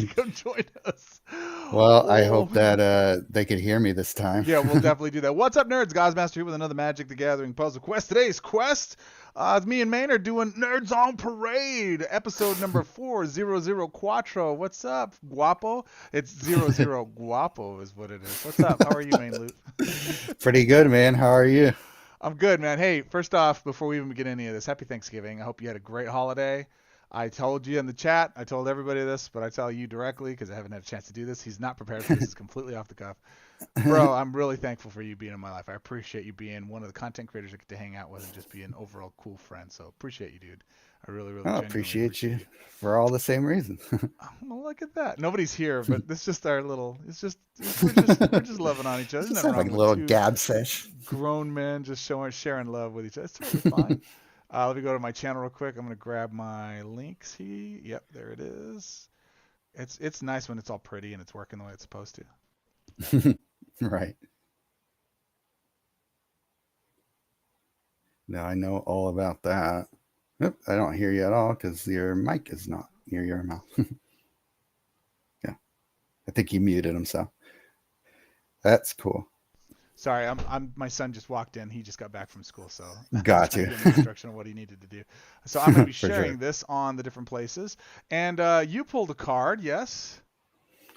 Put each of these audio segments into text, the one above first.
come join us. Well, I Oh hope man. that they could hear me this time. Yeah, we'll definitely do that. What's up, nerds? GozMaster here with another Magic the Gathering puzzle quest. Today's quest, me and Maine are doing Nerds on Parade, episode number 400 What's up, Guapo? It's 00 Guapo is what it is. What's up? How are you, Mainloop? Pretty good, man. How are you? I'm good, man. Hey, first off, before we even begin any of this, happy Thanksgiving. I hope you had a great holiday. I told you in the chat, I told everybody this, but I tell you directly because I haven't had a chance to do this. He's not prepared for this. It's completely off the cuff. Bro, I'm really thankful for you being in my life. I appreciate you being one of the content creators I get to hang out with and just be an overall cool friend. So appreciate you, dude. I really, really I genuinely appreciate appreciate you you. for all the same reasons. Oh, well, look at that. Nobody's here, but this is just our little. We're just loving on each other. There's Just nothing have like wrong a with little two gab sesh. grown men just sharing love with each other. It's totally fine. Let me go to my channel real quick. I'm gonna grab my links here. Yep, there it is. It's nice when it's all pretty and it's working the way it's supposed to. Right. Now I know all about that. Oop, I don't hear you at all because your mic is not near your mouth. Yeah, I think you muted himself. That's cool. Sorry, my son just walked in. He just got back from school, so I was Got trying to you. give him instruction on what he needed to do. So I'm going to be For sure. sharing this on the different places. And you pulled a card, yes?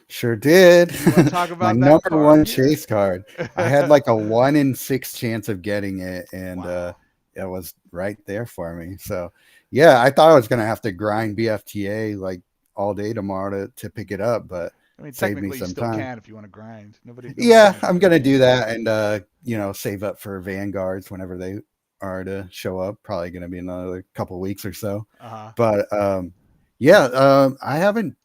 Sure did. You want to talk My about that number card one here? chase card. I had like a 1 in 6 chance of getting it, and Wow. it was right there for me. So, yeah, I thought I was gonna have to grind BFTA like all day tomorrow to pick it up, but I mean, saved me technically, you some still time. can if you want to grind. Nobody's Yeah, going to I'm take that gonna away do from you. that and save up for Vanguards whenever they are to show up. Probably gonna be another couple weeks or so. Uh huh. But yeah, I haven't.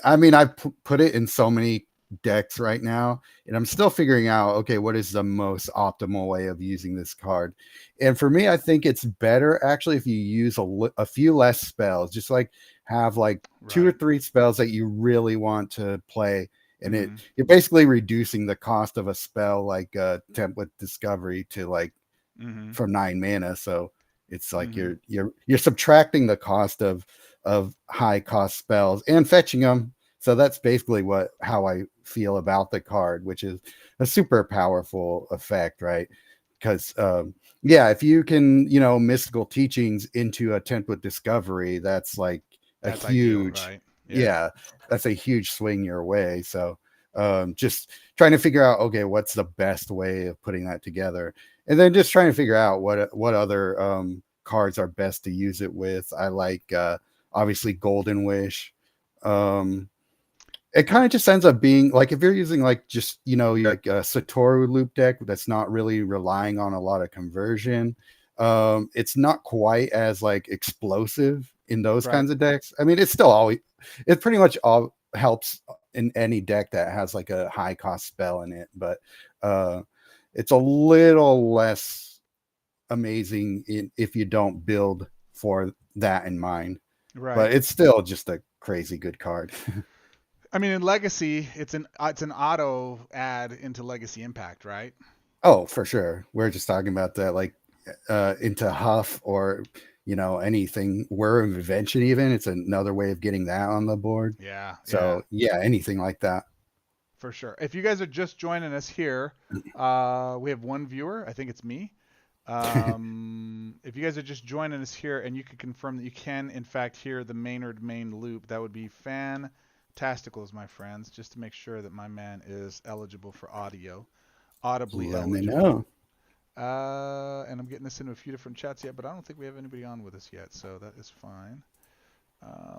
I mean, I've put it in so many decks right now, and I'm still figuring out. Okay, what is the most optimal way of using this card? And for me, I think it's better actually if you use a few less spells. Just like have like two or Right. three spells that you really want to play, and Mm-hmm. you're basically reducing the cost of a spell like Template Discovery to like Mm-hmm. from 9 mana. So it's like Mm-hmm. you're subtracting the cost of high cost spells and fetching them. So that's basically what how I feel about the card, which is a super powerful effect, right? Because yeah, if you can, mystical teachings into a template discovery, that's like a That's ideal, huge, right? Yeah. yeah, that's a huge swing your way. So just trying to figure out, okay, what's the best way of putting that together, and then just trying to figure out what other cards are best to use it with. I like obviously Golden Wish. Um, it kind of just ends up being like if you're using like just like a Satoru loop deck that's not really relying on a lot of conversion. It's not quite as like explosive in those Right. kinds of decks. I mean, it's still always it pretty much all helps in any deck that has like a high cost spell in it, but uh, it's a little less amazing if you don't build for that in mind. Right. But it's still just a crazy good card. I mean, in Legacy, it's an auto add into Legacy Impact, right? Oh, for sure. We're just talking about that, like into Huff or anything. Whir of Invention, even it's another way of getting that on the board. Yeah, yeah, So yeah, anything like that. for sure. If you guys are just joining us here, we have one viewer. I think it's me. If you guys are just joining us here and you can confirm that you can, in fact, hear the Maynard main loop, that would be fantasticals, my friends, just to make sure that my man is eligible for audio, audibly Let me eligible. know. And I'm getting this into a few different chats yet, but I don't think we have anybody on with us yet, so that is fine.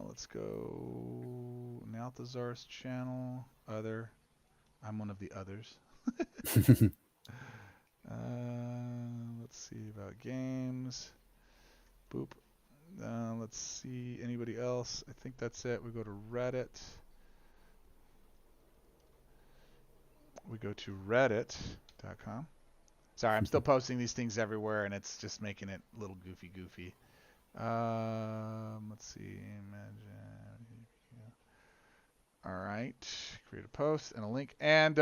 Let's go Nalthazar's channel, other. I'm one of the others. Let's see about games. Boop. Let's see anybody else. I think that's it. We go to Reddit. We go to reddit.com. Sorry, I'm still posting these things everywhere, and it's just making it a little goofy. Let's see. Imagine. All right. Create a post and a link. And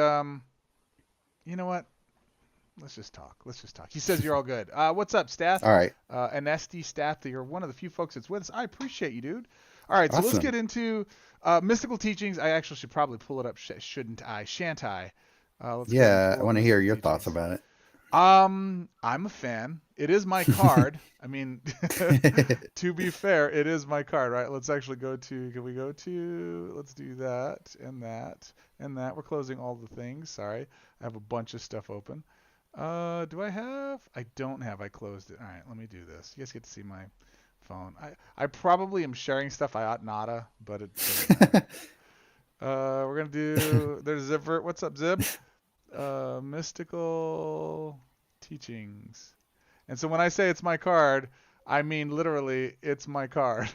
you know what? Let's just talk. He says you're all good. What's up, Stath? All right. An SD Stath, you're one of the few folks that's with us. I appreciate you, dude. All right, so let's Awesome. get into mystical teachings. I actually should probably pull it up, shouldn't I? Shan't I? Let's go ahead and Yeah, I pull up want to hear mystical your thoughts teachings. about I'm a fan. It is my card. I mean, it. to be fair, it is my card, right? Let's actually go to. Can we go to? Let's do that and that and that. We're closing all the things. Sorry, I have a bunch of stuff open. Do I have? I don't have. I closed it. All right, let me do this. You guys get to see my phone. I probably am sharing stuff I ought nota, but it doesn't matter. We're gonna do. There's Zipper. What's up, Zib? Mystical teachings. And so when I say it's my card, I mean literally it's my card.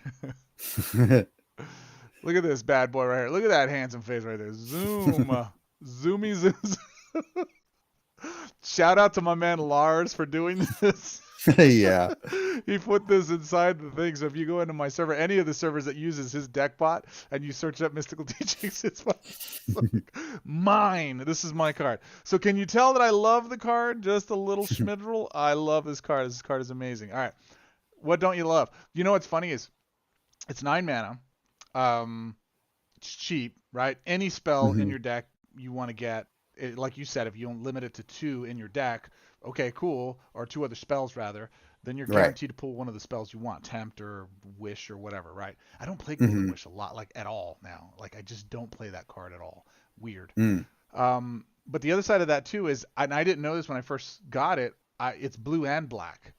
Look at this bad boy right here. Look at that handsome face right there. Zoom. Zoomy zoom. Shout out to my man Lars for doing this. Yeah. He put this inside the thing. So if you go into my server, any of the servers that uses his deck bot, and you search up Mystical Teachings, it's like, mine. This is my card. So can you tell that I love the card? Just a little schmidrel. I love this card. This card is amazing. All right. What don't you love? You know what's funny is it's 9 mana. It's cheap, right? Any spell in Hmm. your deck you want to get, like you said, if you don't limit it to 2 in your deck, okay, cool, or 2 other spells rather, then you're Right. guaranteed to pull one of the spells you want, Tempt or Wish or whatever, right? I don't play Golden Hmm. Wish a lot, like at all now. Like I just don't play that card at all. Weird. Mm. But the other side of that too is, and I didn't know this when I first got it, it's blue and black.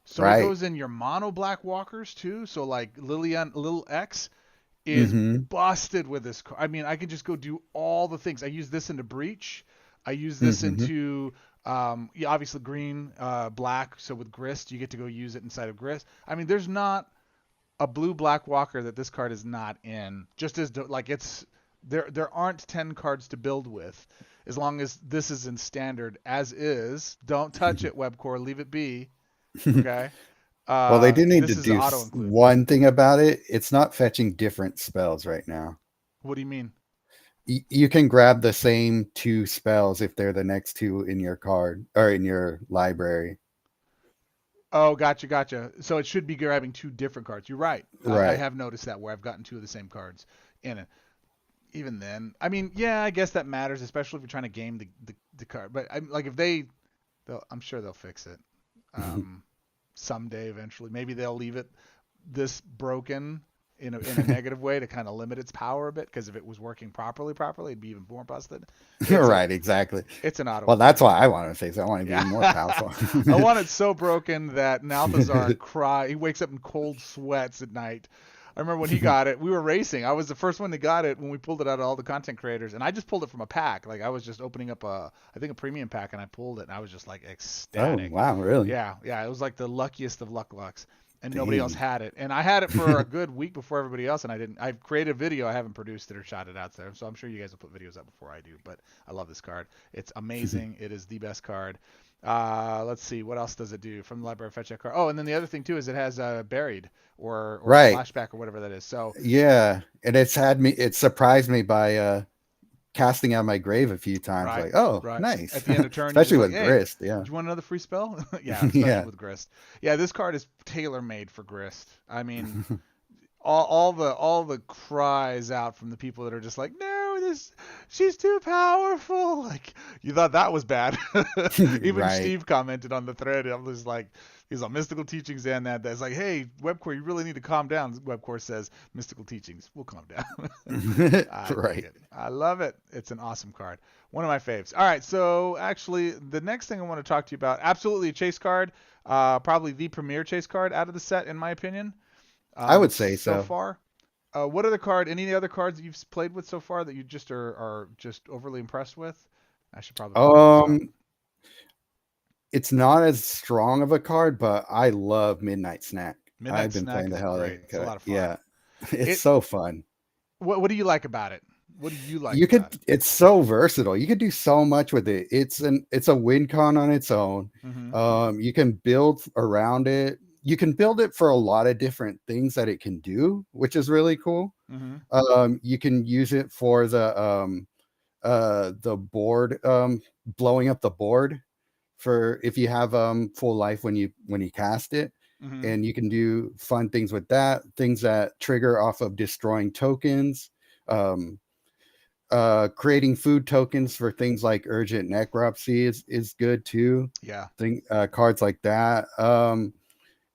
So it Right. goes in your mono black walkers too. So like Lilian, Lil X, is Hmm. busted with this card. I mean, I can just go do all the things. I use this into Breach. I use this Hmm. into yeah, obviously green, black. So with Grist, you get to go use it inside of Grist. I mean, there's not a blue black walker that this card is not in. Just as like it's there aren't 10 cards to build with. As long as this is in standard as is, don't touch it, Webcore. Leave it be. Okay. Well, they do need to This is do auto include. one thing about it. It's not fetching different spells right now. What do you mean? You can grab the same 2 spells if they're the next 2 in your card or in your library. Oh, gotcha, gotcha. So it should be grabbing 2 different cards. You're right. I Right. have noticed that where I've gotten 2 of the same cards in it. Even then, I mean, yeah, I guess that matters, especially if you're trying to game the card. But I'm like, if I'm sure they'll fix it someday, eventually. Maybe they'll leave it this broken in a negative way to kind of limit its power a bit. Because if it was working properly, it'd be even more busted. It's a Right, exactly. it's an auto Well, that's include. why I want to fix it. I want to be Yeah. more powerful. I want it so broken that Malthazar cry. He wakes up in cold sweats at night. I remember when he got it, we were racing. I was the first one that got it when we pulled it out of all the content creators, and I just pulled it from a pack. Like I was just opening up I think a premium pack, and I pulled it, and I was just like Oh, ecstatic. wow, really? Yeah, yeah, it was like the luckiest of lucks, and nobody else Dang. had it. And I had it for a good week before everybody else, and I didn't. I've created a video. I haven't produced it or shot it out there, so I'm sure you guys will put videos up before I do. But I love this card. It's amazing. It is the best card. Let's see, what else does it do from the library? Fetch that card. Oh, and then the other thing too is it has buried or Right. flashback or whatever that is. So Yeah. And it surprised me by casting out my grave a few times. right, Like, oh, right. nice. At the end of turn, you're Especially just like, with hey, Grist. Yeah. do you want another free spell? Yeah, especially Yeah. with Grist. Yeah, this card is tailor made for Grist. I mean, all the cries out from the people that are just like, no, this she's too powerful. Like you thought that was bad. Even Right. Steve commented on the thread. I was like, he's on mystical teachings and that's like, hey, Webcore, you really need to calm down. Webcore says mystical teachings. We'll calm down. I dig Right. it. I love it. It's an awesome card. One of my faves. All right, so actually, the next thing I want to talk to you about, absolutely a chase card. Probably the premier chase card out of the set, in my opinion. I would say So so. far. What other card? Any other cards that you've played with so far that you just are just overly impressed with? I should probably pull those up. Um, it's not as strong of a card, but I love Midnight Snack. I've Midnight been Snack playing the is hell out of great. that It's a card. lot of fun. Yeah. It's It. so fun. What do you like about it? What do you like You about could it? it's so versatile. You could do so much with it. It's a win con on its own. Mm-hmm. You can build around it. You can build it for a lot of different things that it can do, which is really cool. Mm-hmm. You can use it for the board, blowing up the board for if you have full life when you cast it. Mm-hmm. and you can do fun things with that. Things that trigger off of destroying tokens. Um, Creating food tokens for things like urgent necropsy is good too. Yeah. Cards like that.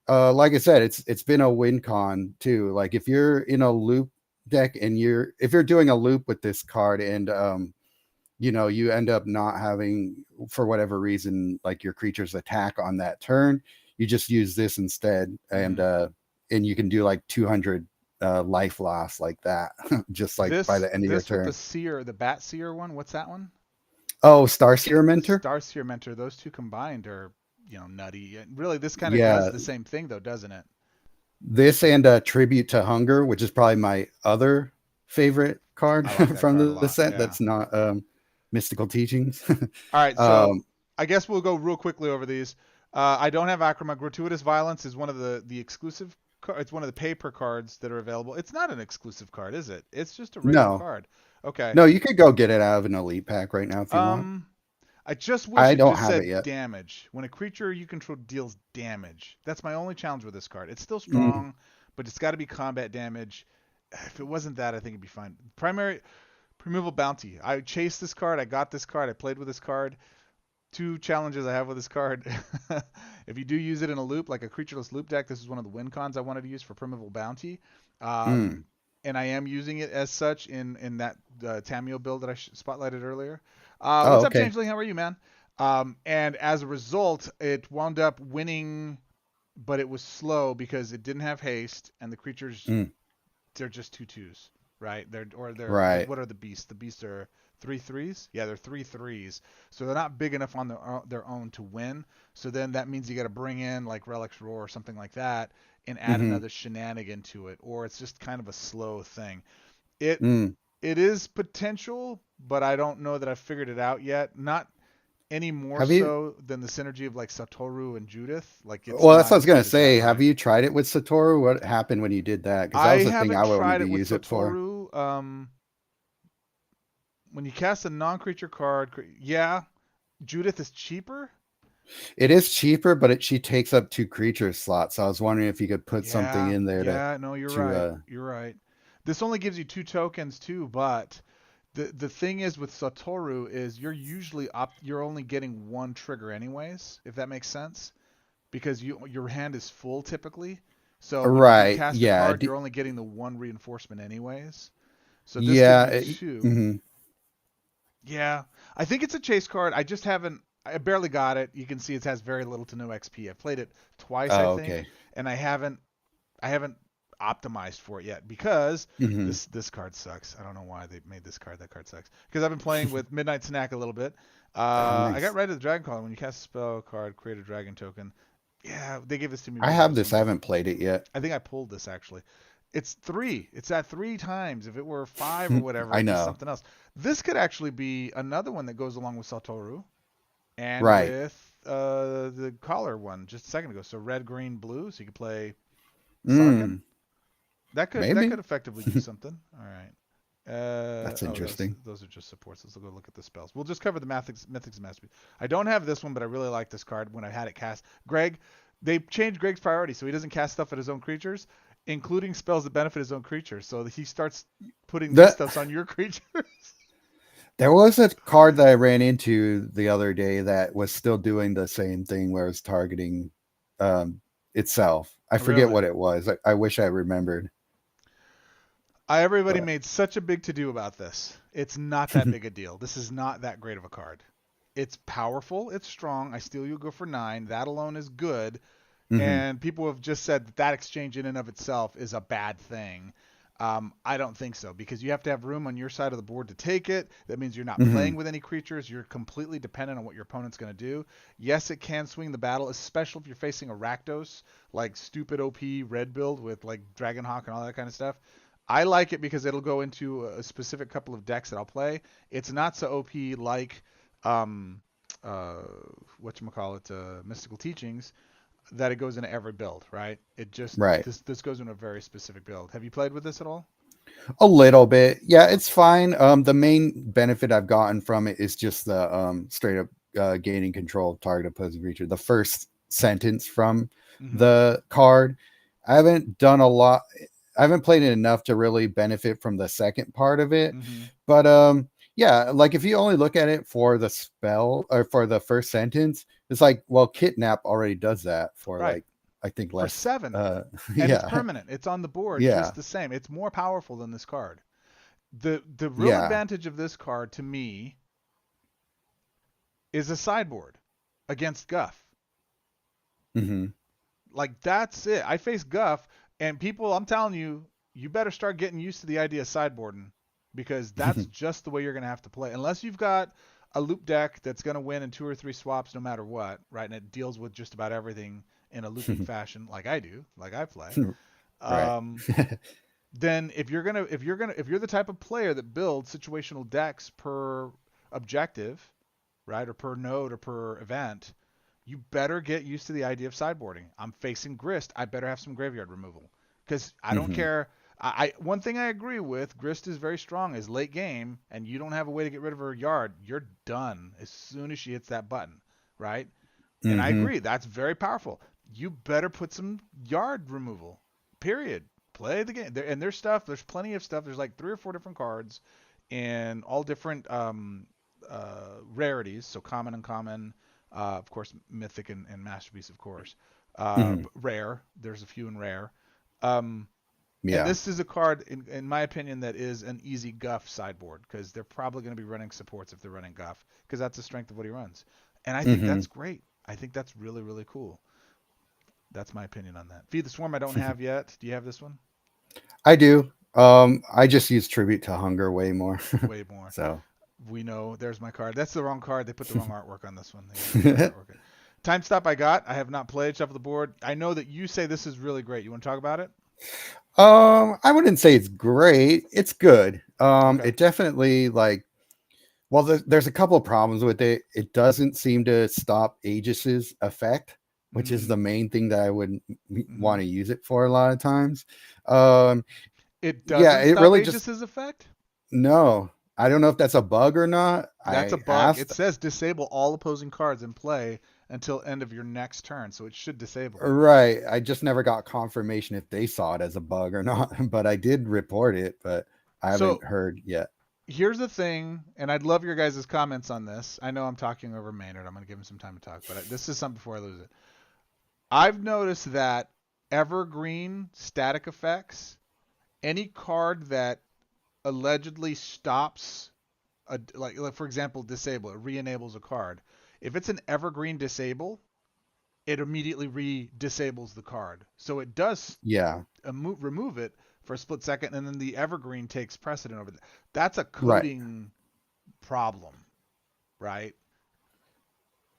Like I said, it's been a win con too. Like if you're in a loop deck and if you're doing a loop with this card and you end up not having, for whatever reason, like your creatures attack on that turn, you just use this instead, and you can do like 200 life loss like that, just like by the end of your This with turn. the seer, the bat seer one. What's that one? Oh, Starseer The Mentor. Starseer Mentor. Those two combined are, nutty. Really, this kind of does Yeah, the same thing though, doesn't it? this and Tribute to Hunger, which is probably my other favorite card I like that from card a the lot. set. Yeah. That's not Mystical Teachings. All right, so um, I guess we'll go real quickly over these. I don't have Akrama. Gratuitous Violence is one of the exclusive. It's one of the paper cards that are available. It's not an exclusive card, is it? It's just a regular no, card. Okay. no, you could go get it out of an elite pack right now if you want. Um, I just wish I it don't just have it said yet. damage. When a creature you control deals damage, that's my only challenge with this card. It's still Mm, strong, but it's got to be combat damage. If it wasn't that, I think it'd be fine. Primary Primeval Bounty. I chased this card. I got this card. I played with this card. Two challenges I have with this card. If you do use it in a loop, like a creatureless loop deck, this is one of the win cons I wanted to use for Primeval Bounty. mm. And I am using it as such in that Tamio build that I spotlighted earlier. Oh, What's up, okay. Changeling? How are you, man? And as a result, it wound up winning, but it was slow because it didn't have haste, and the creatures, Mm, they're just 2/2s, right? They're right. what are the beasts? The beasts are 3/3s. Yeah, they're 3/3s. So they're not big enough on their own to win. So then that means you got to bring in like Relic's Roar or something like that and add Hmm. another shenanigan to it, or it's just kind of a slow thing. It Mm. it is potential, but I don't know that I've figured it out yet. Not any more Have you? so than the synergy of like Satoru and Judith. Like it's Well, that's not what I was as gonna good as that, say. Have right? you tried it with Satoru? What happened when you did that? Because that I was the thing haven't I wanted tried to it with use it for. Satoru. When you cast a non-creature card, yeah, Judith is cheaper. It is cheaper, but she takes up 2 creature slots. So I was wondering if you could put something Yeah, in there to yeah, no, you're to right. You're right. This only gives you 2 tokens too, but the thing is with Satoru is you're only getting one trigger anyways, if that makes sense, because your hand is full typically. So when you right. cast a Yeah. card, you're only getting the one reinforcement anyways. So this gives Yeah. you two. Mhm. Yeah, I think it's a chase card. I just haven't. I barely got it. You can see it has very little to no XP. I've played it twice, I Oh, think, okay. and I haven't optimized for it yet because Hmm. this card sucks. I don't know why they made this card. That card sucks. Because I've been playing with Midnight Snack a little bit. Oh, I got nice. Red of the Dragon Call. When you cast a spell card, create a dragon token. Yeah, they gave this to me I regular. have So this. I haven't played it yet. I think I pulled this actually. It's three. It's at 3 times. If it were five or whatever, I it'd be know. something else. This could actually be another one that goes along with Satoru and Right. with the collar one just a second ago. So red, green, blue. So you could play Sarkhan. Mm, That could maybe. effectively do something. All right. That's Oh, those. those are just supports. Let's go look at the spells. We'll just cover the Mythics and Masterpiece. I don't have this one, but I really like this card when I had it cast. They changed Greg's priority, so he doesn't cast stuff at his own creatures, including spells that benefit his own creatures. So he starts putting these The stuffs on your creatures. There was a card that I ran into the other day that was still doing the same thing where it's targeting itself. I forget Really? what it was. I wish I remembered. Everybody But made such a big to do about this. It's not that big a deal. This is not that great of a card. It's powerful. It's strong. I steal you go for 9. That alone is good. Mhm. And people have just said that exchange in and of itself is a bad thing. I don't think so because you have to have room on your side of the board to take it. That means you're not playing Mhm. with any creatures. You're completely dependent on what your opponent's going to do. Yes, it can swing the battle, especially if you're facing a Rakdos, like stupid OP red build with like Dragonhawk and all that kind of stuff. I like it because it'll go into a specific couple of decks that I'll play. It's not so OP like um, uh, whatchamacallit, Mystical Teachings, that it goes into every build, right? It just Right. this goes into a very specific build. Have you played with this at all? A little bit. Yeah, Okay. it's fine. The main benefit I've gotten from it is just the straight up gaining control of target opposing creature. The first sentence from Mm-hmm. the card. I haven't done a lot. I haven't played it enough to really benefit from the second part of it. Mm-hmm. But yeah, like if you only look at it for the spell or for the first sentence, it's like, well, kidnap already does that for Right. like I think For less 7. And it's yeah. permanent. It's on the board Yeah. just the same. It's more powerful than this card. The real Yeah. advantage of this card to me is a sideboard against Guff. Hmm. Like that's it. I face Guff, and people, I'm telling you, you better start getting used to the idea of sideboarding because that's just the way you're gonna have to play. Unless you've got a loop deck that's gonna win in 2 or 3 swaps no matter what, right? And it deals with just about everything in a looping fashion, like I do, like I play. Right. Um, then if you're the type of player that builds situational decks per objective, right, or per node or per event, you better get used to the idea of sideboarding. I'm facing Grist. I better have some graveyard removal because I don't Hmm. care. One thing I agree with, Grist is very strong. Is late game, and you don't have a way to get rid of her yard. You're done as soon as she hits that button, right? And I Hmm. agree. That's very powerful. You better put some yard removal. Period. Play the game. And there's stuff. There's plenty of stuff. There's like 3 or 4 different cards, and all different rarities. So common, uncommon, of course, mythic and masterpiece, of course. Hmm. Rare. There's a few in rare. Um, and Yeah. this is a card, in my opinion, that is an easy Guff sideboard because they're probably going to be running supports if they're running Guff because that's the strength of what he runs. And I think Hmm. that's great. I think that's really, really cool. That's my opinion on that. Feed the Swarm I don't have yet. Do you have this one? I do. I just use tribute to hunger way more. Way more. So We know. There's my card. That's the wrong card. They put the wrong artwork on this one. They got to put the right artwork. Time Stop I got. I have not played. Shuffle the board. I know that you say this is really great. You want to talk about it? I wouldn't say it's great. It's good. Okay. It definitely like well, there's a couple of problems with it. It doesn't seem to stop Aegis's effect, which is Mm, the main thing that I would mm-hmm. want to use it for a lot of times. Um, It yeah, doesn't it stop really just Aegis's effect? no. I don't know if that's a bug or not. That's a I bug. It asked. says disable all opposing cards in play until end of your next turn, so it should disable it. Right. I just never got confirmation if they saw it as a bug or not, but I did report it, but I haven't So heard yet. here's the thing, and I'd love your guys' comments on this. I know I'm talking over Maynard. I'm going to give him some time to talk, but this is something before I lose it. I've noticed that evergreen static effects, any card that allegedly stops, like for example, disable, it re-enables a card. If it's an evergreen disable, it immediately re-disables the card. So it does Yeah. remove it for a split second, and then the evergreen takes precedent over that. That's a Right. coding problem, right?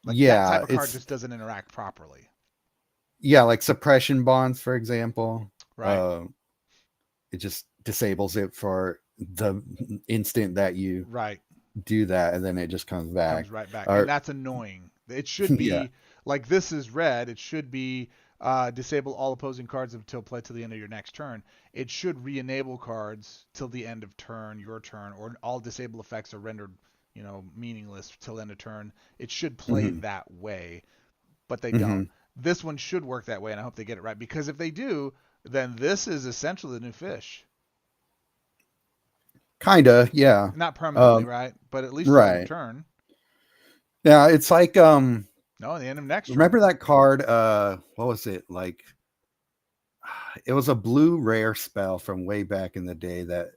Like that type Yeah. of card It's just doesn't interact properly, yeah, like suppression bonds, for example. right? Uh, it just disables it for the instant that you Right. do that, and then it just comes back. Comes right back, and Or that's annoying. It should yeah. be like this is red. It should be disable all opposing cards until play till the end of your next turn. It should re-enable cards till the end of turn, your turn, or all disable effects are rendered, meaningless till end of turn. It should play Hmm. that way, but they don't. Hmm. This one should work that way, and I hope they get it right because if they do, then this is essentially the new fish. Kinda, yeah. Not permanently, Um, right? But at least till end of right. turn. Yeah, it's like No, the end of next turn. remember that card? What was it? Like it was a blue rare spell from way back in the day that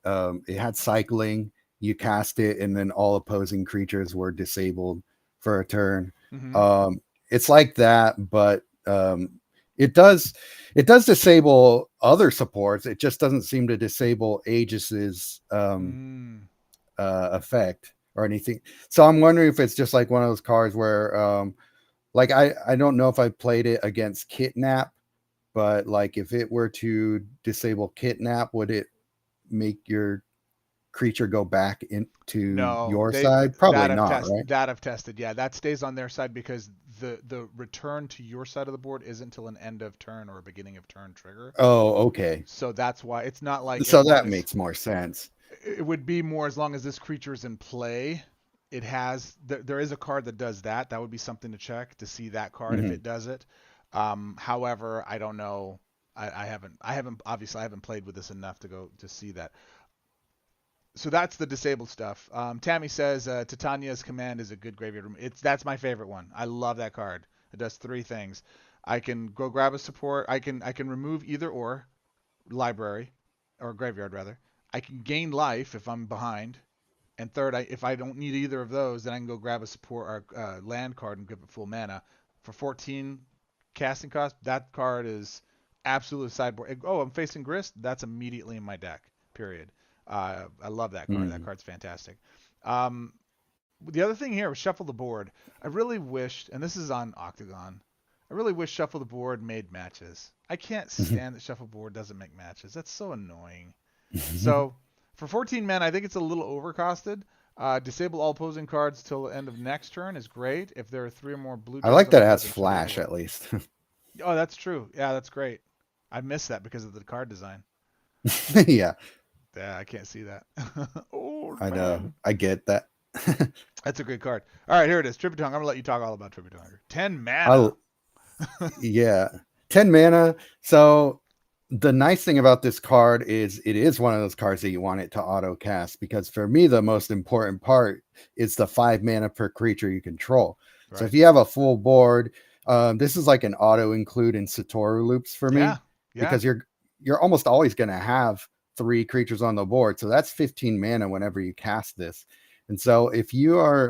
it had cycling. You cast it, and then all opposing creatures were disabled for a turn. Mm-hmm. Um, it's like that, but it does it does disable other supports. It just doesn't seem to disable Aegis's Mm. effect or anything. So I'm wondering if it's just like one of those cards where like I don't know if I played it against Kidnap, but like if it were to disable Kidnap, would it make your creature go back into No, your side? Probably not, right? that I've tested. Yeah, that stays on their side because the return to your side of the board isn't until an end of turn or a beginning of turn trigger. Oh, okay. So that's why it's not like as So long that as makes more sense. it would be more as long as this creature is in play. It has there is a card that does that. That would be something to check to see that card if Hmm. it does it. However, I don't know. I haven't obviously I haven't played with this enough to go to see that. So that's the disabled stuff. Tammy says Titania's Command is a good graveyard room. That's my favorite one. I love that card. It does three things. I can go grab a support. I can remove either or library or graveyard rather. I can gain life if I'm behind. And third, if I don't need either of those, then I can go grab a support or land card and give it full mana. For 14 casting cost, that card is absolute sideboard. Oh, I'm facing Grist. That's immediately in my deck. Period. I love that card. That Mm. card's fantastic. Um, the other thing here was shuffle the board. I really wished, and this is on Octagon. I really wish shuffle the board made matches. I can't stand that shuffle board doesn't make matches. That's so annoying. So for 14 men, I think it's a little overcosted. Disable all opposing cards till the end of next turn is great. If there are three or more blue I drops like on the that it board, has then shuffle the flash board. at least. Oh, that's true. Yeah, that's great. I missed that because of the card design. Yeah, Yeah, I can't see that. Oh I know. man, I get that. that's a great card. All right, here it is. Tributongue. I'm gonna let you talk all about Tributongue. 10 I mana. Yeah, 10 mana. So the nice thing about this card is it is one of those cards that you want it to auto cast, because for me the most important part is the 5 mana per creature you control. So Right. if you have a full board, this is like an auto include in Satoru loops for Yeah. me, Yeah. because you're almost always going to have 3 creatures on the board. So that's 15 mana whenever you cast this. And so if you are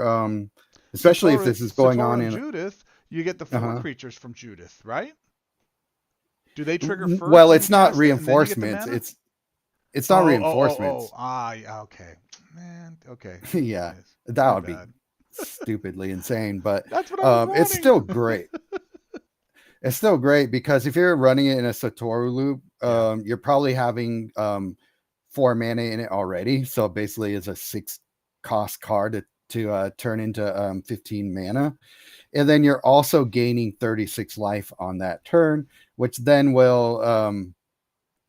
especially if Satoru, this is going Satoru on and in Judith, you get the four uh creatures from Judith, right? Do they trigger first well, when you it's not cast it, and then you get the reinforcements. mana? It's not Oh, oh, oh, oh. reinforcements. Ah, yeah, okay. Man, okay. Yeah, Yes, that my would be bad. stupidly insane, but That's what I was it's wanting. still great. It's still great because if you're running it in a Satoru loop, Yeah. you're probably having 4 mana in it already. So basically, it's a 6 cost card to turn into 15 mana, and then you're also gaining 36 life on that turn, which then will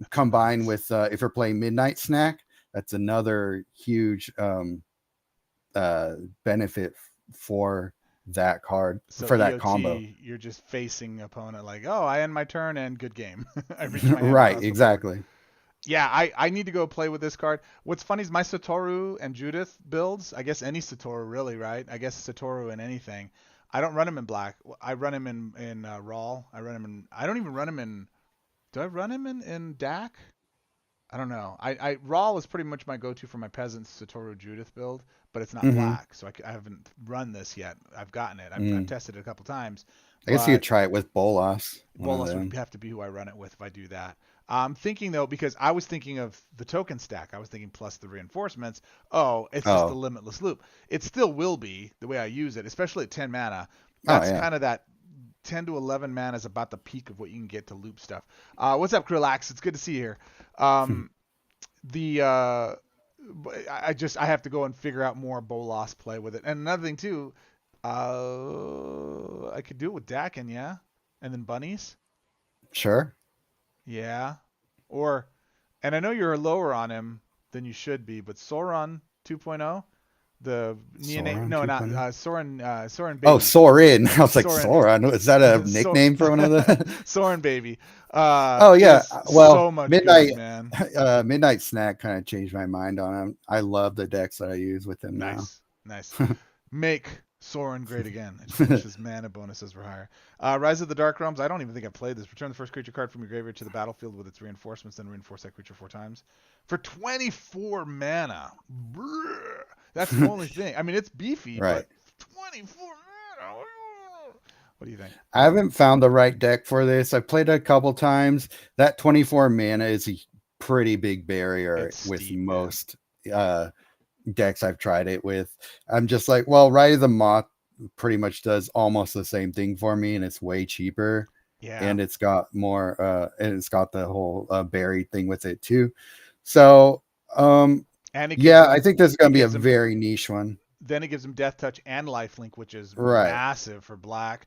That's combine nuts. with if you're playing Midnight Snack. That's another huge uh, benefit for that card, So for that combo. EOT, you're just facing opponent like, oh, I end my turn and good game. I reach my hand Right, across the board. exactly. Yeah, I need to go play with this card. What's funny is my Satoru and Judith builds. I guess any Satoru really, right? I guess Satoru in anything. I don't run him in black. I run him in Raw. I run him in. I don't even run him in. Do I run him in DAC? I don't know. I Raw is pretty much my go-to for my peasants Satoru Judith build, but it's not Hmm. black, so I haven't run this yet. I've gotten it. I've Mm. tested it a couple times, I guess you could but try it with Bolas, one of Bolas would them. have to be who I run it with if I do that. I'm thinking though, because I was thinking of the token stack. I was thinking plus the reinforcements. Oh, it's just a Oh, limitless loop. It still will be the way I use it, especially at 10 mana. oh That's yeah. kind of that 10 to 11 mana is about the peak of what you can get to loop stuff. What's up, Krillax? It's good to see you here. Um, the I have to go and figure out more Bolas play with it. And another thing too, I could do it with Dakin, yeah, and then bunnies. Sure. Yeah. Or, and I know you're lower on him than you should be, but Sauron 2.0, the neonate, Sauron no, not 2.0. Soren Oh, baby, Sorin. I was like, Soren, Sauron. Is that a so nickname for one of the? Soren baby, Oh yeah. is Well, so much Midnight good, man. Midnight Snack kind of changed my mind on him. I love the decks that I use with him now. Nice, nice. Make Soren great again. It finishes mana bonuses for higher. Rise of the Dark Realms. I don't even think I played this. Return the first creature card from your graveyard to the battlefield with its reinforcements, then reinforce that creature 4 times for 24 mana. Brrr. That's the only thing. I mean, it's beefy, Right. but 24 mana. What do you think? I haven't found the right deck for this. I've played it a couple times. That 24 mana is a pretty big barrier It's with steep, man. most uh, decks I've tried it with. I'm just like, well, Ride of the Moth pretty much does almost the same thing for me, and it's way cheaper. Yeah. And it's got more, and it's got the whole buried thing with it too. So, And it gives yeah, I them think this is going it to be a gives them very niche one. then it gives them Death Touch and Lifelink, which is Right. massive for black,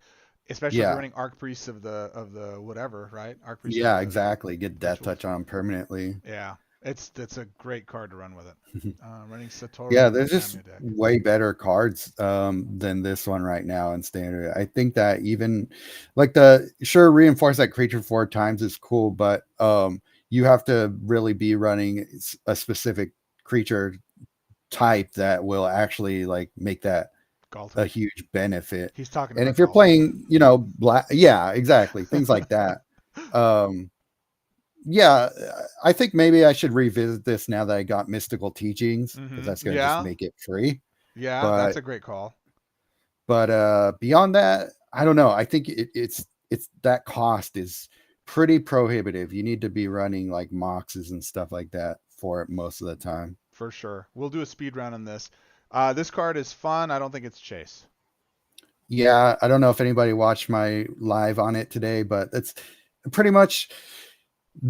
especially if you're Yeah. running Arc Priests of the whatever, right? Arc Priests of Yeah, the exactly. Get death rituals. touch on 'em permanently. Yeah. That's a great card to run with it. Running Satori Yeah, in the there's just Kamiya deck. way better cards than this one right now in standard. I think that even like the sure reinforce that creature 4 times is cool, but you have to really be running a specific creature type that will actually like make that a Galta. huge benefit. He's talking And about if you're Galta. playing, black, yeah, exactly, things like that. Um, yeah, I think maybe I should revisit this now that I got Mystical Teachings because that's going to just Yeah. make it free. Yeah, that's But a great call. beyond that, I don't know. I think it's that cost is pretty prohibitive. You need to be running like Moxes and stuff like that for it most of the time. For sure. We'll do a speed round on this. This card is fun. I don't think it's Chase. Yeah, I don't know if anybody watched my live on it today, but it's pretty much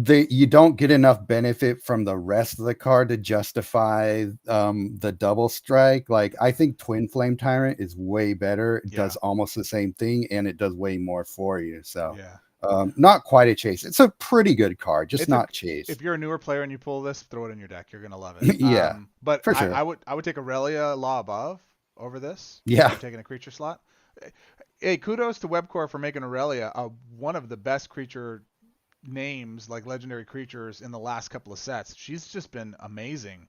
you don't get enough benefit from the rest of the card to justify the double strike. Like I think Twin Flame Tyrant is way better. It Yeah. does almost the same thing and it does way more for you. So Yeah. not quite a chase. It's a pretty good card, just It's a not chase. if you're a newer player and you pull this, throw it in your deck. You're gonna love it. Yeah, But for I sure. would I would take Aurelia Law Above over this if Yeah. you're taking a creature slot. Hey, kudos to Webcore for making Aurelia one of the best creature names, like legendary creatures, in the last couple of sets. She's just been amazing.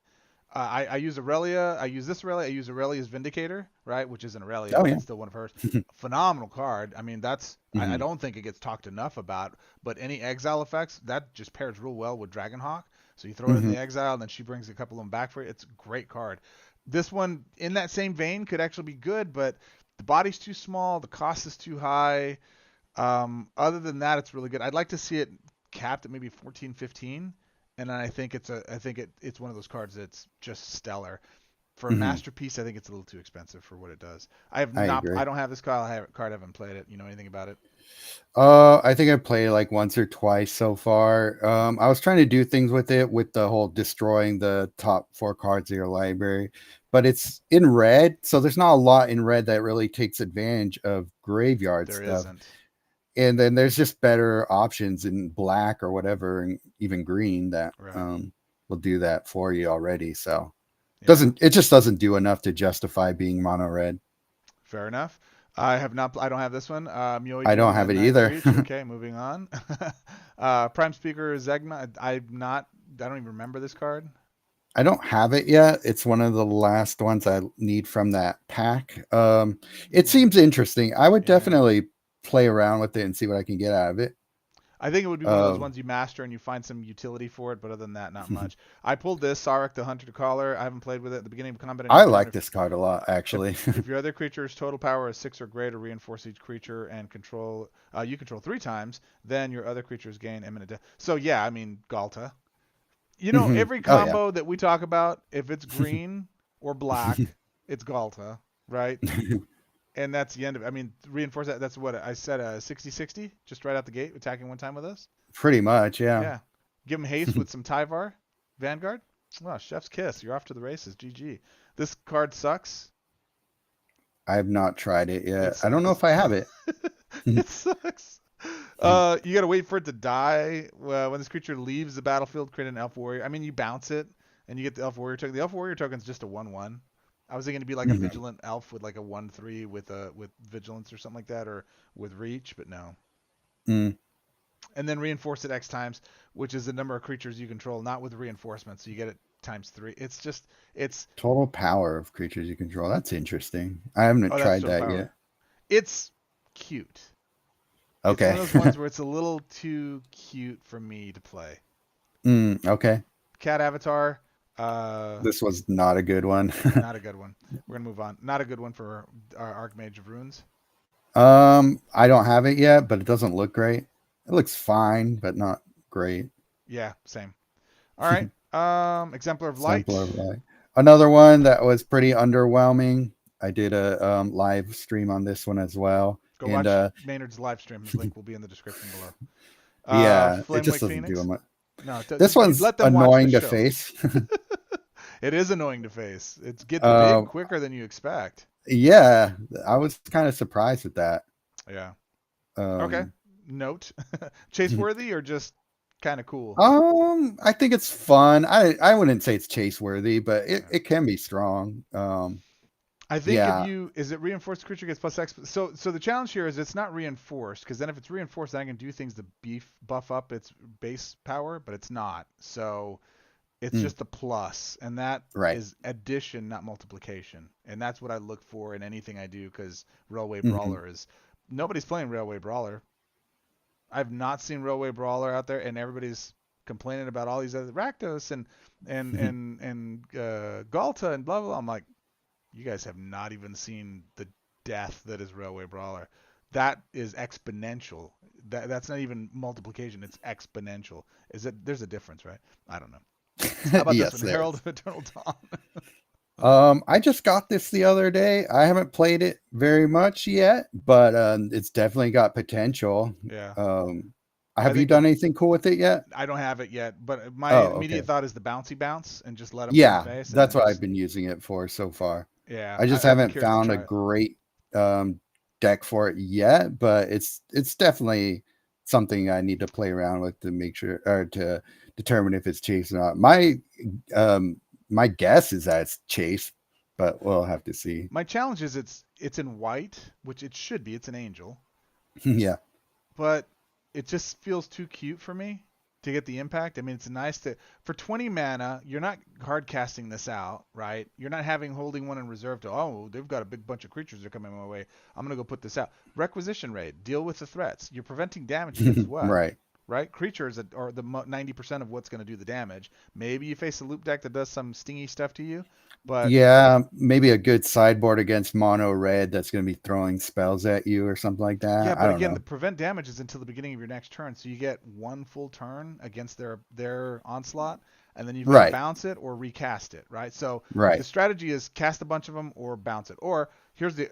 I use Aurelia. I use this Aurelia. I use Aurelia's Vindicator, right, which isn't Aurelia, Oh but yeah. it's still one of hers. Phenomenal card. I mean, I Mhm. don't think it gets talked enough about. But any exile effects that just pairs real well with Dragonhawk. So you throw it in Mhm. the exile, and then she brings a couple of them back for you. It's a great card. This one, in that same vein, could actually be good, but the body's too small. The cost is too high. Other than that, it's really good. I'd like to see it capped at maybe 14, 15, and then I think it's one of those cards that's just stellar. For a Mhm. masterpiece, I think it's a little too expensive for what it does. I agree. I don't have this card. I haven't played it. You know anything about it? I think I played like once or twice so far. I was trying to do things with it with the whole destroying the top 4 cards of your library, but it's in red, so there's not a lot in red that really takes advantage of graveyard There stuff. isn't. And then there's just better options in black or whatever, and even green that Right. will do that for you already. So Yeah. it just doesn't do enough to justify being mono red. Fair enough. I have not. I don't have this one. I don't Myoichi have it Midnight either. Reach. Okay, moving on. Prime Speaker Zegna. I'm not. I don't even remember this card. I don't have it yet. It's one of the last ones I need from that pack. It Hmm. seems interesting. I would Yeah. definitely play around with it and see what I can get out of it. I think it would be one of those Um, ones you master and you find some utility for it, but other than that, not much. I pulled this Sarek the Hunter Caller. I haven't played with it at the beginning of combat. I Any turn, like this card a lot, actually. if your other creature's total power is 6 or greater, reinforce each creature and control you control 3 times. Then your other creatures gain imminent death. So yeah, I mean Galta. You know, Mhm. every Oh yeah. combo that we talk about, if it's green or black, it's Galta, right? And that's the end of it. I mean, reinforce that. That's what I said, 60-60, just right out the gate, attacking 1 time with us. Pretty much, yeah. Yeah. Give him haste with some Tyvar Vanguard. Wow, chef's kiss. You're off to the races. GG. This card sucks. I have not tried it It yet. I don't know sucks. if I have it. It sucks. You gotta wait for it to die. When this creature leaves the battlefield, create an Elf Warrior. I mean, you bounce it and you get the Elf Warrior token. The Elf Warrior token's just a 1/1. I was thinking to be like a Mhm. Vigilant Elf with like a 1/3 with Vigilance or something like that, or with Reach, but no. Mm. And then reinforce it X times, which is the number of creatures you control, not with reinforcement. So you get it times 3. It's Total power of creatures you control. That's interesting. I haven't oh, that's tried total that power. yet. It's cute. It's one Okay. of those ones where it's a little too cute for me to play. Okay. Cat Avatar, uh, This was not a good one. not a good one. We're gonna move on. Not a good one for our Archmage of Runes. I don't have it yet, but it doesn't look great. It looks fine, but not great. Yeah, same. All right. Exemplar of Light. Sampler of light. Another one that was pretty underwhelming. I did a live stream on this one as well, Go and watch Maynard's live stream. His link will be in the description below. yeah, it just Flamewake doesn't do Phoenix. much. No, This you one's let them watch the annoying to show. face. It is annoying to face. It's get big um, quicker than you expect. yeah, I was kind of surprised with that. Yeah. Okay. Um, Note. Chase worthy or just kind of cool? I think it's fun. I wouldn't say it's chase worthy, but Yeah. it can be strong. I think if Yeah. you is it reinforced creature gets plus X. So the challenge here is it's not reinforced because then if it's reinforced, then I can do things to buff up its base power, but it's not. So it's Mm, just the plus, and that right. is addition, not multiplication, and that's what I look for in anything I do because Railway Hmm. Brawler is nobody's playing Railway Brawler. I've not seen Railway Brawler out there, and everybody's complaining about all these other Rakdos and Galta and blah blah blah. I'm like, you guys have not even seen the death that is Railway Brawler. That is exponential. That's not even multiplication. It's exponential. Is it? There's a difference, right? I don't know. How about this Yes, one, there Herald is. of Eternal Dawn? I just got this the other day. I haven't played it very much yet, but it's definitely got potential. Yeah, Um, I have you think the done anything cool with it yet? I don't have it yet, but my Oh, immediate okay. thought is the bouncy bounce and just let them to the Yeah, face, and that's then what I've just been using it for so far. yeah. I just I'm haven't curious to found a try it. great deck for it yet, but it's definitely something I need to play around with to make sure or to determine if it's chase or not. Um my guess is that it's chase, but we'll have to see. My challenge is it's in white, which it should be. It's an angel, Yeah. but it just feels too cute for me to get the impact. I mean, it's nice to for 20 mana, you're not hard casting this out, right? You're not having holding one in reserve to they've got a big bunch of creatures that are coming my way. I'm gonna go put this out. Requisition raid, deal with the threats. You're preventing damage against what? Right. Right? Creatures that are the 90% of what's going to do the damage. Maybe you face a loop deck that does some stingy stuff to you, but Yeah, maybe a good sideboard against mono red that's going to be throwing spells at you or something like yeah, that. I but don't again, the know. prevent damage is until the beginning of your next turn, so you get one full turn against their onslaught, and then you've got to Right. bounce it or recast it, right? So the Right. strategy is cast a bunch of them or bounce it. Or here's the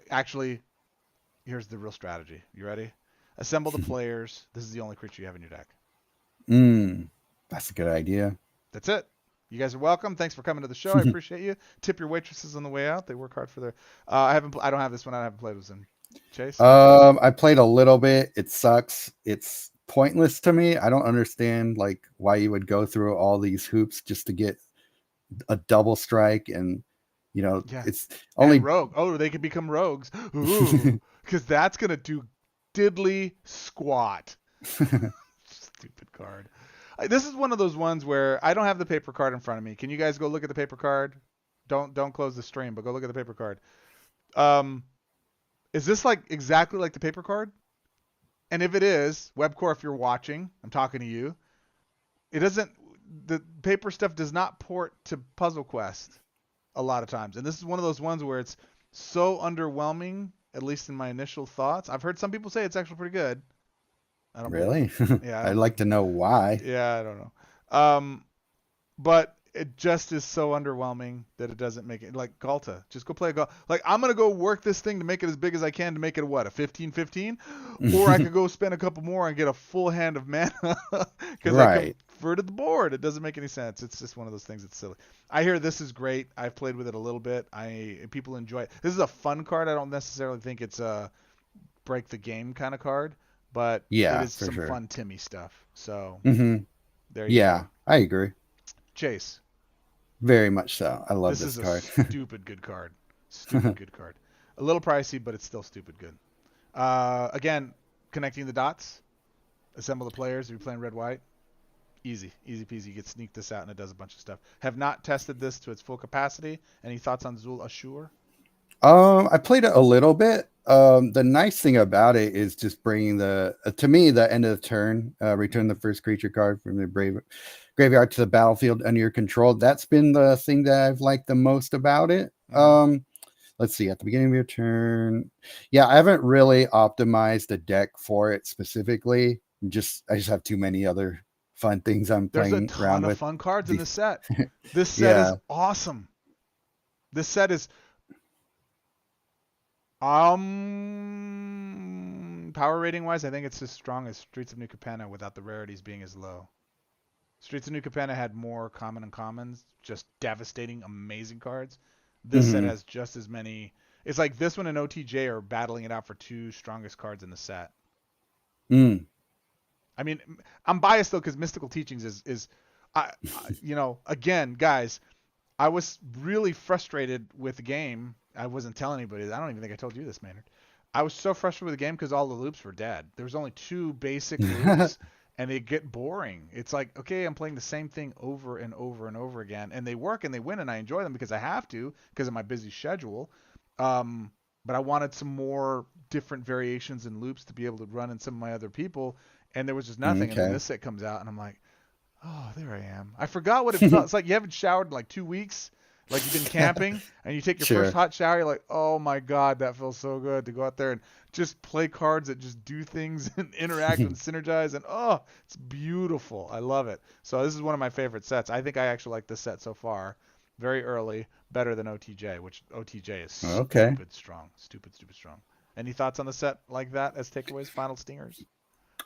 real strategy. You ready? Assemble the players. This is the only creature you have in your deck. That's a good idea. That's it. You guys are welcome. Thanks for coming to the show. I appreciate you. Tip your waitresses on the way out. They work hard for their. I don't have this one. I haven't played with them. Chase. I played a little bit. It sucks. It's pointless to me. I don't understand like why you would go through all these hoops just to get a double strike and Yeah. it's And only rogue. Oh, they could become rogues. Ooh, because that's gonna do diddly squat. Stupid card. This is one of those ones where I don't have the paper card in front of me. Can you guys go look at the paper card? Don't close the stream, but go look at the paper card. Um, is this like exactly like the paper card? And if it is, Webcore, if you're watching, I'm talking to you. It doesn't. The paper stuff does not port to Puzzle Quest a lot of times, and this is one of those ones where it's so underwhelming. At least in my initial thoughts, I've heard some people say it's actually pretty good. I don't believe. really. Yeah, I I'd don't like believe. to know why. Yeah, I don't know. But it just is so underwhelming that it doesn't make it like Galta. Just go play a Galta. Like I'm gonna go work this thing to make it as big as I can to make it a 15-15, or I could go spend a couple more and get a full hand of mana because I Right. converted the board. It doesn't make any sense. It's just one of those things that's silly. I hear this is great. I've played with it a little bit. People enjoy it. This is a fun card. I don't necessarily think it's a break the game kind of card, but it Yeah, is for some sure. fun Timmy stuff. So Hmm. there you Yeah, go. I agree. Chase. Very much so. I love This this is a card. stupid good card. Stupid good card. A little pricey, but it's still stupid good. Again, connecting the dots. Assemble the players if you're playing red white. Easy, easy peasy. You get sneak this out and it does a bunch of stuff. Have not tested this to its full capacity. Any thoughts on Zul Ashur? I played it a little bit. The nice thing about it is just bringing to me, the end of the turn, return the first creature card from the graveyard to the battlefield under your control. That's been the thing that I've liked the most about it. Mm-hmm. Let's see, at the beginning of your turn. Yeah, I haven't really optimized the deck for it specifically. I just have too many other fun things I'm There's a playing ton around of with. fun cards in The- this set. This set is yeah. awesome. This set is power rating wise, I think it's as strong as Streets of New Capenna without the rarities being as low. Streets of New Capenna had more common and commons, just devastating, amazing cards. This set Hmm. has just as many. It's like this one and OTJ are battling it out for two strongest cards in the set. Mm. I mean, I'm biased though because Mystical Teachings is again, guys, I was really frustrated with the game. I wasn't telling anybody. I don't even think I told you this, Maynard. I was so frustrated with the game because all the loops were dead. There was only 2 basic loops, and they get boring. It's like, okay, I'm playing the same thing over and over and over again, and they work and they win, and I enjoy them because I have to because of my busy schedule. Um, but I wanted some more different variations and loops to be able to run in some of my other people, and there was just nothing. And then Okay. this set comes out, and I'm like, oh, there I am. I forgot what it felt. It's like you haven't showered in like 2 weeks, like you've been camping, and you take your first Sure. hot shower. You're like, oh my god, that feels so good to go out there and just play cards that just do things and interact and synergize. And oh, it's beautiful. I love it. So this is one of my favorite sets. I think I actually like this set so far. Very early, better than OTJ, which OTJ is Okay. stupid strong, stupid strong. Any thoughts on the set like that as takeaways, final stingers?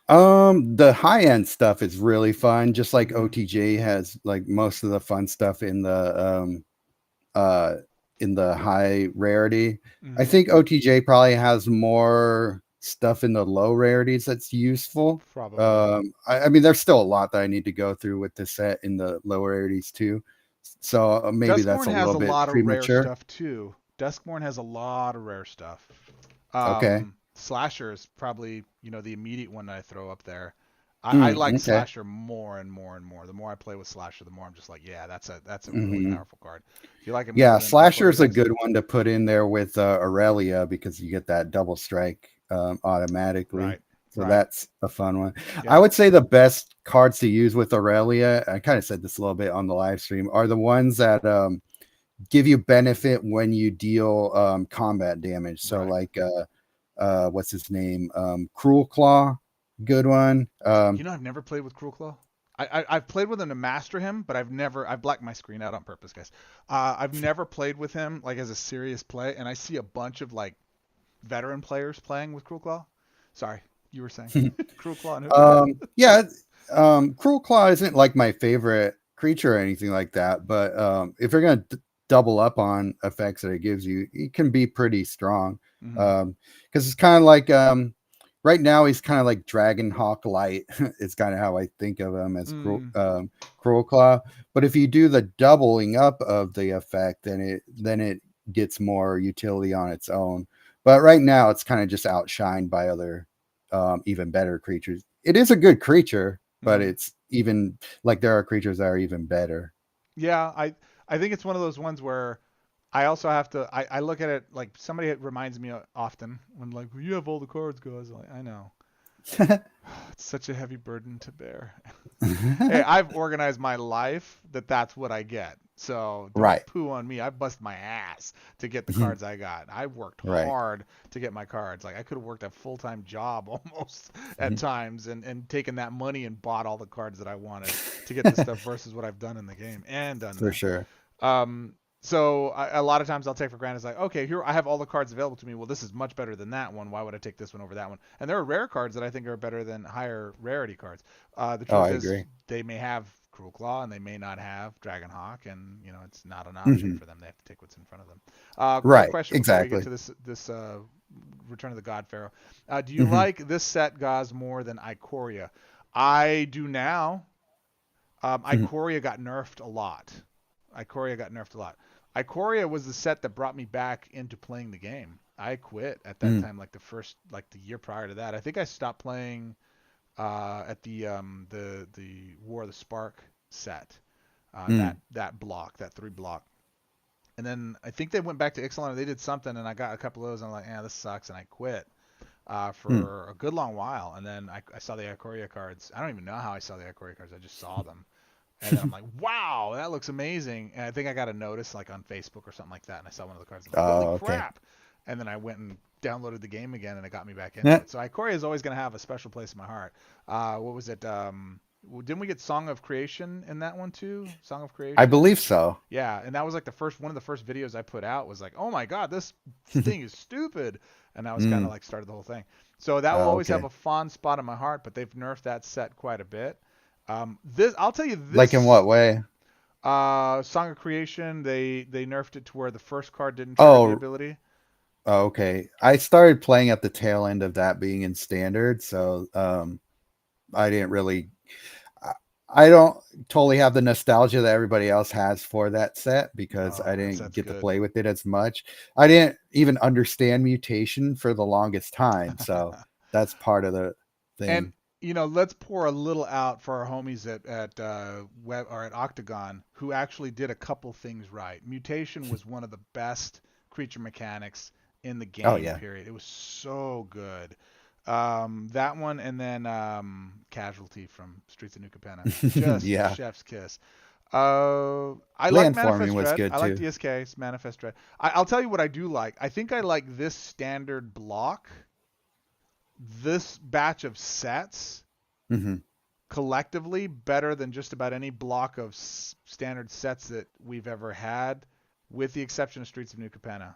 The high end stuff is really fun, just like Mm-hmm. OTJ has like most of the fun stuff uh in the high rarity. I Mm-hmm. think OTJ probably has more stuff in the low rarities that's useful. Probably. I mean, there's still a lot that I need to go through with this set in the low rarities too. So maybe that's Duskmourn a has little a bit lot of rare premature. stuff too. Duskmourn has a lot of rare stuff. Okay. Slasher is probably the immediate one that I throw up there. I Mm, like okay. Slasher more and more and more. The more I play with Slasher, the more I'm just like, yeah, that's a really Hmm. powerful card. Do you like it more Yeah, than Ikoria Slasher's a does? good one to put in there with Aurelia because you get that double strike automatically. Right, So right, that's a fun one. I yeah, would say the best cards to use with Aurelia, I kind of said this a little bit on the live stream, are the ones that give you benefit when you deal combat damage. So right. like what's his name? Cruel Claw, good one. I've never played with Cruel Claw. I've played with him to master him, but I've blacked my screen out on purpose, guys. I've never played with him like as a serious play, and I see a bunch of like veteran players playing with Cruel Claw. Sorry, you were saying Cruel Claw and who? Yeah, Cruel Claw isn't like my favorite creature or anything like that, but if you're gonna double up on effects that it gives you, it can be pretty strong. Mm-hmm. Because it's kind of like right now he's kind of like Dragon Hawk Light. It's kind of how I think of him as Mm, Cruel Claw. But if you do the doubling up of the effect, then it gets more utility on its own. But right now it's kind of just outshined by other even better creatures. It is a good creature, but mm-hmm. it's even like there are creatures that are even better. Yeah, I think it's one of those ones where I also have to I look at it like somebody reminds me often when like you have all the cards, guys. I'm like I know it's such a heavy burden to bear. Hey, I've organized my life that's what I get. So don't Right. poo on me. I bust my ass to get the cards I got. I worked Right. hard to get my cards. Like I could have worked a full-time job almost at times and taken that money and bought all the cards that I wanted to get the stuff versus what I've done in the game and done For that. sure. So a lot of times I'll take for granted, it's like, okay, here I have all the cards available to me. Well, this is much better than that one. Why would I take this one over that one? And there are rare cards that I think are better than higher rarity cards. The Oh, truth I is, agree. they may have Cruel Claw and they may not have Dragonhawk, and it's not an option Hmm. for them. They have to take what's in front of them. Quick Right. question before we get Exactly. to this Return of the God-Pharaoh. Do you Hmm. like this set, Gaz, more than Ikoria? I do now. Ikoria got nerfed a lot. Ikoria got nerfed a lot. Ikoria was the set that brought me back into playing the game. I quit at that time, like the year prior to that. I think I stopped playing at the War of the Spark set. That block, that 3 block. And then I think they went back to Ixalan and they did something, and I got a couple of those, and I'm like, yeah, this sucks, and I quit for a good long while. And then I saw the Ikoria cards. I don't even know how I saw the Ikoria cards. I just saw them. And then I'm like, wow, that looks amazing. And I think I got a notice like on Facebook or something like that. And I saw one of the cards. I'm like, holy Oh, okay. crap. And then I went and downloaded the game again and it got me back into Yeah. it. So Ikoria is always going to have a special place in my heart. What was it? Didn't we get Song of Creation in that one too? Song of I Creation? believe so. Yeah. And that was like one of the first videos I put out was like, oh my God, this thing is stupid. And that was kind of Mm. like started the whole thing. So that will Oh, always have okay. a fond spot in my heart, but they've nerfed that set quite a bit. This I'll tell you Like in this what way? Song of Creation, they nerfed it to where the first card didn't trigger the Oh, ability. okay. I started playing at the tail end of that being in standard, so I didn't really. I I don't totally have the nostalgia that everybody else has for that set because Oh, I that didn't set's get to good. play with it as much. I didn't even understand mutation for the longest time, so that's part of the And thing. let's pour a little out for our homies at Web or at Octagon who actually did a couple things right. Mutation was one of the best creature mechanics in the Oh game. yeah, Period. It was so good. That one and then Casualty from Streets of New Capenna. Just yeah. chef's kiss. I like Landforming Manifest was Dread. good I like too. DSK's Manifest Dread. I'll tell you what I do like. I think I like this standard block, this batch of sets Hmm. collectively better than just about any block of standard sets that we've ever had, with the exception of Streets of New Capenna.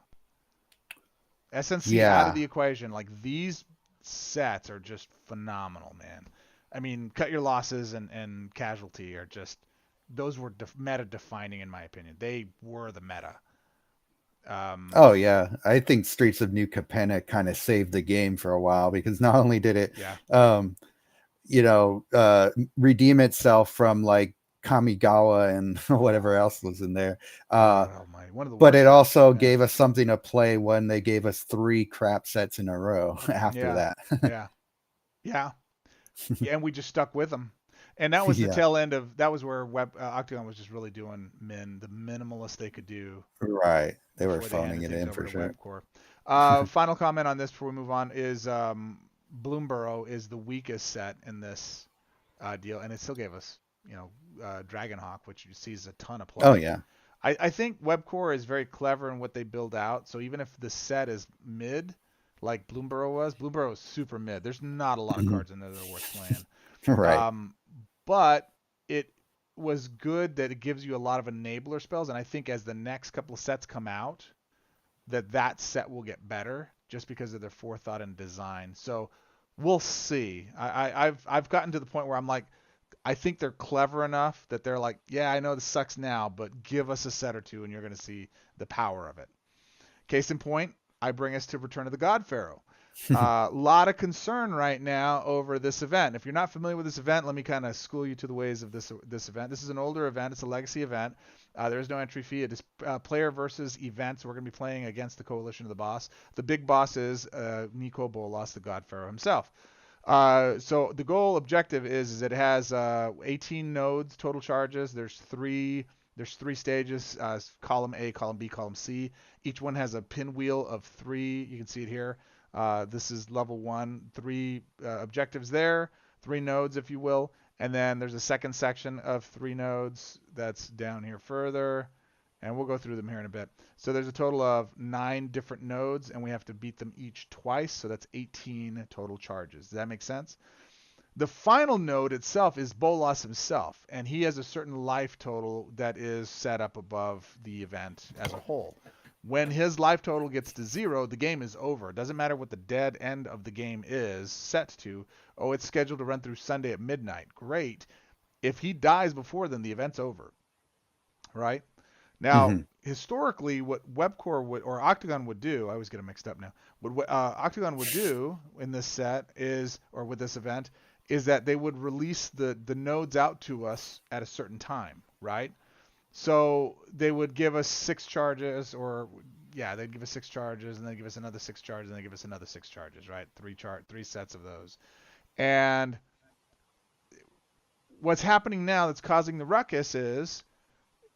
SNC out of Yeah. the equation, like these sets are just phenomenal, man. I mean, Cut Your Losses and Casualty are just, those were meta defining in my opinion. They were the meta. Um, Oh yeah, I think Streets of New Capenna kind of saved the game for a while because not only did it, yeah. um, redeem itself from like Kamigawa and Oh whatever else was in there, God Almighty, one of the but worst it sets. also Yeah. gave us something to play when they gave us three crap sets in a row after Yeah. that. Yeah. Yeah. Yeah, and we just stuck with them. And that was the Yeah, tail end of that was where Octagon was just really doing the minimalist they could do right. They were before they phoning handed it things in over for to sure. Webcore. Final comment on this before we move on is Bloomborough is the weakest set in this deal, and it still gave us Dragonhawk, which you see is a ton of Oh play. yeah. I think Webcore is very clever in what they build out. So even if the set is mid, like Bloomborough was, Bloomborough is super mid. There's not a lot of cards in there that are worth playing. Right. Um, but it was good that it gives you a lot of enabler spells, and I think as the next couple of sets come out, that set will get better just because of their forethought and design. So we'll see. I've gotten to the point where I'm like, I think they're clever enough that they're like, yeah, I know this sucks now, but give us a set or two, and you're going to see the power of it. Case in point, I bring us to Return of the God-Pharaoh. A lot of concern right now over this event. If you're not familiar with this event, let me kind of school you to the ways of this event. This is an older event. It's a legacy event. There is no entry fee. It is player versus event. So we're going to be playing against the Coalition of the Boss. The big boss is Nico Bolas, the God-Pharaoh himself. So the goal objective is it has 18 nodes total charges. There's three stages: column A, column B, column C. Each one has a pinwheel of three. You can see it here. This is level one. Three objectives there, three nodes, if you will, and then there's a second section of three nodes that's down here further, and we'll go through them here in a bit. So there's a total of 9 different nodes, and we have to beat them each twice, so that's 18 total charges. Does that make sense? The final node itself is Bolas himself, and he has a certain life total that is set up above the event as a whole. When his life total gets to 0, the game is over. It doesn't matter what the dead end of the game is set to. Oh, it's scheduled to run through Sunday at midnight. Great. If he dies before then, the event's over, right? Now, Hmm. historically, what Webcore would or Octagon would do, I always get them mixed up now. What Octagon would do in this set is, or with this event, is that they would release the nodes out to us at a certain time, right? So they would give us 6 charges, or yeah, they'd give us 6 charges, and then give us another 6 charges, and then give us another 6 charges, right? Three sets of those. And what's happening now that's causing the ruckus is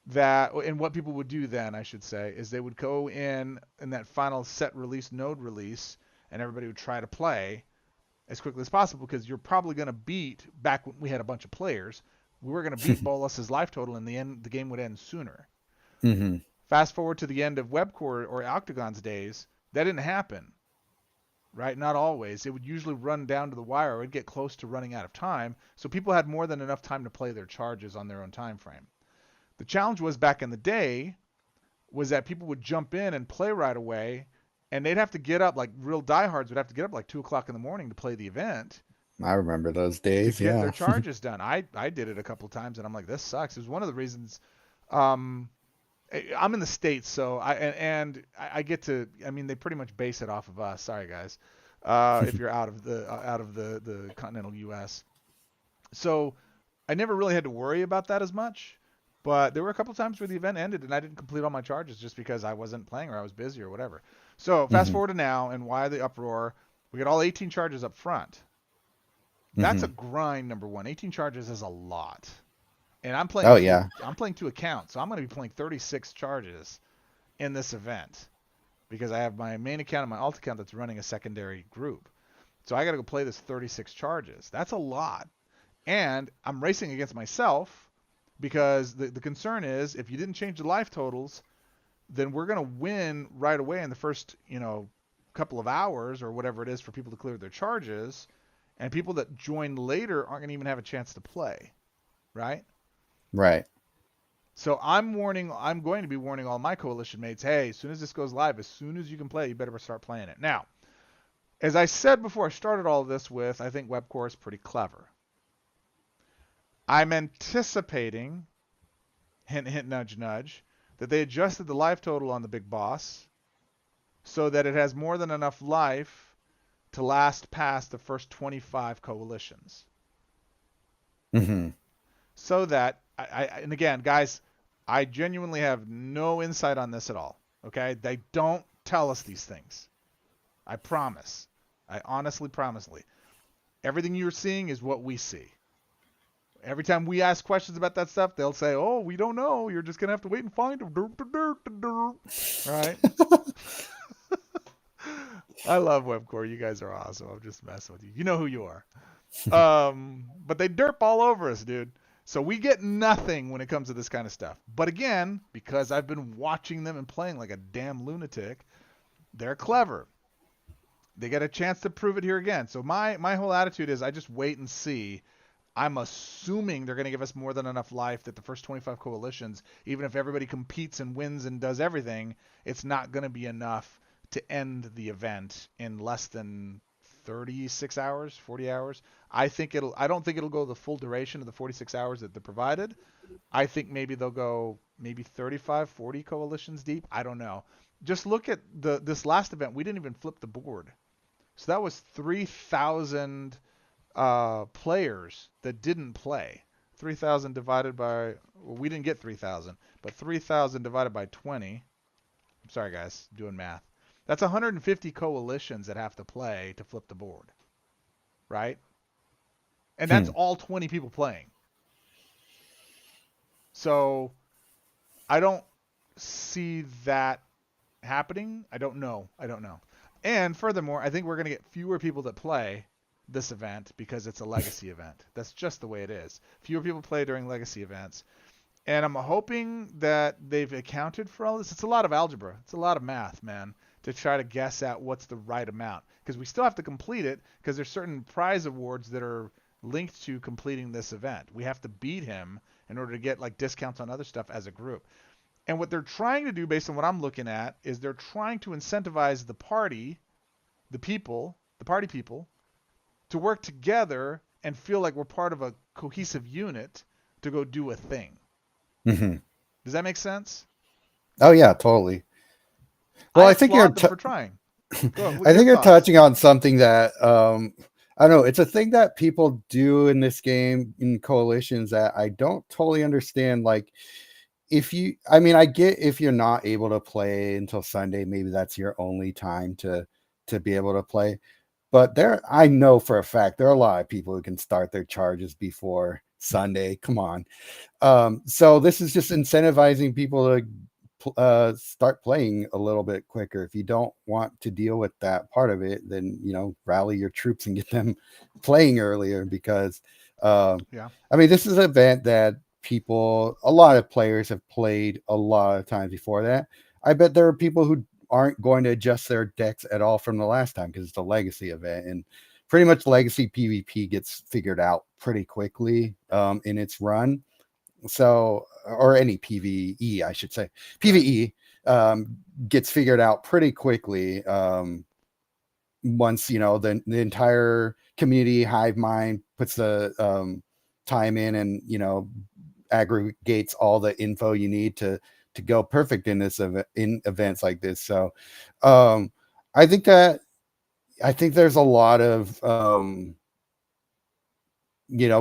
that, and what people would do then, I should say, is they would go in that final set release, node release, and everybody would try to play as quickly as possible because you're probably going to beat, back when we had a bunch of players, we were going to beat Bolas's life total, and the game would end sooner. Hmm. Fast forward to the end of Webcore or Octagon's days, that didn't happen, right? Not always. It would usually run down to the wire, or it'd get close to running out of time, so people had more than enough time to play their charges on their own time frame. The challenge was back in the day was that people would jump in and play right away, and they'd have to get up, like real diehards would have to get up like 2 o'clock in the morning to play the event I remember those to days. get their Yeah. charges done. I did it a couple of times, and I'm like, this sucks. It was one of the reasons. Um, I'm in the States, so I get to. I mean, they pretty much base it off of us. Sorry, guys. If you're out of the continental U.S. So I never really had to worry about that as much. But there were a couple times where the event ended and I didn't complete all my charges just because I wasn't playing or I was busy or whatever. So fast Hmm. forward to now and why the uproar? We get all 18 charges up front. That's a Hmm. grind, number one. 18 charges is a lot. And I'm playing Oh two yeah. I'm playing two accounts, so I'm going to be playing 36 charges in this event because I have my main account and my alt account that's running a secondary group. So I got to go play this 36 charges. That's a lot. And I'm racing against myself because the concern is if you didn't change the life totals, then we're going to win right away in the first, couple of hours or whatever it is for people to clear their charges. And people that join later aren't going to even have a chance to play, right? Right. So I'm going to be warning all my coalition mates, hey, as soon as this goes live, as soon as you can play, you better start playing it. Now, as I said before I started all of this with, I think Webcore is pretty clever. I'm anticipating, hint, hint, nudge, nudge, that they adjusted the life total on the big boss so that it has more than enough life to last past the first 25 coalitions. Hmm. So that, and again, guys, I genuinely have no insight on this at all. Okay? They don't tell us these things. I promise. I honestly promise. Everything you're seeing is what we see. Every time we ask questions about that stuff, they'll say, "Oh, we don't know. You're just gonna have to wait and find them." Right? I love Webcore. You guys are awesome. I'm just messing with you. You know who you are. But they derp all over us, dude. So we get nothing when it comes to this kind of stuff. But again, because I've been watching them and playing like a damn lunatic, they're clever. They get a chance to prove it here again. So my whole attitude is I just wait and see. I'm assuming they're going to give us more than enough life that the first 25 coalitions, even if everybody competes and wins and does everything, it's not going to be enough to end the event in less than 36 hours, 40 hours. I don't think it'll go the full duration of the 46 hours that they provided. I think maybe they'll go maybe 35, 40 coalitions deep. I don't know. Just look at this last event. We didn't even flip the board. So that was 3,000 players that didn't play. 3,000 divided by, well, we didn't get 3,000, but 3,000 divided by 20. I'm sorry, guys, doing math. That's 150 coalitions that have to play to flip the board, right? And that's Hmm. all 20 people playing. So I don't see that happening. I don't know. I don't know. And furthermore, I think we're going to get fewer people that play this event because it's a legacy event. That's just the way it is. Fewer people play during legacy events. And I'm hoping that they've accounted for all this. It's a lot of algebra. It's a lot of math, man, to try to guess at what's the right amount. Because we still have to complete it because there's certain prize awards that are linked to completing this event. We have to beat him in order to get like discounts on other stuff as a group. And what they're trying to do, based on what I'm looking at, is they're trying to incentivize the party, the party people, to work together and feel like we're part of a cohesive unit to go do a thing. Hmm. Does that make sense? Oh yeah, totally. Well, I I think applaud them for trying. Go. I Your think you're thoughts. touching on something that I don't know. It's a thing that people do in this game in coalitions that I don't totally understand. Like, if you, I mean, I get if you're not able to play until Sunday, maybe that's your only time to be able to play. But I know for a fact there are a lot of people who can start their charges before Sunday. Come on. So this is just incentivizing people to start playing a little bit quicker. If you don't want to deal with that part of it, then rally your troops and get them playing earlier. Because Yeah. I mean, this is an event that a lot of players have played a lot of times before that. I bet there are people who aren't going to adjust their decks at all from the last time because it's a legacy event, and pretty much legacy PvP gets figured out pretty quickly in its run. So, or any PvE, I should say, Right. PvE gets figured out pretty quickly once the entire community hive mind puts the time in, and aggregates all the info you need to go perfect in in events like this. So, um, I think there's a lot of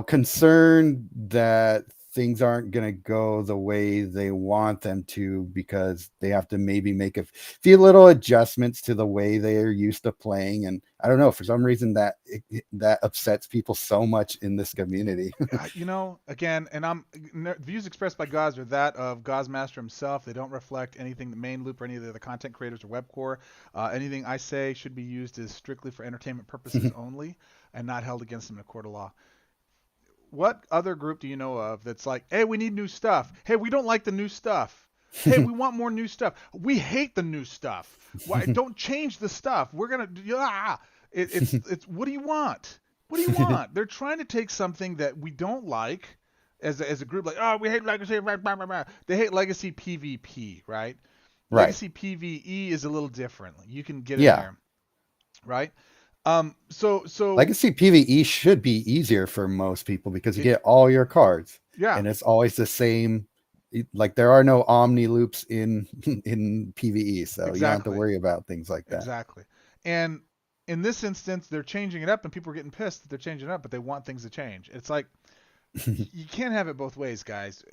concerned that things aren't going to go the way they want them to, because they have to maybe make a few little adjustments to the way they are used to playing. And I don't know, for some reason that upsets people so much in this community. Again, and views expressed by Goz are that of GozMaster himself. They don't reflect anything the Mainloop or any of the other content creators or Webcore. Anything I say should be used as strictly for entertainment purposes only, and not held against them in a court of law. What other group do you know of that's like, hey, we need new stuff. Hey, we don't like the new stuff. Hey, we want more new stuff. We hate the new stuff. Why don't change the stuff? We're gonna it's what do you want? What do you want? They're trying to take something that we don't like as a group, like, oh, we hate legacy. Blah, blah, blah, blah. They hate legacy PvP, right? Right. Legacy PvE is a little different. You can get in Yeah. there, right? So Legacy PvE should be easier for most people because you it, get all your cards, yeah, and it's always the same. Like, there are no omni loops in in PvE, so you don't have to exactly. worry about things like that. Exactly. And in this instance, they're changing it up, and people are getting pissed that they're changing it up, but they want things to change. It's like you can't have it both ways, guys.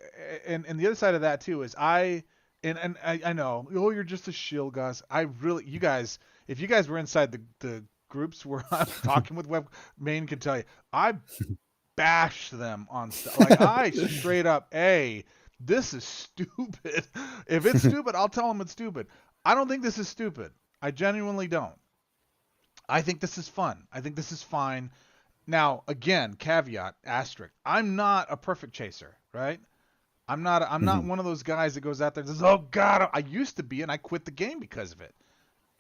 And the other side of that too is I know, oh, you're just a shill, guys. You guys, if you guys were inside the groups where I'm talking with Web Main, can tell you, I bash them on stuff. Like, I straight up, this is stupid. If it's stupid, I'll tell them it's stupid. I don't think this is stupid. I genuinely don't. I think this is fun. I think this is fine. Now, again, caveat, asterisk. I'm not a perfect chaser, right? I'm not Mhm. one of those guys that goes out there and says, "Oh God," I used to be, and I quit the game because of it.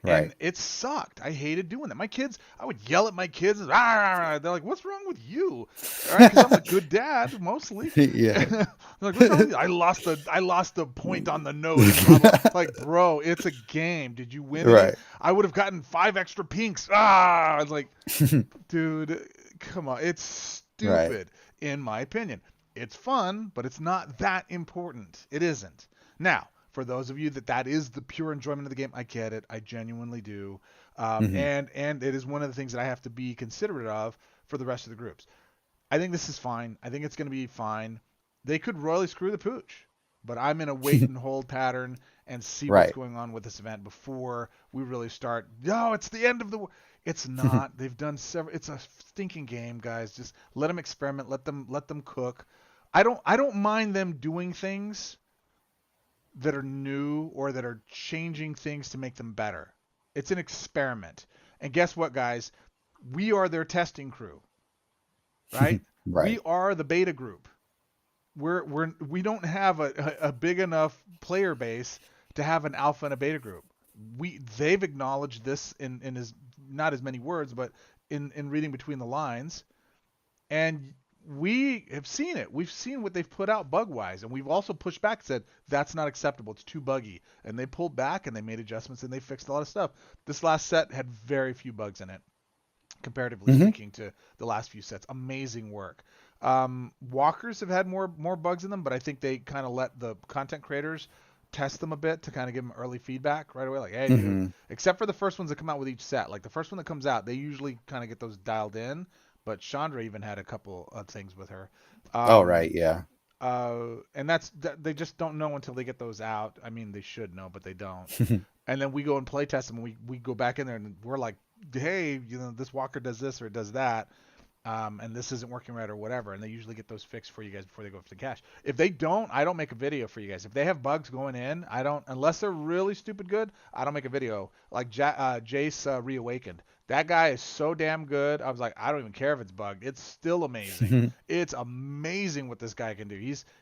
Right. And it sucked. I hated doing that. My kids, I would yell at my kids. And, "Rah, rah, rah." They're like, "What's wrong with you?" All right, because I'm a good dad mostly. Yeah. They're like, "What's wrong with you?" I lost the point on the node. And blah, blah. Like, bro, it's a game. Did you win any? Right. I would have gotten 5 extra pinks. I was like, dude, come on. It's Right. stupid, in my opinion. It's fun, but it's not that important. It isn't. Now, for those of you that is the pure enjoyment of the game, I get it. I genuinely do. Mhm. And it is one of the things that I have to be considerate of for the rest of the groups. I think this is fine. I think it's going to be fine. They could royally screw the pooch, but I'm in a wait and hold pattern and see what's Right. going on with this event before we really start. No, it's the end of the. It's not. They've done several. It's a stinking game, guys. Just let them experiment. Let them cook. I don't mind them doing things that are new or that are changing things to make them better. It's an experiment. And guess what, guys? We are their testing crew, right? We Right. are the beta group. We don't have a big enough player base to have an alpha and a beta group. They've acknowledged this in as not as many words, but in reading between the lines, and we have seen it. We've seen what they've put out bug wise, and we've also pushed back and said that's not acceptable. It's too buggy, and they pulled back and they made adjustments and they fixed a lot of stuff. This last set had very few bugs in it, comparatively Mhm. speaking to the last few sets. Amazing work. Walkers have had more bugs in them, but I think they kind of let the content creators test them a bit to kind of give them early feedback right away. Like, hey, dude, Mhm. except for the first ones that come out with each set. Like the first one that comes out, they usually kind of get those dialed in. But Chandra even had a couple of things with her. Oh, Um, right. Yeah. and they just don't know until they get those out. I mean, they should know, but they don't. And then we go and play test them, and we go back in there, and we're like, hey, this walker does this or does that, and this isn't working right or whatever. And they usually get those fixed for you guys before they go for the cache. If they don't, I don't make a video for you guys. If they have bugs going in, I don't, unless they're really stupid good, I don't make a video. Like Jace Reawakened. That guy is so damn good. I was like, I don't even care if it's bugged. It's still amazing. It's amazing what this guy can do.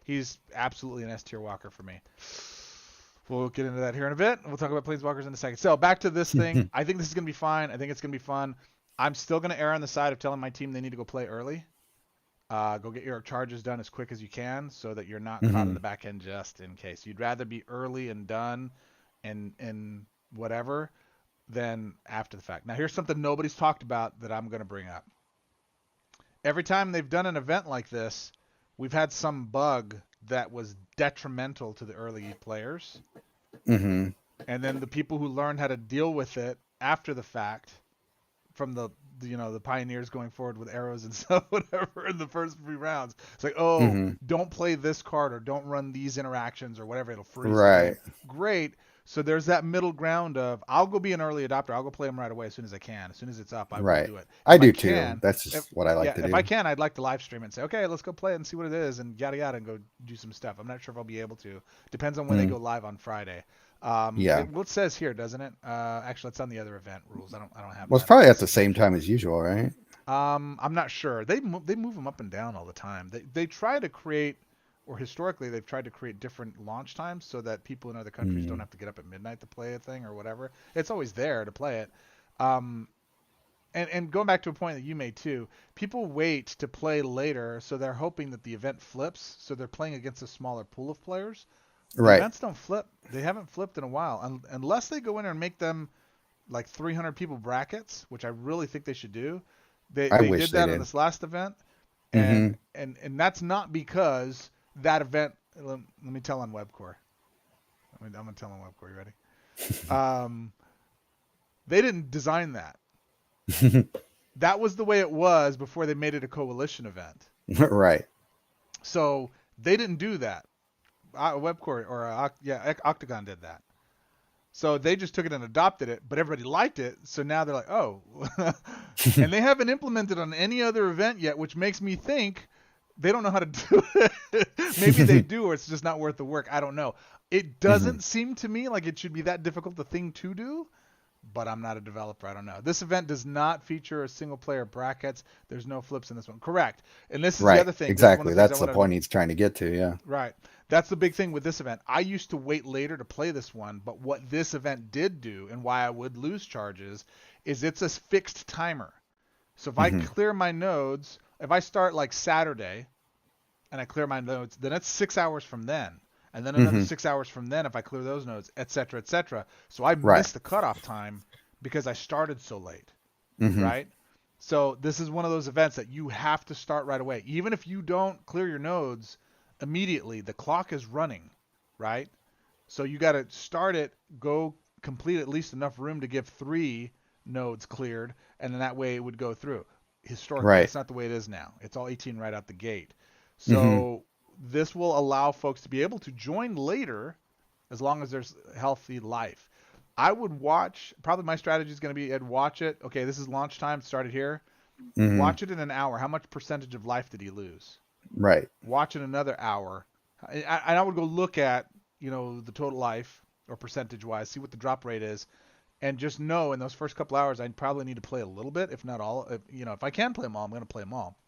He's absolutely an S tier walker for me. We'll get into that here in a bit. We'll talk about Planeswalkers in a second. So back to this thing. I think this is going to be fine. I think it's going to be fun. I'm still going to err on the side of telling my team they need to go play early. Go get your charges done as quick as you can so that you're not caught in Mhm. the back end just in case. You'd rather be early and done and whatever than after the fact. Now here's something nobody's talked about that I'm going to bring up. Every time they've done an event like this, we've had some bug that was detrimental to the early players, Mhm. and then the people who learned how to deal with it after the fact from the the pioneers going forward with arrows and stuff, whatever, in the first few rounds. It's like, oh, Hmm. don't play this card or don't run these interactions or whatever. It'll freeze the Right. game. Great. So there's that middle ground of I'll go be an early adopter. I'll go play them right away as soon as I can. As soon as it's up, I will Right. do it. I If I do too. can, That's if just what I like yeah, to if I do. can, I'd like to live stream it and say, okay, let's go play it and see what it is and yada yada and go do some stuff. I'm not sure if I'll be able to. Depends on when they Mm. go live on Friday. Yeah. It says here, doesn't it? Actually, it's on the other event rules. I don't have Well, it's that probably at the same specification. time as usual, right? I'm not sure. They move them up and down all the time. They try to create, or historically they've tried to create different launch times so that people in other countries don't Mm. have to get up at midnight to play a thing or whatever. It's always there to play it. Um, and going back to a point that you made too, people wait to play later, so they're hoping that the event flips, so they're playing against a smaller pool of players. The Right. events don't flip. They haven't flipped in a while, unless they go in there and make them like 300 people brackets, which I really think they should do. I They wish did they that in did. this last event, Hmm. and that's not because that event. Let me tell on Webcore. I'm gonna tell on Webcore. You ready? Um, they didn't design that. That was the way it was before they made it a coalition event. Right. So they didn't do that. Webcore or Octagon did that. So they just took it and adopted it, but everybody liked it. So now they're like, oh, and they haven't implemented on any other event yet, which makes me think they don't know how to do it. Maybe they do, or it's just not worth the work. I don't know. It Hmm. doesn't seem to me like it should be that difficult a thing to do, but I'm not a developer. I don't know. This event does not feature a single player brackets. There's no flips in this one. Correct. And this is the Right. other thing. This is one Exactly. of the things I That's the wanted to point he's trying to get to. Yeah. Right. That's the big thing with this event. I used to wait later to play this one, but what this event did do and why I would lose charges is it's a fixed timer. So if I Hmm. clear my nodes, if I start like Saturday and I clear my nodes, then it's 6 hours from then. And then another Hmm. 6 hours from then if I clear those nodes, et cetera, et cetera. So I Right. missed the cutoff time because I started so late, Hmm. right? So this is one of those events that you have to start right away. Even if you don't clear your nodes immediately, the clock is running, right? So you got to start it, go complete at least enough room to give 3 nodes cleared, and then that way it would go through. Historically, Right. that's not the way it is now. It's all 18 right out the gate. Hmm. So this will allow folks to be able to join later as long as there's healthy life. I would watch, probably my strategy is going to be I'd watch it. Okay, this is launch time, started here. Hmm. Watch it in an hour. How much percentage of life did he lose? Right. Watch it another hour. I would go look at, the total life or percentage wise, see what the drop rate is, and just know in those first couple hours, I probably need to play a little bit, if not all. If I can play them all, I'm going to play them all.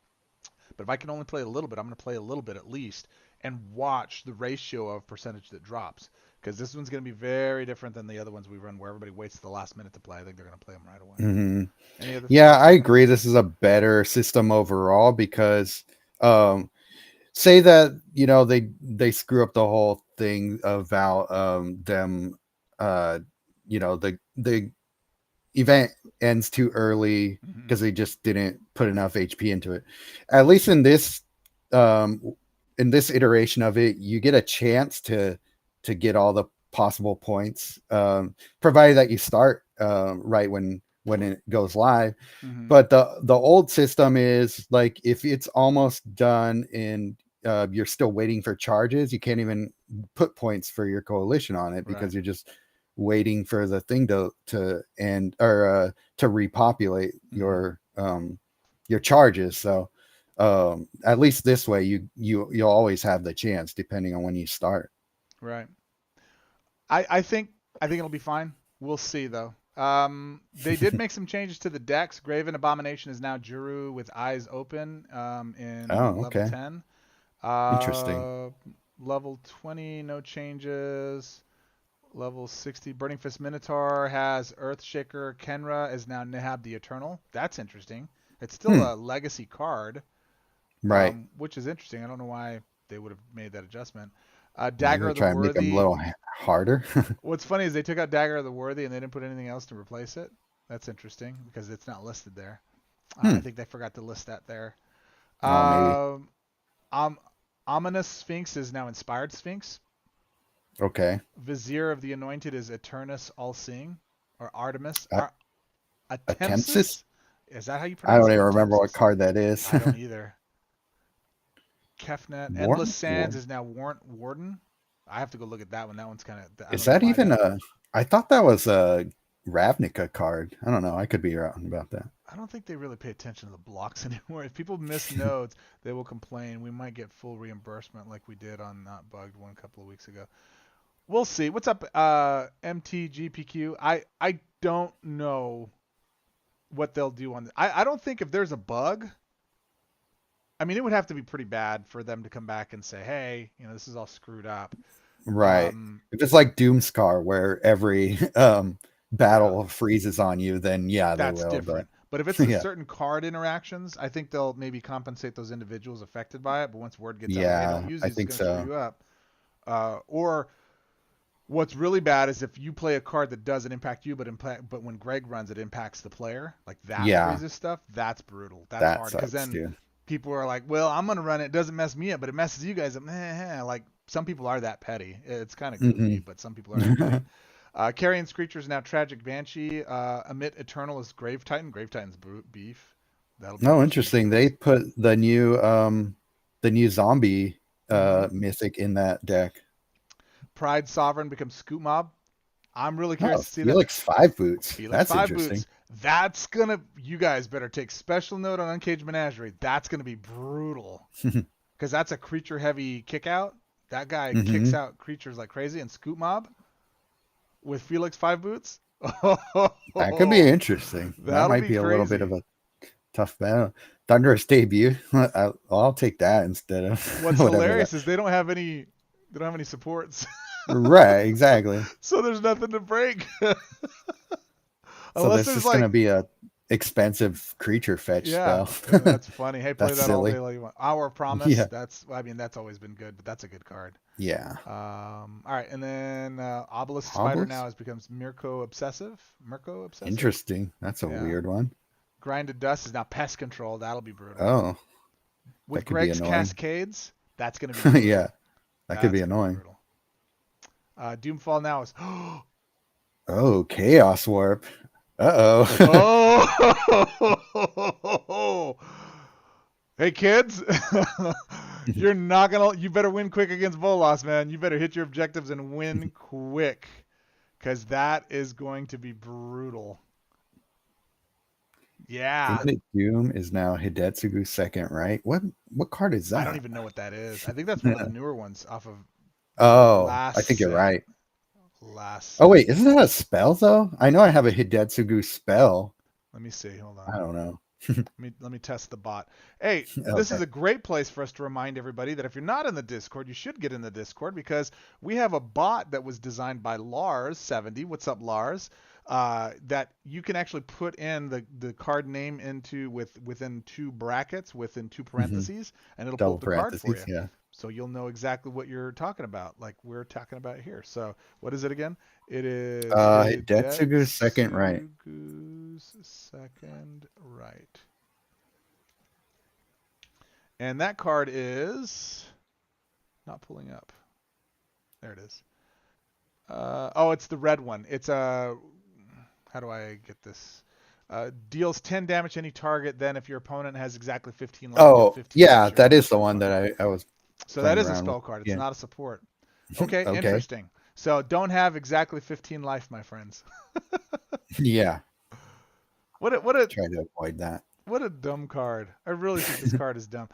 But if I can only play a little bit, I'm going to play a little bit at least and watch the ratio of percentage that drops. Because this one's going to be very different than the other ones we run where everybody waits to the last minute to play. I think they're going to play them right away. Hmm. Any other Yeah, thoughts I on that? agree. This is a better system overall because, um, say that they screw up the whole thing about them, uh, the event ends too early Mm-hmm. because they just didn't put enough HP into it. At least um, in this iteration of it, you get a chance to get all the possible points, provided that you start right when it goes live. Mm-hmm. But the old system is like if it's almost done and you're still waiting for charges, you can't even put points for your coalition on it Right. because you're just waiting for the thing to end or to repopulate Mm-hmm. your charges. So at least this way you'll always have the chance depending on when you start. Right. I think it'll be fine. We'll see though. They did make some changes to the decks. Graven Abomination is now Juru with eyes open in Oh, level okay. 10. Interesting. Uh, level 20, no changes. Level 60, Burning Fist Minotaur has Earthshaker. Kenra is now Nehab the Eternal. That's interesting. It's still Hmm. a legacy card, Right. which is interesting. I don't know why they would have made that adjustment. Maybe Dagger they're of the trying to make them a Worthy. little harder. What's funny is they took out Dagger of the Worthy and they didn't put anything else to replace it. That's interesting because it's not listed there. I Hmm. think they forgot to list that there. Oh, maybe. Um, um, Ominous Sphinx is now Inspired Sphinx. Okay. Vizier of the Anointed is Eternus All-Seeing or Artemis. Uh, Attempts. Atempsis Is that how you I pronounce don't it? even Or remember what Texas? card that is. I don't either. Kefnet. Endless Warren? Sands is now Warden. I have to go look at that one. That one's kind of. I Is don't know that why even that. a? I thought that was a Ravnica card. I don't know. I could be wrong about that. I don't think they really pay attention to the blocks anymore. If people miss nodes, they will complain. We might get full reimbursement like we did on Not Bugged one couple of weeks ago. We'll see. What's up, MTGPQ? I don't know what they'll do on this. I don't think if there's a bug, I mean, it would have to be pretty bad for them to come back and say, hey, this is all screwed up. Right. Um, If it's like Doomscar, where every yeah, battle freezes on you, then yeah, they that's will. But different. But if it's the yeah, certain card interactions, I think they'll maybe compensate those individuals affected by it. But once word gets out, like, hey, don't yeah, use I these, it's think going to screw so. you up. Or what's really bad is if you play a card that doesn't impact you, but when Greg runs, it impacts the player. Like that Yeah, freezes stuff. That's brutal. That's that hard because sucks, then dude. people are like, well, I'm gonna run it. It doesn't mess me up, but it messes you guys up. Like some people are that petty. It's kind of goofy, Hmm. but some people are that petty. Carrion Screecher is now Tragic Banshee. Emit Eternal is Grave Titan. Grave Titan's beef. That'll be No, interesting. interesting. They put the new zombie Mm-hmm. mythic in that deck. Pride Sovereign becomes Scoot Mob. I'm really curious Oh, to see that. Felix Five Boots. Felix That's Five interesting. Boots. That's gonna. You guys better take special note on Uncaged Menagerie. That's gonna be brutal because that's a creature heavy kick out. That guy kicks Hmm. out creatures like crazy. And Scoot Mob with Felix Five Boots. That could be Oh, interesting. That that'll might be be a little bit of crazy. a tough battle. Thunderous debut. I'll take that instead of What's whatever that. hilarious is they don't have any. They don't have any supports, Right, exactly. so there's nothing to break. So Unless that's there's just gonna like, be a expensive creature fetch yeah, spell. that's funny. Hey, play That's that all day silly. while you want. Our Promise. Yeah. That's always been good, but that's a good card. Yeah. All right, and then Obelisk Spider Hobbles? now becomes Mirko Obsessive. Mirko Obsessive. Interesting. That's a Yeah. weird one. Grinded Dust is now Pest Control. That'll be brutal. Oh, With that could be Greg's annoying. Cascades, that's gonna be Yeah, brutal. that could That's be gonna be annoying. brutal. Doomfall now is. Oh, Chaos Warp. Uh-oh. Oh. Hey kids, you're not gonna. You better win quick against Volos, man. You better hit your objectives and win quick, because that is going to be brutal. Yeah, Imminent Doom is now Hidetsugu's second, right? What card is I don't that? even know what that is. I think that's one of the newer ones off of the Oh, I last think you're set. right. Last Oh set. wait, isn't that a spell though? I know I have a Hidetsugu spell. Let me see. Hold on. I don't know. Let me test the bot. Hey, this is Okay. a great place for us to remind everybody that if you're not in the Discord, you should get in the Discord because we have a bot that was designed by Lars70. What's up, Lars? That you can actually put in the card name within two brackets, within two Hmm. parentheses, and it'll pull Double up the card for parentheses, you. yeah. So you'll know exactly what you're talking about, like we're talking about here. So what is it again? It is Hidetsugu's second, right? Hidetsugu's second right. And that card is not pulling up. There it is. It's the red one. It's a. How do I get this? Deals 10 damage to any target. Then, if your opponent has exactly 15 life, deal Oh, 15 yeah, extra that is damage the to the one that opponent. I was So that playing is a around with. spell card. It's Yeah. not a support. Okay, Okay. interesting. So don't have exactly 15 life, my friends. Yeah. What a what a Try to avoid that. what a dumb card. I really think this card is dumb.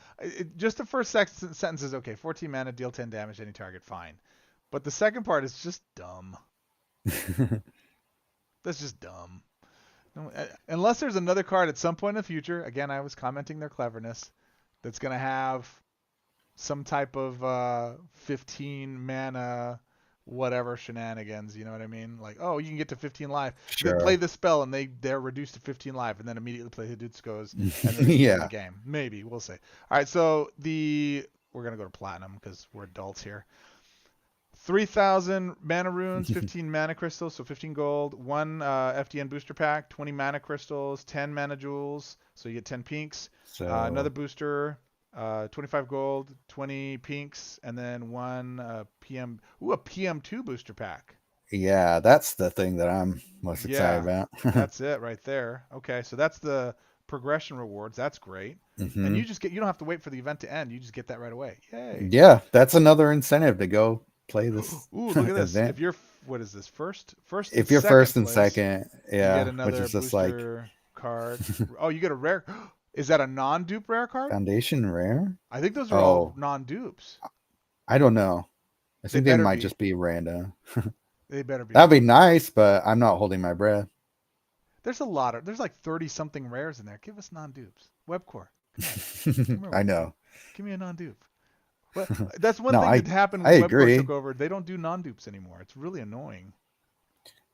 Just the first sentence is okay. 14 mana, deal 10 damage to any target. Fine. But the second part is just dumb. That's just dumb. Unless there's another card at some point in the future, again, I was commenting their cleverness, that's going to have some type of 15 mana whatever shenanigans, you know what I mean? Like, oh, you can get to 15 life. They play Sure. this spell and they're reduced to 15 life and then immediately play Hidutsuko's and then they can win the Yeah. game. Maybe, we'll see. All right, so we're going to go to platinum because we're adults here. 3,000 mana runes, 15 mana crystals, so 15 gold, 1 FDN booster pack, 20 mana crystals, 10 mana jewels, so you get 10 pinks. Another So booster, 25 gold, 20 pinks, and then 1 PM. Ooh, a PM2 booster pack. yeah, that's the thing that I'm most excited Yeah, about. that's it right there. Okay, so that's the progression rewards. That's great. And Hmm. you don't have to wait for the event to end. You just get that right away. Yay. Yeah, that's another incentive to go play this Ooh, look at this. event. If you're, what is this? First and If you're second first and place, second, you get yeah, which another is just like booster card. Oh, you get a rare. Is that a non-dupe rare card? foundation rare. I think those are all Oh, non-dupes. I don't know. I They think they better might be. just be random. They better be That'd be non-dupe. nice, but I'm not holding my breath. There's like 30 something rares in there. Give us non-dupes. Webcore. Come on. Come here, I Webcore. know. Give me a non-dupe. But that's one No, thing that happened I when Webcore took agree. over. They don't do non-dupes anymore. It's really annoying.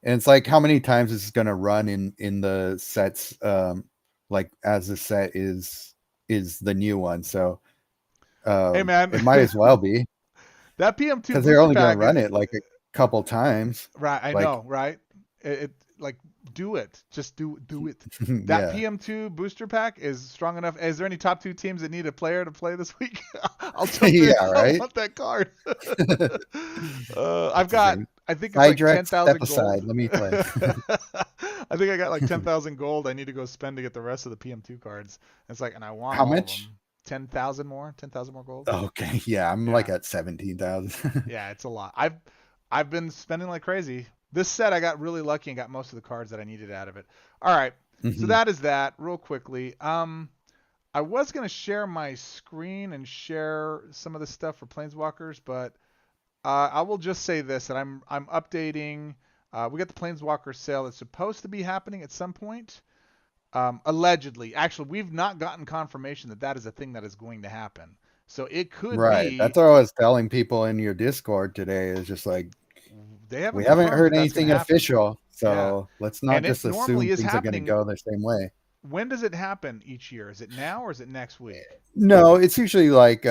And it's like how many times is it gonna run in the sets like as the set is the new one. So Hey man, it might as well be that PM2 because they're booster only gonna pack. run it like a couple times. Right, I Like know, right? It like do it. Just do it. That yeah. PM2 booster pack is strong enough. Is there any top 2 teams that need a player to play this week? I'll jump in. Yeah, I right. want that card. I've That's the got, thing. I think it's like Sidrex, step 10,000 gold. aside. Let me play. I think I got like 10,000 gold. I need to go spend to get the rest of the PM2 cards. It's like, and I want How all of much? them. 10,000 more gold. Okay, yeah, I'm Yeah. like at 17,000. Yeah, it's a lot. I've been spending like crazy. This set I got really lucky and got most of the cards that I needed out of it. All right. So Hmm. that is that real quickly. I was going to share my screen and share some of the stuff for Planeswalkers, but I will just say this that I'm updating we got the Planeswalker sale that's supposed to be happening at some point. Allegedly. Actually, we've not gotten confirmation that that is a thing that is going to happen. So it could Right. be That's what I was telling people in your Discord today. Is just like they haven't we haven't confirmed heard that that's going to anything happen. official, Yeah. so let's not And it just assume normally is things are going to happening. go the same way. When does it happen each year? Is it now or is it next week? No, it's usually like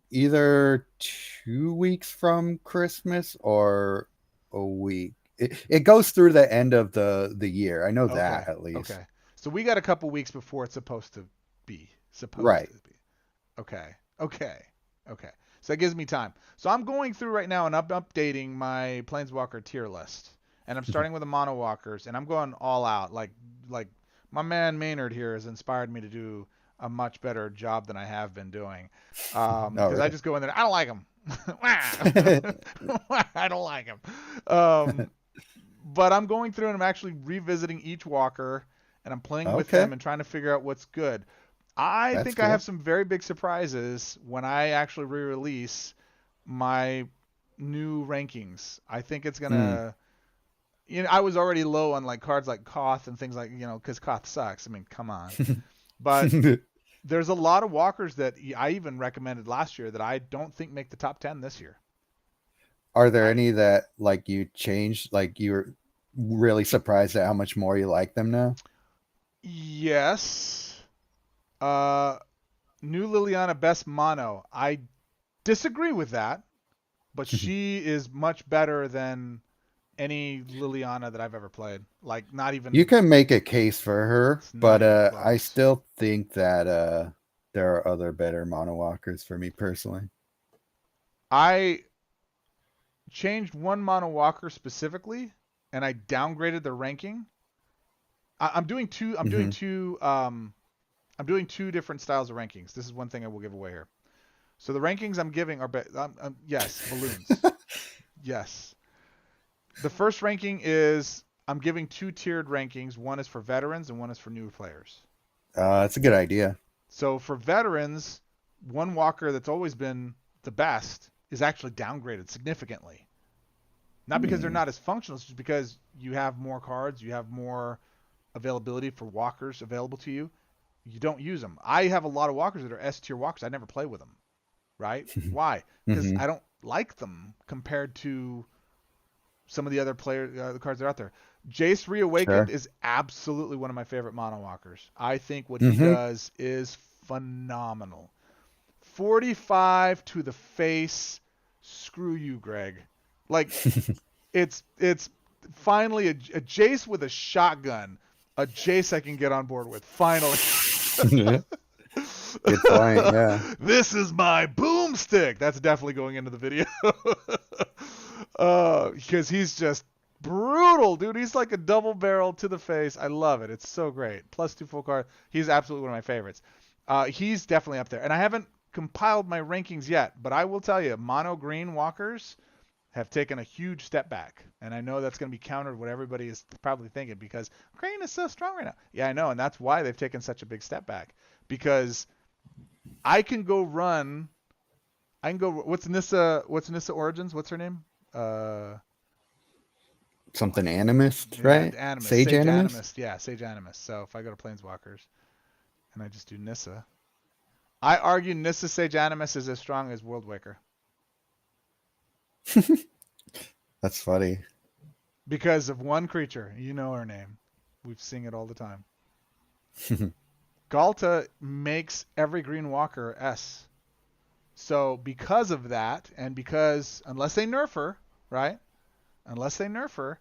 either 2 weeks from Christmas or a week. It goes through the end of the year. I know Okay. that at least. Okay. So we got a couple weeks before it's supposed to be. Supposed Right. to be. Okay. Okay. Okay. So that gives me time. So I'm going through right now and I'm updating my Planeswalker tier list. And I'm starting with the Mono Walkers and I'm going all out. Like my man Maynard here has inspired me to do a much better job than I have been doing. Oh, Because I really? just go in there. I don't like them. I don't like them. But I'm going through and I'm actually revisiting each walker and I'm playing with Okay, them and trying to figure out what's good. I that's think I have cool. some very big surprises when I actually re-release my new rankings. I think it's Mm. gonna. I was already low on like cards like Koth and things like because Koth sucks. I mean, come on. But there's a lot of walkers that I even recommended last year that I don't think make the top 10 this year. Are there I any that like you changed? Like you were really surprised at how much more you like them now? Yes. Uh, New Liliana best mono. I disagree with that, but she is much better than any Liliana that I've ever played. Like You not can make a case for her, but even I close. still think that there are other better monowalkers for me personally. I changed one mono walker specifically, and I downgraded the ranking. I'm doing two. I'm doing Hmm. two. I'm doing two different styles of rankings. This is one thing I will give away here. So the rankings I'm giving are yes, balloons. Yes. The first ranking is I'm giving two tiered rankings. One is for veterans and one is for new players. That's a good idea. So for veterans, one walker that's always been the best is actually downgraded significantly. Not because they're Hmm. not as functional, it's just because you have more cards, you have more availability for walkers available to you. You don't use them. I have a lot of walkers that are S tier walkers. I never play with them. Right? Why? Because Hmm. I don't like them compared to some of the other the cards that are out there. Jace Reawakened Sure. is absolutely one of my favorite mono walkers. I think what he Hmm. does is phenomenal. 45 to the face. Screw you, Greg. Like it's finally a Jace with a shotgun. A Jace I can get on board with. Finally. Good point. Yeah. This is my boomstick. That's definitely going into the video. Because he's just Brutal, dude. He's like a double barrel to the face. I love it. It's so great. +2 full card. He's absolutely one of my favorites. He's definitely up there. And I haven't compiled my rankings yet, but I will tell you, mono green walkers have taken a huge step back. And I know that's going to be countered what everybody is probably thinking because green is so strong right now. Yeah, I know. And that's why they've taken such a big step back. Because I can go run. I can go. What's Nissa Origins? What's her name? Something animist, Yeah, right? Animus. Sage animist. Animus. Yeah, Sage Animus. So if I go to Planeswalkers and I just do Nissa, I argue Nissa Sage Animus is as strong as World Waker. That's funny. Because of one creature. You know her name. We've seen it all the time. Galta makes every green walker S. So because of that, and because unless they nerf her, right? Unless they nerf her,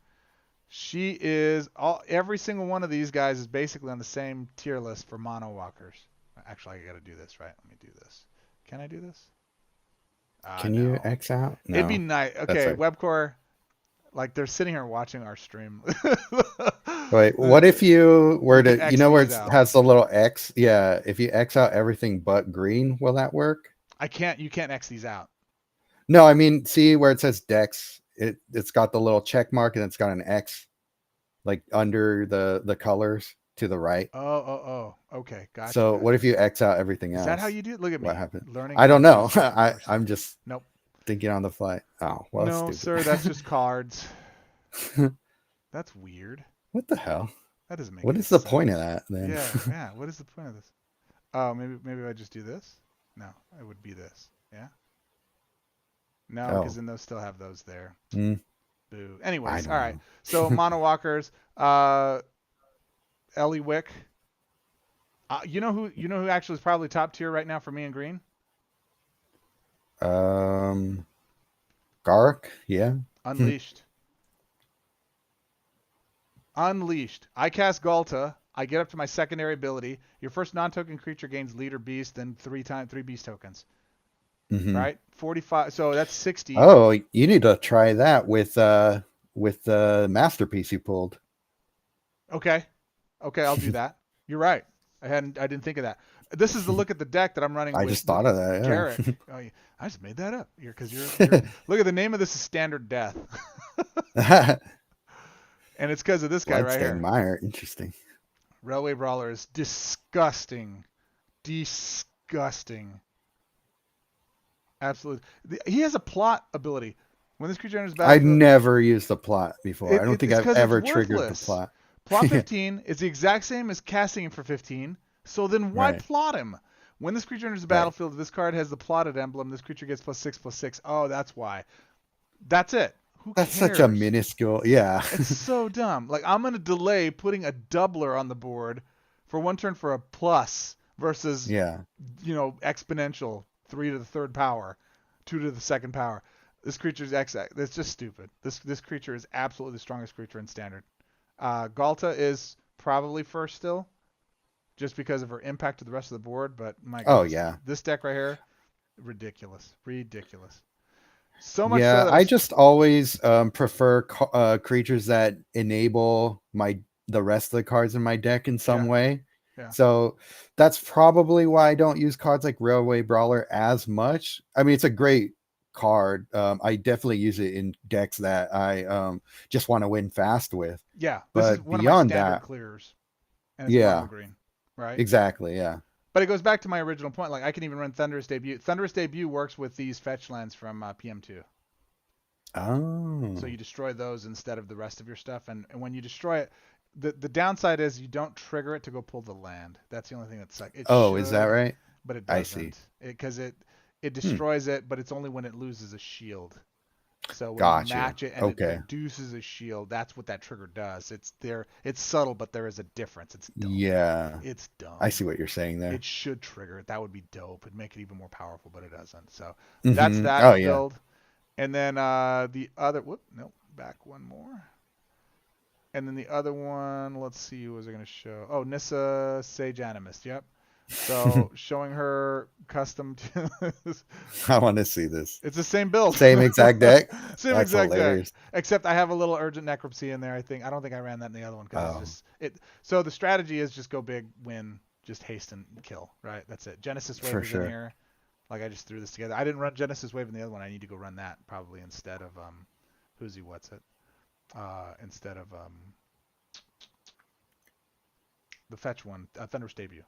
she is every single one of these guys is basically on the same tier list for mono walkers. Actually, I got to do this, right? Let me do this. Can I do this? Can no. you X out? No. It'd be nice. Okay, right. Webcore, like they're sitting here watching our stream. Wait, what if you were to, you know where it out. has the little X? Yeah, if you X out everything but green, will that work? I can't. You can't X these out. No, I mean, see where it says Dex? It's got the little check mark and it's got an X, like under the colors to the right. Oh. Okay, gotcha. So what if you X out everything else? Is that how you do it? Look at me. What happened? Learning. I don't know. I'm just nope. Thinking on the fly. Oh, well, no, sir. That's just cards. That's weird. What the hell? That doesn't make. What is the point of that then? Yeah. What is the point of this? Oh, maybe I just do this. No, it would be this. Yeah. No, because then they'll still have those there. Boo. Anyways, all right. So mono walkers. Ellie Wick. You know who actually is probably top tier right now for me in green? Gark, yeah. Unleashed. Unleashed. I cast Galta. I get up to my secondary ability. Your first non-token creature gains leader beast, then three beast tokens. Mm-hmm. Right? 45. So that's 60. Oh, you need to try that with the masterpiece you pulled. Okay, I'll do that. You're right. I didn't think of that. This is the look at the deck that I'm running. I with just thought of that. Yeah. Garrett. Oh, yeah. I just made that up. Because you're look at the name of this is Standard Death. And it's because of this guy right here. Meyer. Interesting. Railway Brawler is disgusting. Absolutely. He has a plot ability. When this creature enters the battlefield, I've never used the plot before. I don't think I've ever triggered the plot. Plot 15 is the exact same as casting him for 15. So then why plot him? When this creature enters the battlefield, this card has the plotted emblem. This creature gets +6/+6. Oh, that's why. That's it. That's such a minuscule. Yeah. It's so dumb. Like, I'm going to delay putting a doubler on the board for one turn for a plus versus, exponential 3 to the third power, 2 to the second power. This creature's XX. That's just stupid. This creature is absolutely the strongest creature in Standard. Galta is probably first still, just because of her impact to the rest of the board. But my goodness, this deck right here, ridiculous. So much. Yeah, I just always prefer creatures that enable the rest of the cards in my deck in some way. Yeah. So that's probably why I don't use cards like Railway Brawler as much. I mean, it's a great card. I definitely use it in decks that I just want to win fast with. Yeah, but this is one beyond of my standard clears. And it's mono green, right? Exactly. Yeah. But it goes back to my original point. Like, I can even run Thunderous Debut. Thunderous Debut works with these fetch lands from PM2. Oh. So you destroy those instead of the rest of your stuff. And when you destroy it, the downside is you don't trigger it to go pull the land. That's the only thing that's like. Is that right? But it doesn't. I see. Because it destroys it, but it's only when it loses a shield. So when you match it and it reduces a shield, that's what that trigger does. It's subtle, but there is a difference. It's dumb. Yeah. It's dumb. I see what you're saying there. It should trigger it. That would be dope. It'd make it even more powerful, but it doesn't. So that's that build. And then the other back one more. And then the other one, let's see, what was I going to show? Oh, Nissa Sage Animist. Yep. So showing her custom to I want to see this. it's the same build. Same exact deck. Same That's exact deck. hilarious. Except I have a little urgent necropsy in there. I don't think I ran that in the other one because it's Oh, just it. So the strategy is just go big, win, just haste and kill. Right. That's it. Genesis Wave for is in sure. here. Like I just threw this together. I didn't run Genesis Wave in the other one. I need to go run that probably instead of who's he? What's it? Instead of the fetch one, Thunder's Debut.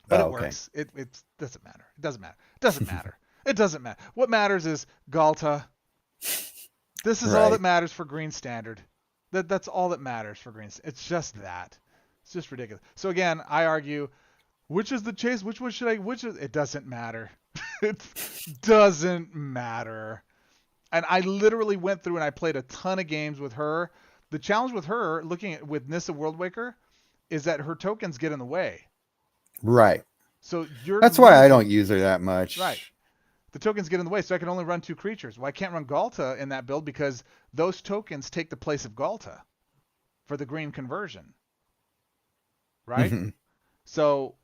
But Oh, it okay. works. It doesn't matter. It doesn't matter. It doesn't matter. It doesn't matter. What matters is Galta. This is all that Right. matters for green standard. That's all that matters for green. It's just that. It's just ridiculous. So again, I argue, which is the chase? Which one should I? Which is? It doesn't matter. It doesn't matter. And I literally went through and I played a ton of games with her. The challenge with her, looking at with Nissa Worldwaker, is that her tokens get in the way. Right. So you're That's why I losing. don't use her that Right. much. The tokens get in the way, so I can only run 2 creatures. Well, I can't run Galta in that build because those tokens take the place of Galta for the green conversion. Right? Hmm. So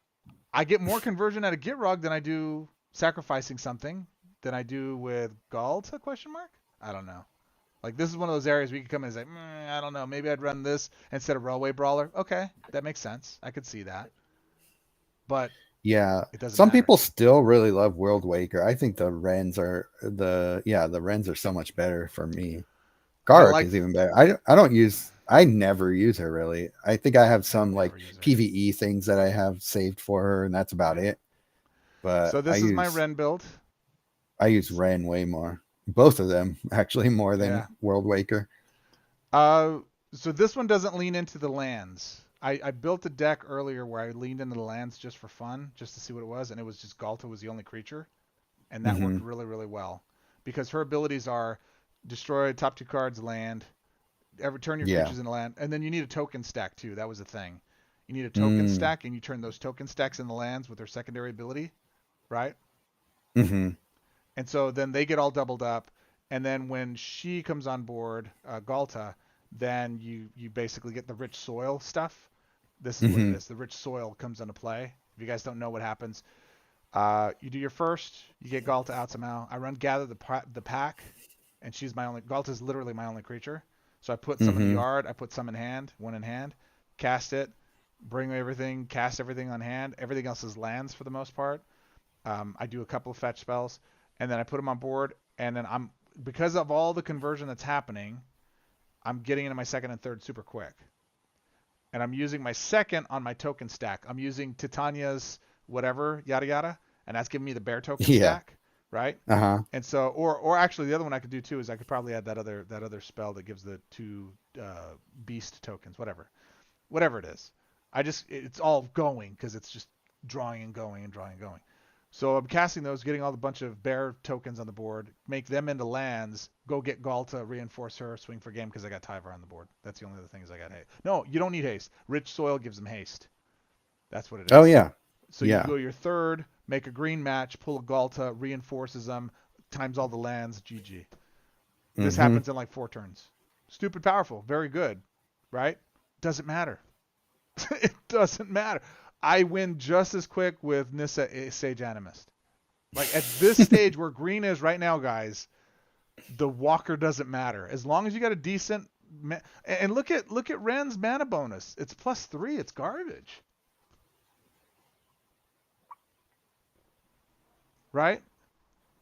I get more conversion out of Gitrog than I do sacrificing something than I do with Galta, question mark? I don't know. Like, this is one of those areas we could come in and say, I don't know, maybe I'd run this instead of Railway Brawler. Okay, that makes sense. I could see that. But Yeah. it doesn't Some matter. people still really love World Waker. I think the Wrens are so much better for me. I Gark like, is even better. I never use her really. I think I have I some like never use her. PvE things that I have saved for her, and that's about Yeah. it. But So this is my Ren build. I use Ren way more. Both of them actually more than Yeah. World Waker. Uh, so this one doesn't lean into the lands. I built a deck earlier where I leaned into the lands just for fun, just to see what it was, and it was just Galta was the only creature, and that worked Hmm. really, really well. Because her abilities are destroy top 2 cards, land, every turn your Yeah. creatures into land, and then you need a token stack too. That was the thing. You need a token Mm. stack, and you turn those token stacks into lands with her secondary ability, right? Hmm. And so then they get all doubled up, and then when she comes on board, Galta, then you basically get the rich soil stuff. This is what it Hmm. is. The rich soil comes into play. If you guys don't know what happens, you do your first, you get Galta out somehow. I run gather the pack, and she's my only. Galta's literally my only creature. So I put some in the Hmm. yard. I put some in hand, one in hand, cast it, bring everything, cast everything on hand. Everything else is lands for the most part. I do a couple of fetch spells, and then I put them on board, and then I'm because of all the conversion that's happening, I'm getting into my second and third super quick, and I'm using my second on my token stack. I'm using Titania's whatever yada yada, and that's giving me the bear token Yeah. stack, right? Uh-huh. And so, or actually, the other one I could do too is I could probably add that other spell that gives the 2 beast tokens, whatever it is. It's all going because it's just drawing and going and drawing and going. So I'm casting those, getting all the bunch of bear tokens on the board, make them into lands, go get Galta, reinforce her, swing for game because I got Tyvar on the board. That's the only other things I got. No, you don't need haste. Rich soil gives them haste. That's what it Oh is. yeah. So you Yeah. go your third, make a green match, pull a Galta, reinforces them, times all the lands, GG. This Hmm. happens in like 4 turns. Stupid powerful, very good, right? Doesn't matter. It doesn't matter. I win just as quick with Nissa Sage Animist. Like at this stage where green is right now, guys, the Walker doesn't matter as long as you got a decent. And look at Ren's mana bonus. It's +3. It's garbage, right?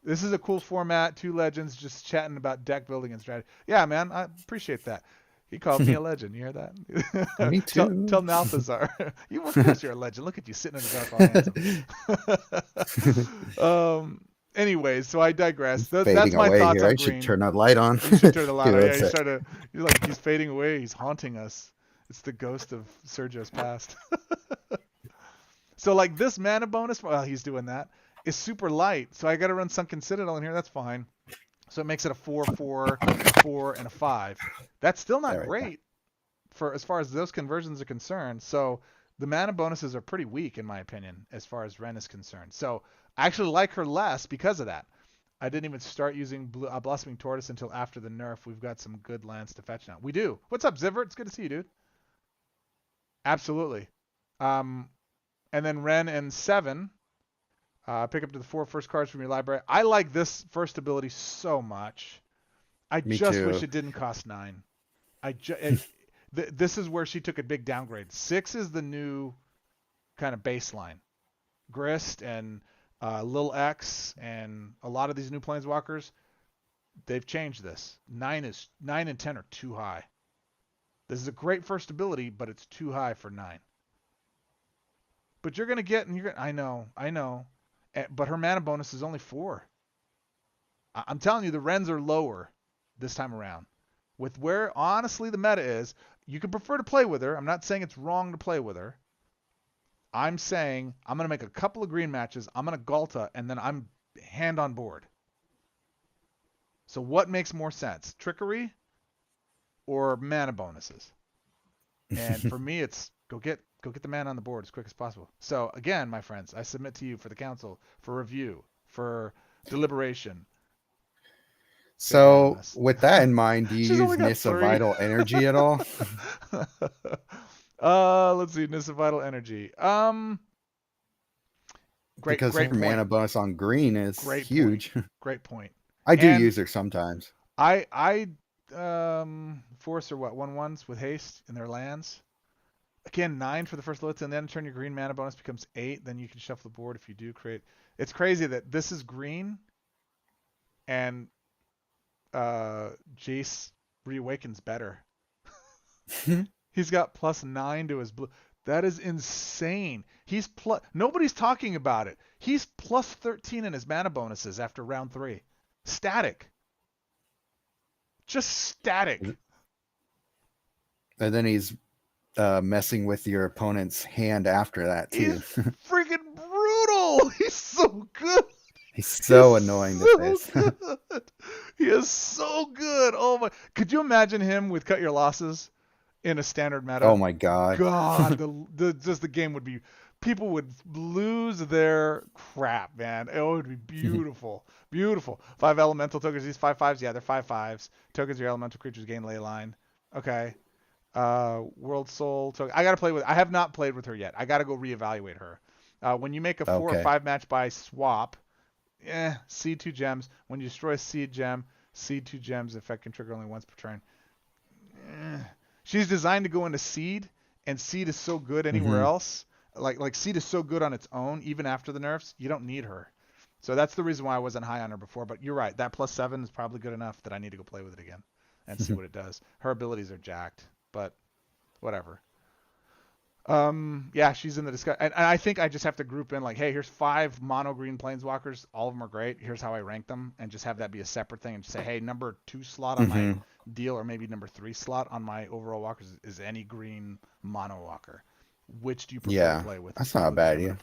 This is a cool format. 2 legends just chatting about deck building and strategy. Yeah, man, I appreciate that. He called me a legend. You hear that? Me tell too. Malthazar. You of course you're a legend. Look at you sitting in the dark all handsome. Anyways, so I digress. He's That's fading my away thoughts here. on I should green. turn that light on. You should turn the light Here, on. Yeah, let's he's see. trying to. You're like he's fading away. He's haunting us. It's the ghost of Sergio's past. So like this mana bonus, well, he's doing that, is super light. So I got to run Sunken Citadel in here. That's fine. So it makes it a 4/4, a 4, and a 5. That's still not There we go. great for as far as those conversions are concerned. So the mana bonuses are pretty weak in my opinion as far as Ren is concerned. So I actually like her less because of that. I didn't even start using Blossoming Tortoise until after the nerf. We've got some good lands to fetch now. We do. What's up, Zivert? It's good to see you, dude. Absolutely. Um, And then Ren and 7. Pick up to the 4 first cards from your library. I like this first ability so much. I Me just wish too. it didn't cost 9. This is where she took a big downgrade. 6 is the new kind of baseline. Grist and Lil X and a lot of these new planeswalkers, they've changed this. 9 and 10 are too high. This is a great first ability, but it's too high for 9. But you're gonna get, and I know, but her mana bonus is only 4. I'm telling you, the Rens are lower this time around. With where honestly the meta is, you could prefer to play with her. I'm not saying it's wrong to play with her. I'm saying I'm gonna make a couple of green matches. I'm gonna Galta, and then I'm hand on board. So what makes more sense, trickery or mana bonuses? And for me, it's go get the mana on the board as quick as possible. So again, my friends, I submit to you for the council, for review, for deliberation. So with that in mind, do you She's use only got Nissa 3. Vital Energy at all? Let's see, Nissa Vital Energy. Because her Great point. mana bonus on green is huge. Great point. I do use her sometimes. I force her 1/1s with haste in their lands. Again, 9 for the first Lilith, and then turn your green mana bonus becomes 8. Then you can shuffle the board if you do create. It's crazy that this is green, and Jace reawakens better. He's got +9 to his blue. That is insane. Nobody's talking about it. He's +13 in his mana bonuses after round 3. Static. Just static. And then he's messing with your opponent's hand after that too. He's freaking brutal. He's so good. He's so annoying to face. He is so good. Oh my! Could you imagine him with cut your losses in a standard meta? Oh my god. God, the game would be. People would lose their crap, man. It would be beautiful, beautiful. 5 elemental tokens. These 5/5s, yeah, they're 5/5s. Tokens your elemental creatures gain ley line. Okay. World Soul token. I have not played with her yet. I gotta go reevaluate her. When you make a 4 or 5 match by swap, seed 2 gems. When you destroy a seed gem, seed 2 gems. Effect can trigger only once per turn. She's designed to go into seed, and seed is so good anywhere else. Like seed is so good on its own, even after the nerfs. You don't need her. So that's the reason why I wasn't high on her before. But you're right. That +7 is probably good enough that I need to go play with it again and see what it does. Her abilities are jacked, but whatever. Yeah, she's in the discussion, and I think I just have to group in like, hey, here's 5 mono green planeswalkers. All of them are great. Here's how I rank them, and just have that be a separate thing, and just say, hey, number 2 slot on my deal, or maybe number 3 slot on my overall walkers is any green mono walker. Which do you prefer to play with? That's not a bad idea.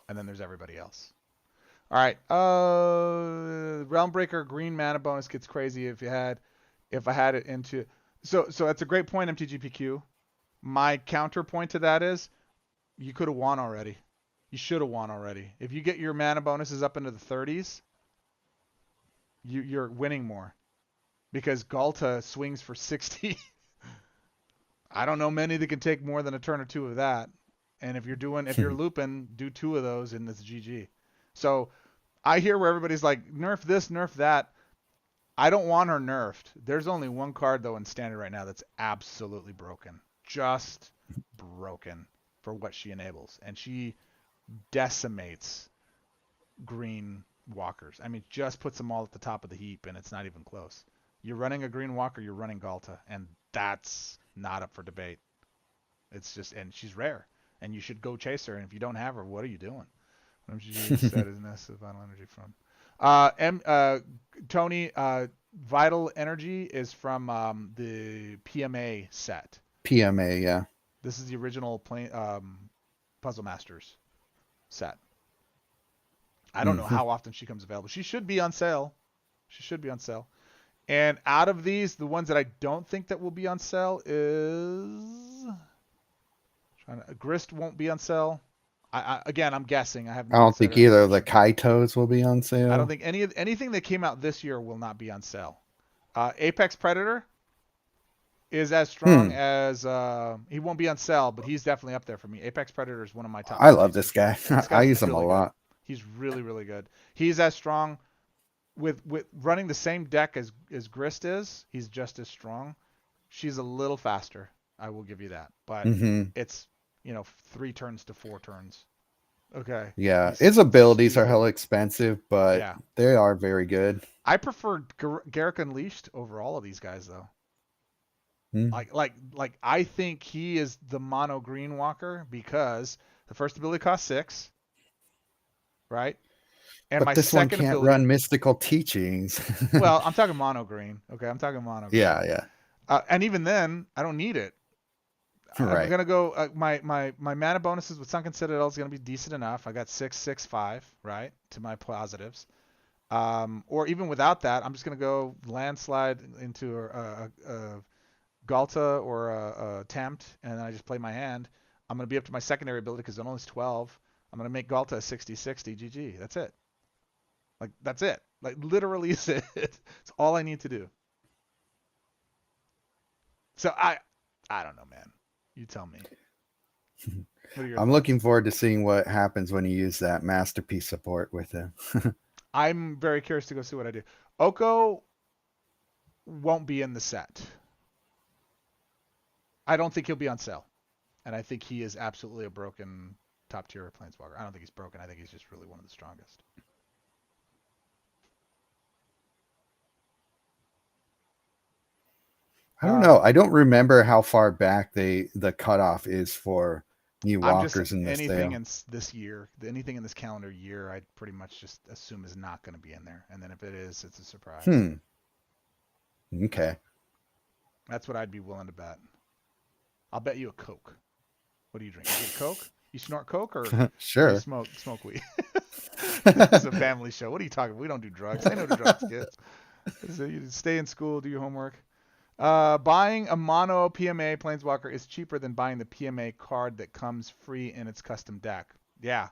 And then there's everybody else. All right. Realmbreaker green mana bonus gets crazy if I had it into. So that's a great point, MTGPQ. My counterpoint to that is you could have won already. You should have won already. If you get your mana bonuses up into the 30s, you're winning more. Because Galta swings for 60. I don't know many that can take more than a turn or 2 of that. And if you're looping, do 2 of those and it's GG. So I hear where everybody's like, nerf this, nerf that. I don't want her nerfed. There's only one card though in standard right now that's absolutely broken. Just broken for what she enables. And she decimates green walkers. I mean, just puts them all at the top of the heap and it's not even close. You're running a green walker, you're running Galta, and that's not up for debate. It's just, and she's rare, and you should go chase her. And if you don't have her, what are you doing? MTG said is Nessa Vital Energy from. Tony, Vital Energy is from the PMA set. PMA, yeah. This is the original Puzzle Masters set. I don't know how often she comes available. She should be on sale. And out of these, the ones that I don't think that will be on sale is Grist won't be on sale. Again, I'm guessing. I don't think either of the Kaitos will be on sale. I don't think anything that came out this year will not be on sale. Apex Predator, is as strong Hmm. as he won't be on sale, but he's definitely up there for me. Apex Predator is one of my top I love this planeswalkers. guy. This I guy's use him a really good. lot. He's really really good. He's as strong with running the same deck as Grist is. He's just as strong. She's a little faster. I will give you that, but Hmm. it's 3 turns to 4 turns. Okay, Yeah, he's his abilities are stupid. hella expensive, but Yeah, they are very good. I prefer Garrick Unleashed over all of these guys though. Hmm. Like I think he is the mono green walker because the first ability costs 6, right? And But my this one second can't ability, run mystical teachings. well, I'm talking mono green. Okay, I'm talking mono green. Yeah, yeah. And even then, I don't need it. I'm Right. gonna go. My mana bonuses with Sunken Citadel is gonna be decent enough. I got 6, 6, 5, right, to my positives. Or even without that, I'm just gonna go landslide into a Galta or a Tempt, and then I just play my hand. I'm gonna be up to my secondary ability because I'm only 12. I'm gonna make Galta a 60/60. GG. That's it. Like that's it. Like literally is it. It's all I need to do. So I don't know, man. You tell me. What are your I'm thoughts? looking forward to seeing what happens when you use that masterpiece support with him. I'm very curious to go see what I do. Oko won't be in the set. I don't think he'll be on sale, and I think he is absolutely a broken top tier planeswalker. I don't think he's broken. I think he's just really one of the strongest. I don't know. I don't remember how far back the cutoff is for new I'm just walkers in the anything sale. in this year, anything in this calendar year, I'd pretty much just assume is not going to be in there, and then if it is, it's a surprise. Hmm. Okay. That's what I'd be willing to bet. I'll bet you a Coke. What do you drink? You drink Coke? You snort Coke or you Sure. smoke weed? This is a family show. What are you talking about? We don't do drugs. Say no to drugs, kids. So you stay in school, do your homework. Buying a mono PMA Planeswalker is cheaper than buying the PMA card that comes free in its custom deck. Yeah,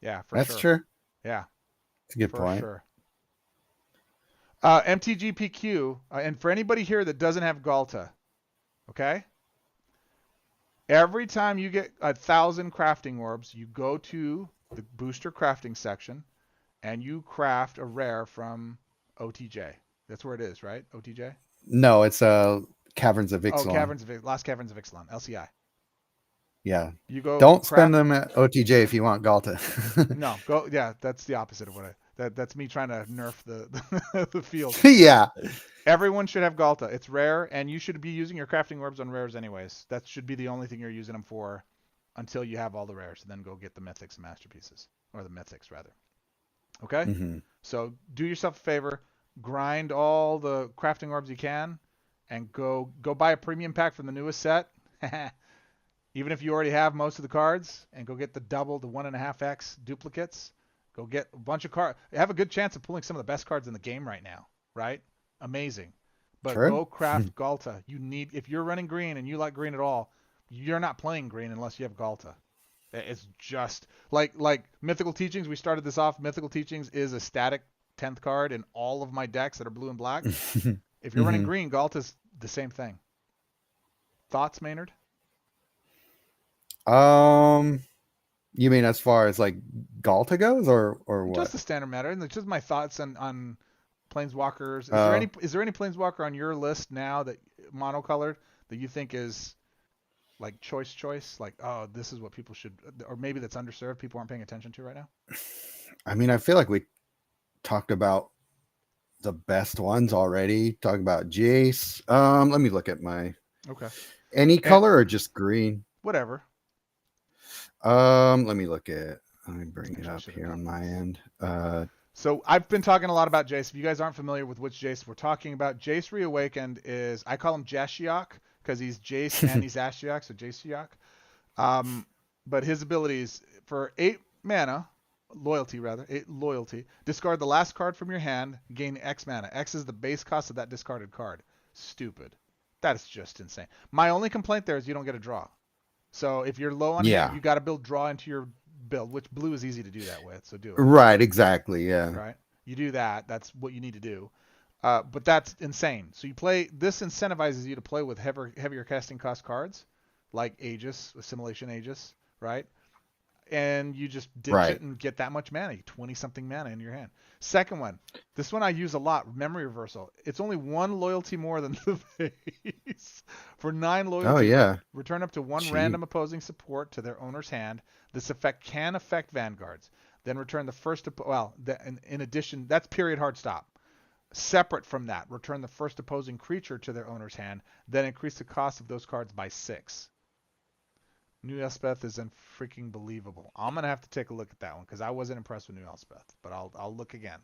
yeah, for That's sure. true. Yeah, It's a good for point. sure. MTGPQ, and for anybody here that doesn't have Galta, okay? Every time you get 1,000 crafting orbs, you go to the booster crafting section and you craft a rare from OTJ. That's where it is, right? OTJ? No, it's Caverns of Oh, Ixalan. Lost Caverns of Ixalan, LCI. Yeah. You go Don't spend craft. them at OTJ if you want Galta. No, go. Yeah, that's the opposite of what that's me trying to nerf the field. Yeah. Everyone should have Galta. It's rare, and you should be using your crafting orbs on rares anyways. That should be the only thing you're using them for until you have all the rares, and then go get the mythics and masterpieces, or the mythics rather. Okay. Hmm. So do yourself a favor, grind all the crafting orbs you can, and go buy a premium pack from the newest set. Even if you already have most of the cards, and go get the double, the 1.5x duplicates. Go get a bunch of cards. Have a good chance of pulling some of the best cards in the game right now, right? Amazing. But True. go craft Galta. If you're running green and you like green at all, you're not playing green unless you have Galta. It's just like Mythical Teachings. We started this off. Mythical Teachings is a static 10th card in all of my decks that are blue and black. If you're running Hmm. green, Galta's the same thing. Thoughts, Maynard? Um, you mean as far as like Galta goes, or Just what? the standard matter, and it's just my thoughts on planeswalkers. Uh, Is there any planeswalker on your list now that monocolored that you think is like choice? Like, oh, this is what people should, or maybe that's underserved. People aren't paying attention to right now. I mean, I feel like we talked about the best ones already. Talk about Jace. Let me look at my Okay, any and color or just green. whatever. Let me look at. Let me bring it Actually, I up should have here on known my this. end. So I've been talking a lot about Jace. If you guys aren't familiar with which Jace we're talking about, Jace Reawakened is, I call him Jashiok because he's Jace and he's Ashiok, so Jashiok. Um, but his abilities for 8 mana, loyalty rather, 8 loyalty, discard the last card from your hand, gain X mana. X is the base cost of that discarded card. Stupid. That's just insane. My only complaint there is you don't get a draw. So if you're low on hand, Yeah. you got to build draw into your build, which blue is easy to do that with. So do it. Right. Exactly. Yeah. Right? You do that. That's what you need to do. But that's insane. So you play this incentivizes you to play with heavier casting cost cards, like Aegis, Assimilation Aegis, right? And you just ditch Right. it and get that much mana, 20 something mana in your hand. Second one, this one I use a lot, Memory Reversal. It's only one loyalty more than the base. For 9 Oh loyalty, yeah. return up to one Cheap. random opposing support to their owner's hand. This effect can affect vanguards. Then return the first, in addition, that's period hard stop. Separate from that, return the first opposing creature to their owner's hand, then increase the cost of those cards by 6. New Elspeth is freaking believable. I'm gonna have to take a look at that one because I wasn't impressed with New Elspeth, but I'll look again.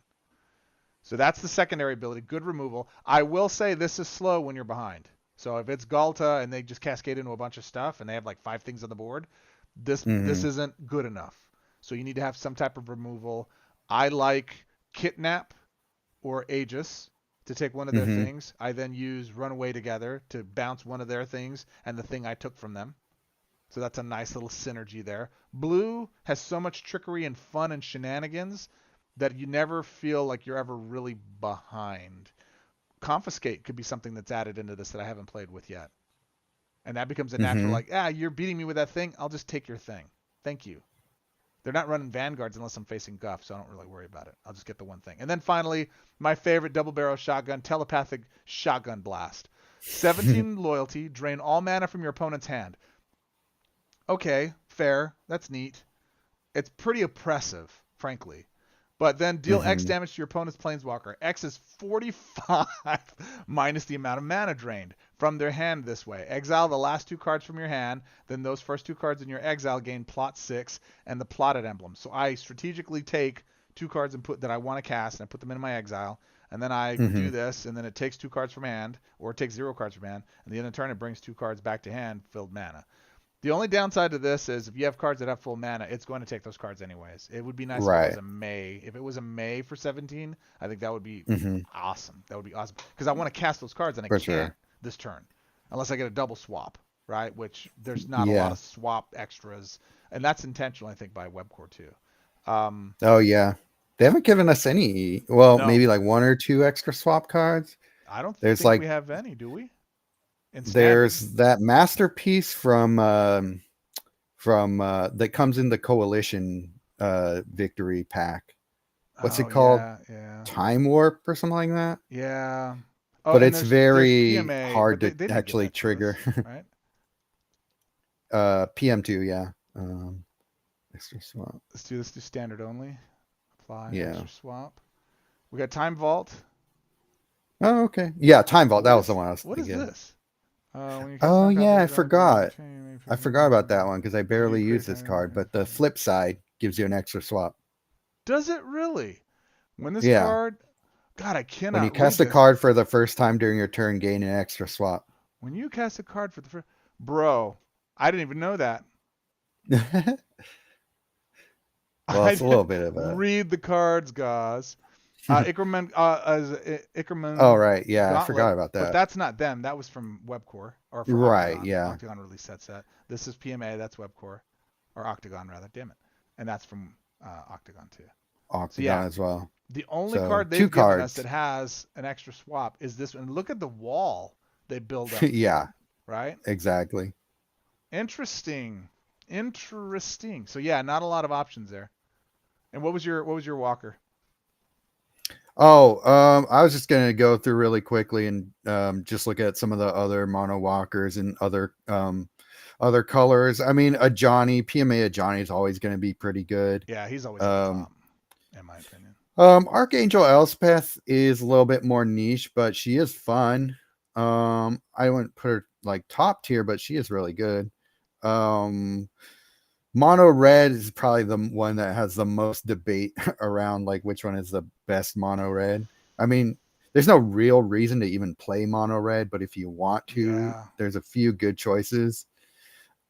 So that's the secondary ability. Good removal. I will say this is slow when you're behind. So if it's Galta and they just cascade into a bunch of stuff and they have like 5 things on the board, this Hmm. isn't good enough. So you need to have some type of removal. I like Kidnap or Aegis to take one of their Hmm. things. I then use Runaway Together to bounce one of their things and the thing I took from them. So that's a nice little synergy there. Blue has so much trickery and fun and shenanigans that you never feel like you're ever really behind. Confiscate could be something that's added into this that I haven't played with yet. And that becomes a natural, Hmm. like, you're beating me with that thing. I'll just take your thing. Thank you. They're not running vanguards unless I'm facing Guff, so I don't really worry about it. I'll just get the one thing. And then finally, my favorite double barrel shotgun, telepathic shotgun blast. 17 loyalty, drain all mana from your opponent's hand. Okay, fair. That's neat. It's pretty oppressive, frankly. But then deal X Hmm. damage to your opponent's Planeswalker. X is 45 minus the amount of mana drained from their hand this way. Exile the last 2 cards from your hand, then those first 2 cards in your exile gain plot 6 and the plotted emblem. So I strategically take 2 cards and put that I want to cast and I put them in my exile. And then I do Hmm. this, and then it takes 2 cards from hand, or it takes 0 cards from hand, and the end of turn it brings 2 cards back to hand, filled mana. The only downside to this is if you have cards that have full mana, it's going to take those cards anyways. It would be nice if it was Right. a May. If it was a May for 17, I think that would be Hmm. awesome. That would be awesome because I want to cast those cards and I For can't sure. this turn unless I get a double swap, right? Which there's not a lot Yeah. of swap extras, and that's intentional, I think, by Webcore too. Um, Oh yeah. They haven't given us any. Well, no, maybe like 1 or 2 extra swap cards. I don't There's think we like have any, do we? In standard? there's that masterpiece from that comes in the coalition victory pack. What's it Oh called? yeah, yeah, Time warp or something like that? yeah. Oh, But and it's there's very PMA, but hard they to didn't give actually that to trigger. us, right? PM2, yeah. Extra swap. Let's do standard only. Apply Yeah. extra swap. We got time vault. Oh, okay. Yeah, time vault. That was the one I was What is thinking. this? When you cast Oh non yeah, combat I exile, create forgot. chain, I forgot about that one because I you barely create use this card. But the flip side gives you an extra swap. Does it really? When this Yeah. card, God, I When you cannot read cast a this. card for the first time during your turn, gain an extra swap. When you cast a card for the first, bro, I didn't even know that. Well, I it's a little didn't bit of a. read the cards, guys. Oh Ickerman right, yeah, I Gauntlet, forgot about but that. that's not them. That was from Webcore or for Right, Octagon. yeah, Octagon released that set. This is PMA. That's Webcore or Octagon rather. Damn it, and that's from Octagon too. So Octagon yeah, as well. the only So card two they've given us that cards. has an extra swap is this one. Look at the wall they build up Yeah, here, right? exactly. Interesting, interesting. So yeah, not a lot of options there. And what was your walker? Oh, I was just gonna go through really quickly and just look at some of the other mono walkers and other colors. I mean, a Johnny PMA, a Johnny is always going to be pretty good. Yeah, he's always at the Um, top, in my opinion. Archangel Elspeth is a little bit more niche, but she is fun. I wouldn't put her like top tier, but she is really good. Um, Mono red is probably the one that has the most debate around like which one is the best mono red. I mean, there's no real reason to even play mono red, but if you want to, Yeah, there's a few good choices.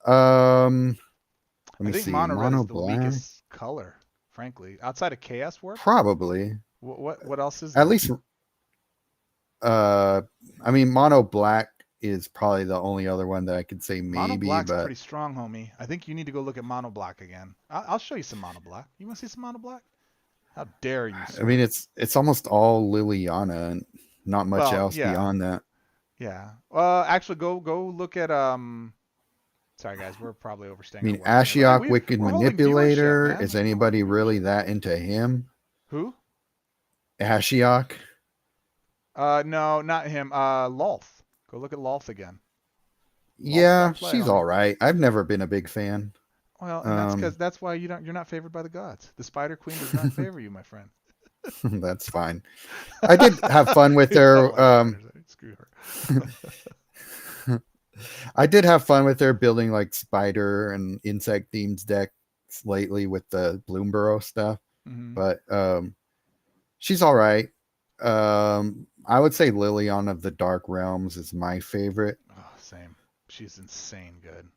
Um, let I me think see, mono red mono is the black, weakest color, frankly, outside of Chaos Warp. probably. What else is At there? least, uh, I mean, mono black is probably the only other one that I could say Mono maybe, black's but pretty strong, homie. I think you need to go look at mono black again. I'll show you some mono black. You want to see some mono black? How dare you, I mean, sir? it's almost all Liliana. Not much Well, else yeah, beyond that. yeah. Actually, go look at Sorry guys, we're probably I overstaying our mean, welcome here, but hey, Ashiok, Wicked we're holding viewership, Manipulator. man. Is We're holding anybody really viewership. that into him? Who? Ashiok? No, not him. Lolth. Go look at Lolth again. Lolth's got Yeah, play, she's homie. all right. I've never been a big fan. Well, and Um, that's why you're not favored by the gods. The Spider Queen does not favor you, my friend. that's fine. I did have fun with I don't her. like spiders. Screw her. I did have fun with her building like spider and insect themed decks lately with the Bloomborough stuff. Hmm. But she's all right. I would say Liliana of the Dark Realms is my favorite. Oh, same. She's insane good.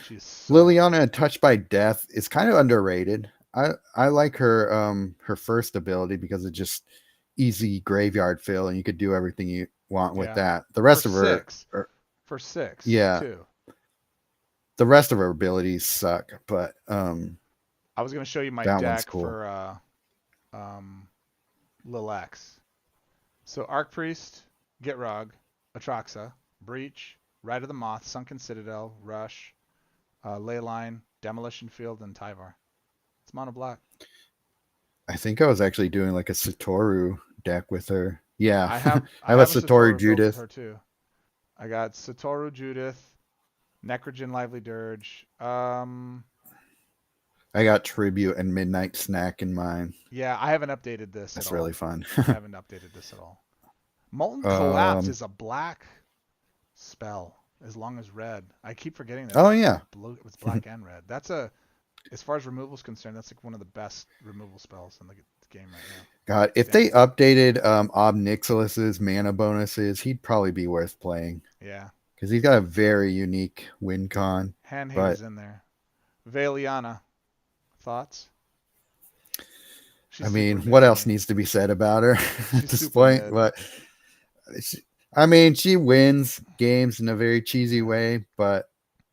She's so good. Liliana Touched by Death is kind of underrated. I like her first ability because it's just easy graveyard fill and you could do everything you want with Yeah. that. The For rest of her six. For six yeah, too. the rest of her abilities suck, but I was gonna show you my that one's deck cool. for um Lil X. So Archpriest, Gitrog, Atraxa, Breach, Rite of the Moth, Sunken Citadel, Rush, Leyline, Demolition Field, and Tyvar. It's mono black. I think I was actually doing like a Satoru deck with her. Yeah. I I have a have a Satoru Satoru built with Judith. her too. I got Satoru Judith, Necrogen Lively Dirge. I got Tribute and Midnight Snack in mine. Yeah, I haven't updated this at That's really all. fun. I haven't updated this at all. Molten Collapse um is a black spell as long as red. I keep forgetting that oh yeah. it's black and red. That's as far as removal is concerned, that's like one of the best removal spells in the game right now. God, if they Standard. updated Ob Nixilis's mana bonuses, he'd probably be worth playing. Yeah. Because he's got a very unique win con. Hand hate But is in there. Valiana, thoughts? I She's super mean, mid what to else me. needs to be said about her at She's this super point? mid. But I mean, she wins games in a very cheesy Yeah. way, but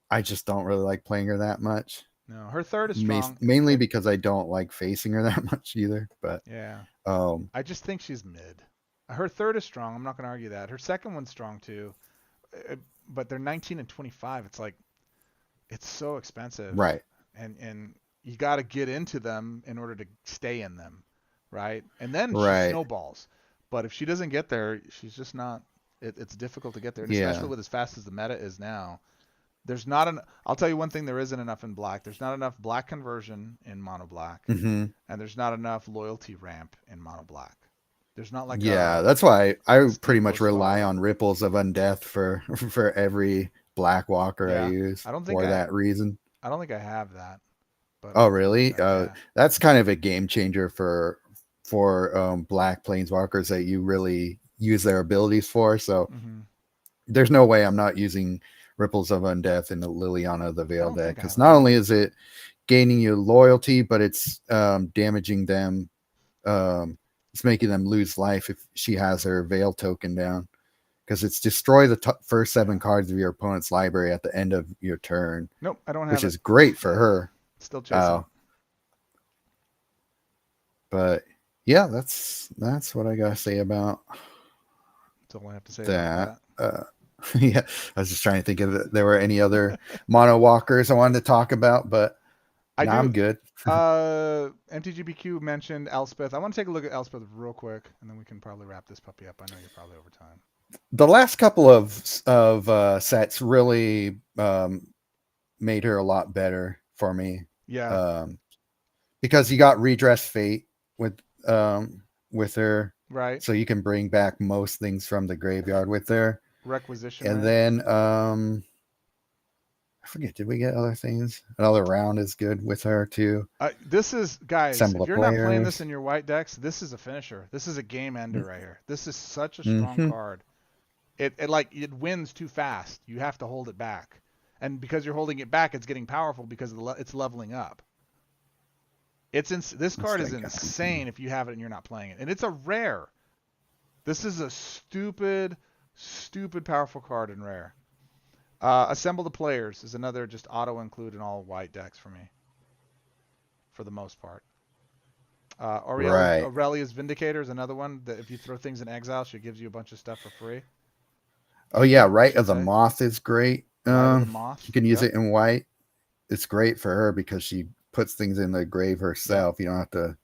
I just don't really like playing her that much. No, her third is strong. Mainly because I don't like facing her that much either. But Yeah. um, I just think she's mid. Her third is strong. I'm not going to argue that. Her second one's strong too. But they're 19 and 25. It's like it's so expensive. right, And you got to get into them in order to stay in them, right? And then she right, snowballs. But if she doesn't get there, she's just not. It's difficult to get there, and yeah, especially with as fast as the meta is now. There's not an. I'll tell you one thing: there isn't enough in black. There's not enough black conversion in mono black, hmm and there's not enough loyalty ramp in mono black. There's not like yeah. a That's why I pretty Steep much rely Ghostfire. on Ripples of Undeath for for every Black Walker I Yeah, use I don't think for that reason. I have that, but Oh, I'll double really? check. Yeah. That's kind of a game changer for Black Planeswalkers that you really use their abilities for. So Hmm. there's no way I'm not using Ripples of Undeath in the Liliana of the I Veil don't deck think I because have it not either. only is it gaining you loyalty, but it's damaging them. Um, it's making them lose life if she has her Veil token down because it's destroy the first seven Yeah. cards of your opponent's library at the end of your turn, Nope, I don't which have it. is great for Yeah. her. Still chasing it. But yeah, that's what I gotta say about That's all I have to say about that. that. Yeah, I was just trying to think if there were any other mono walkers I wanted to talk about, but I no, do. I'm good. MTGPQ mentioned Elspeth. I want to take a look at Elspeth real quick, and then we can probably wrap this puppy up. I know you're probably over time. The last couple of sets really made her a lot better for me. Yeah. Um, because you got redress fate with her, Right. so you can bring back most things from the graveyard with her. Requisition And ramp. then I forget, did we get other things? Another round is good with her too. This is, guys, Assemble if the you're not playing this players. in your white decks, this is a finisher. This is a game ender right here. This is such a strong Mm-hmm. card. It wins too fast. You have to hold it back. And because you're holding it back, it's getting powerful because it's leveling up. This card is insane if you have it and you're not playing it. And it's a rare. This is a stupid powerful card in rare. Assemble the players is another just auto include in all white decks for me, for the most part. Right. Aurelia's Vindicator is another one that if you throw things in exile, she gives you a bunch of stuff for free. Oh yeah, I Rite should of the say. Moth is great. Rite of the You Moth. can use Yep. it in white. It's great for her because she puts things in the grave Yep. herself. You don't have to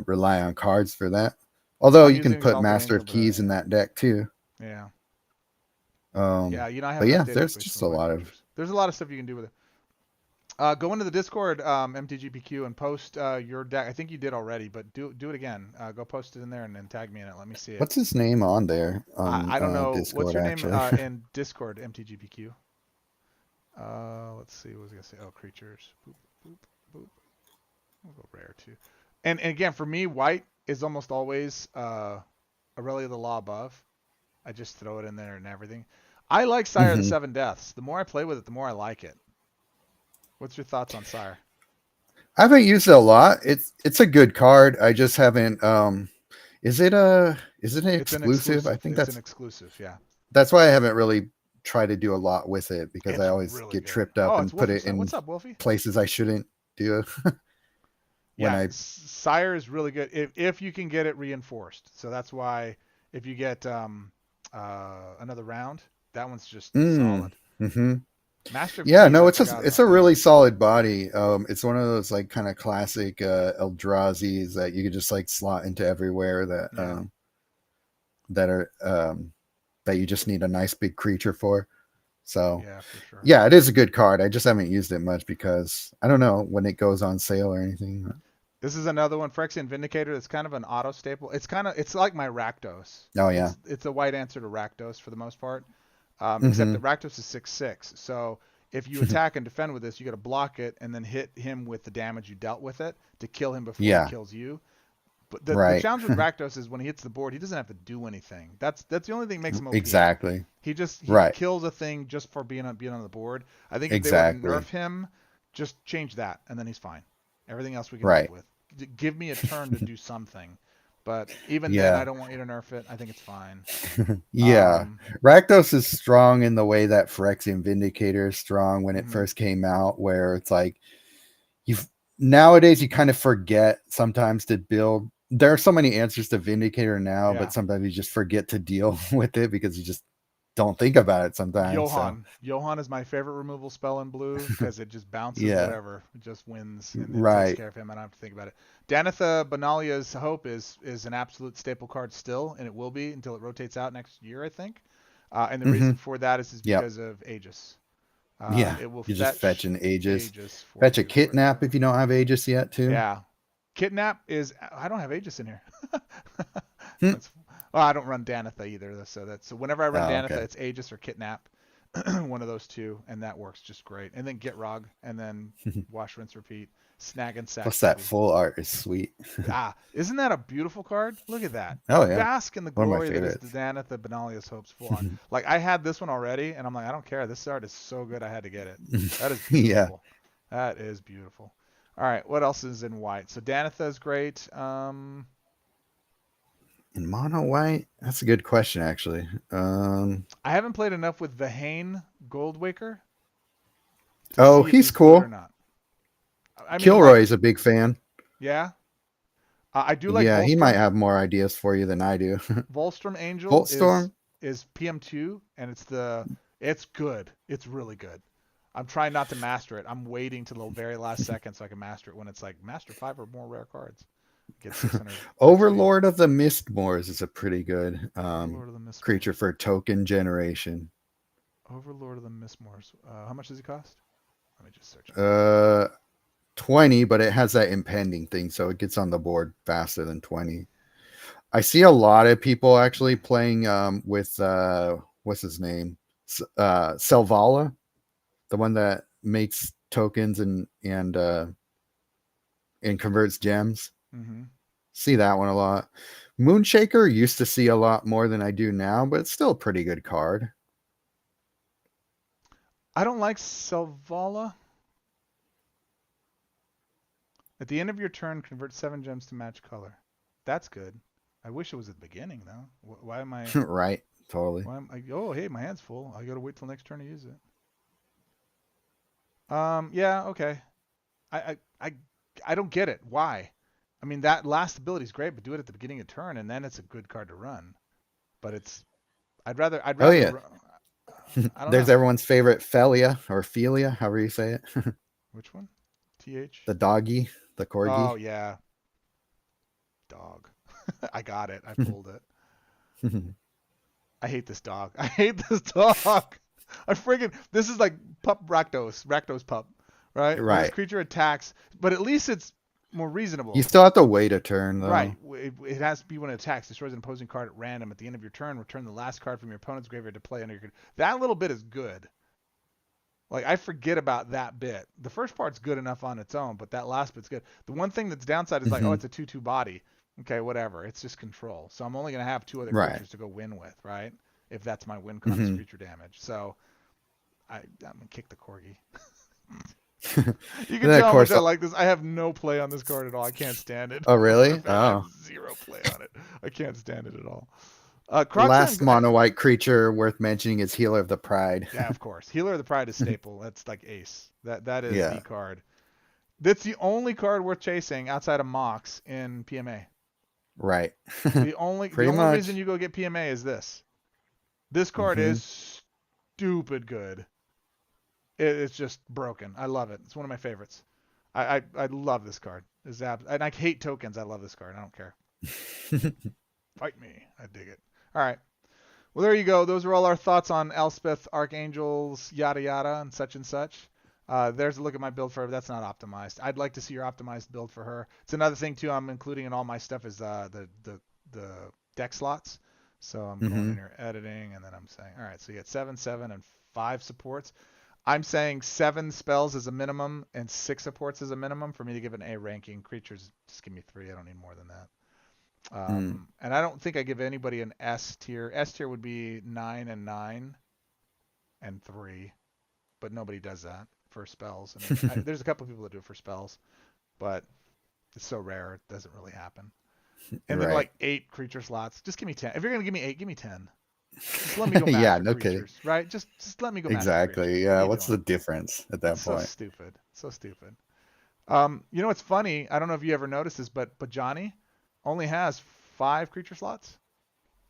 rely on cards for that. Although I'm you can using put Exalted Master Angel, of but Keys in that deck too. yeah. Um, Yeah, I but haven't yeah, updated there's with just some a white lot of. creatures. There's a lot of stuff you can do with it. Go into the Discord, MTGPQ, and post your deck. I think you did already, but do it again. Go post it in there and tag me in it. Let me see it. What's his name on there on I don't know. What's Discord? your name Actually, in Discord, MTGPQ? Let's see. What was I gonna say? Oh, creatures. Boop, boop, boop. We'll go rare too. And again, for me, white is almost always Aurelia the Law above. I just throw it in there and everything. I like Sire of the hmm Seven Deaths. The more I play with it, the more I like it. What's your thoughts on Sire? I haven't used it a lot. It's a good card. I just haven't. Is it an It's an exclusive? I exclusive. think It's an exclusive. Yeah. that's why I haven't really tried to do a lot with it because I It's always really get good. tripped up Oh, it's and put Wolfie. it in What's up, Wolfie? places I shouldn't do when Yeah, I. Sire is really good if you can get it reinforced. So that's why if you get another round, that one's just Mm, solid. hmm Master of Yeah, Keys, no, I it's forgot a about that. really solid body. It's one of those like kind of classic Eldrazi's that you could just like slot into everywhere Yeah, that are that you just need a nice big creature for. So yeah, for sure. yeah, it is a good card. I just haven't used it much because I don't know when it goes on sale or anything. This is another one, Phyrexian Vindicator. It's kind of an auto staple. It's like my Rakdos. Oh yeah. It's a white answer to Rakdos for the most part, except hmm that Rakdos is 6/6. So if you attack and defend with this, you got to block it and then hit him with the damage you dealt with it to kill him before he yeah. kills you. But the Right. challenge with Rakdos is when he hits the board, he doesn't have to do anything. That's the only thing that makes him OP. Exactly. He Right. kills a thing just for being on the board. I think if they were to Exactly. nerf him, just change that and then he's fine. Everything else we can live Right. with. Give me a turn to do something. But even then, I Yeah. don't want you to nerf it. I think it's fine. Yeah. Um, Rakdos is strong in the way that Phyrexian Vindicator is strong when it mhm. first came out, where it's like you nowadays you kind of forget sometimes to build. There are so many answers to Vindicator now, but Yeah. sometimes you just forget to deal with it because you just don't think about it sometimes. So Johan is my favorite removal spell in blue because it just bounces yeah. whatever. It just wins and it takes Right. care of him. I don't have to think about it. Danitha Benalia's Hope is an absolute staple card still, and it will be until it rotates out next year, I think. And the hmm reason for that is Yep. because of Aegis. Yeah. It will You just fetch fetch an Aegis. Aegis for Fetch a you for Kidnap if you don't have Aegis yet, too. yeah. Kidnap is I don't have Aegis in here. Hmm. That's well, I don't run Danitha either, so whenever I run Oh, Danitha, okay. it's Aegis or Kidnap, one of those two, and that works just great. And then Get Rog, and then wash, rinse, repeat, snag and sack, Plus that baby. full art is sweet. Isn't that a beautiful card? Look at that. Oh yeah. Bask in the One of my glory that is the favorites. Danitha Benalia's Hopes full on. Like I had this one already, and I'm like, I don't care. This art is so good, I had to get it. That is Yeah. beautiful. That is beautiful. All right, what else is in white? So Danitha is great. In mono white? That's a good question actually. I haven't played enough with Vahane Goldwaker to Oh, see if he's he's good or cool. not. I mean, like, Kilroy's a big fan. yeah, I do like Yeah, he might Volstrom. have more ideas for you than I do. Volstrom Angel Voltstorm? is PM2, and it's good. It's really good. I'm trying not to master it. I'm waiting till the very last second so I can master it when it's like master 5 or more rare cards. Get 600 XP. Overlord of the Mistmoors is a pretty good Overlord of the creature Mistmoors. for token generation. Overlord of the Mistmoors. How much does he cost? Let me just search it. Uh 20, but it has that impending thing, so it gets on the board faster than 20. I see a lot of people actually playing with what's his name? Selvala, the one that makes tokens and converts gems. Mm-hmm. See that one a lot. Moonshaker used to see a lot more than I do now, but it's still a pretty good card. I don't like Selvala. At the end of your turn, convert 7 gems to match color. That's good. I wish it was at the beginning though. Why am I? Right, totally. Why am I? Oh, hey, my hand's full. I gotta wait till next turn to use it. Yeah, okay. I I I I don't get it. Why? I mean, that last ability is great, but do it at the beginning of turn, and then it's a good card to run. But I'd Oh rather, yeah. I don't There's know. everyone's favorite Felia or Felia, however you say it. Which one? TH? The doggy, the corgi. Oh, yeah. Dog. I got it. I pulled it. I hate this dog. I hate this dog. This is like pup Rakdos pup, right? When this Right. creature attacks, but at least it's more You reasonable. still have to wait a turn Right. though. It has to be when it attacks. Destroys an opposing card at random. At the end of your turn, return the last card from your opponent's graveyard to play under your. That little bit is good. Like, I forget about that bit. The first part's good enough on its own, but that last bit's good. The one thing that's downside is like, oh, Hmm. it's a 2/2 body. Okay, whatever. It's just control. So I'm only going to have 2 other Right. creatures to go win with, right? If that's my win con is Hmm. creature damage. So I'm going to kick the corgi. And You can then of tell how much course, I like this. I have no play on this card at all. I can't stand it. oh really? I have Oh, 0 play on it. I can't stand it at all. the Croxan, last mono white creature worth mentioning is Healer of the Pride. yeah, of course. Healer of the Pride is staple. That's like ace. That is the Yeah. card. That's the only card worth chasing outside of Mox in PMA. Right. The only Pretty reason much. you go get PMA is this. This card Hmm. is stupid good. It's just broken. I love it. It's one of my favorites. I love this card. And I hate tokens. I love this card. I don't care. Fight me. I dig it. All right. Well, there you go. Those are all our thoughts on Elspeth, Archangels, yada yada, and such and such. There's a look at my build for her. That's not optimized. I'd like to see your optimized build for her. It's another thing too. I'm including in all my stuff is the deck slots. So I'm going in Hmm. here editing, and then I'm saying, all right. So you get 7, 7, and 5 supports. I'm saying 7 spells is a minimum and 6 supports is a minimum for me to give an A ranking. Creatures, just give me 3. I don't need more than that. Mm. And I don't think I give anybody an S tier. S tier would be 9 and 9 and 3, but nobody does that for spells. And there's a couple people that do it for spells, but it's so rare it doesn't really happen. And then Right. like 8 creature slots. Just give me 10. If you're gonna give me 8, give me 10. Just let me go Yeah, master no kidding. creatures, right? Just let me go master creatures. Exactly. What are Yeah. you What's the doing? difference at It's that so point? stupid. So stupid. You know what's funny? I don't know if you ever noticed this, but Johnny only has 5 creature slots.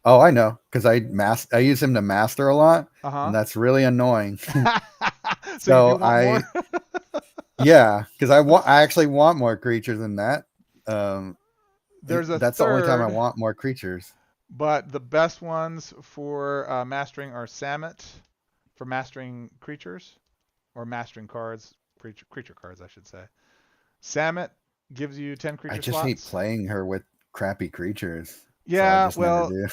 Oh, I know, because I use him to master a lot, and Uh that's really annoying. huh. So you do So want more? yeah, because I actually want more creatures than that. Um, There's a that's the only time I third, want more creatures. but the best ones for mastering are Samet for mastering creatures or mastering cards, creature cards, I should say. Samet gives you 10 I creature just hate slots. playing her with crappy creatures, so I Yeah, just never well, do.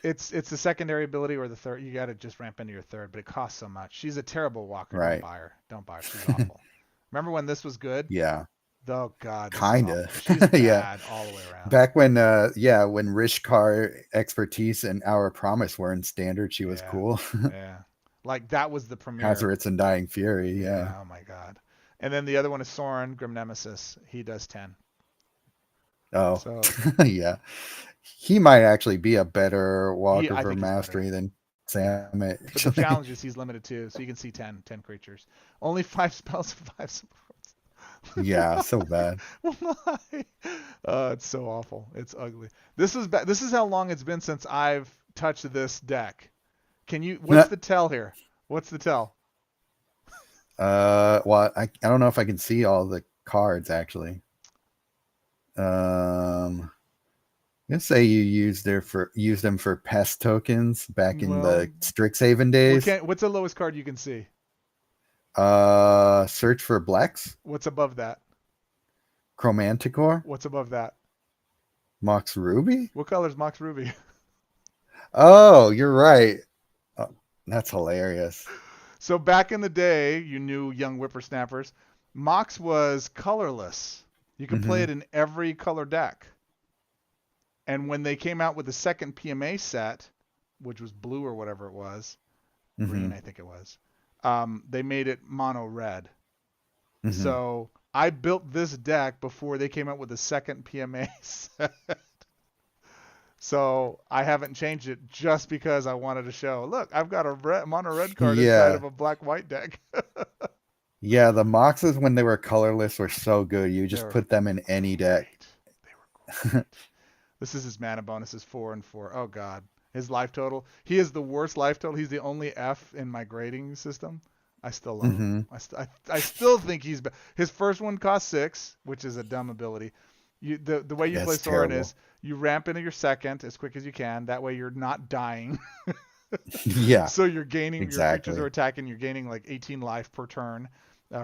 it's the secondary ability or the third. You got to just ramp into your third, but it costs so much. She's a terrible walker. Don't Right. buy her. Don't buy her. She's awful. Remember when this was good? Yeah, Oh God, this is kinda. awful. She's Yeah. bad all the way around. Back when when Rishkar expertise and Our Promise were in standard, she was Yeah, cool. yeah. Like that was the premiere. Hazoret's and Dying Fury, yeah. Yeah. Oh my God. And then the other one is Soren, Grim Nemesis. He does 10. Oh, So yeah. He might actually be a better walker I for think he's better. mastery than Yeah. Sam, But the actually. challenge is he's limited too, so you can see 10 creatures. Only 5 spells and 5 supports. Yeah, so bad. Why? It's so awful. It's ugly. This is how long it's been since I've touched this deck. What's the tell here? What's the tell? Well, I don't know if I can see all the cards actually. Let's say you used them for pest tokens back in Well, the Strixhaven days. what's the lowest card you can see? Search for Blex, What's above that? Chromanticore, What's above that? Mox Ruby. What color's Mox Ruby? Oh, you're right. Oh, that's hilarious. So back in the day, you knew young whippersnappers, Mox was colorless. You could play Hmm. it in every color deck. And when they came out with the second PMA set, which was blue or whatever it was, Hmm. green I think it was, they made it mono red. Hmm. So I built this deck before they came out with the second PMA set. So I haven't changed it just because I wanted to show, look, I've got a mono red card inside Yeah. of a black white deck. Yeah, the Moxes when they were colorless were so good. You They just were put them in any deck. great. They were This is his mana bonus is 4 and 4. Oh God, his life total. He is the worst life total. He's the only F in my grading system. I still love him. Hmm. I still think his first one costs 6, which is a dumb ability. The way you play That's Sorin terrible. is you ramp into your second as quick as you can. That way you're not dying. Yeah, So you're gaining your creatures are exactly. attacking. You're gaining like 18 life per turn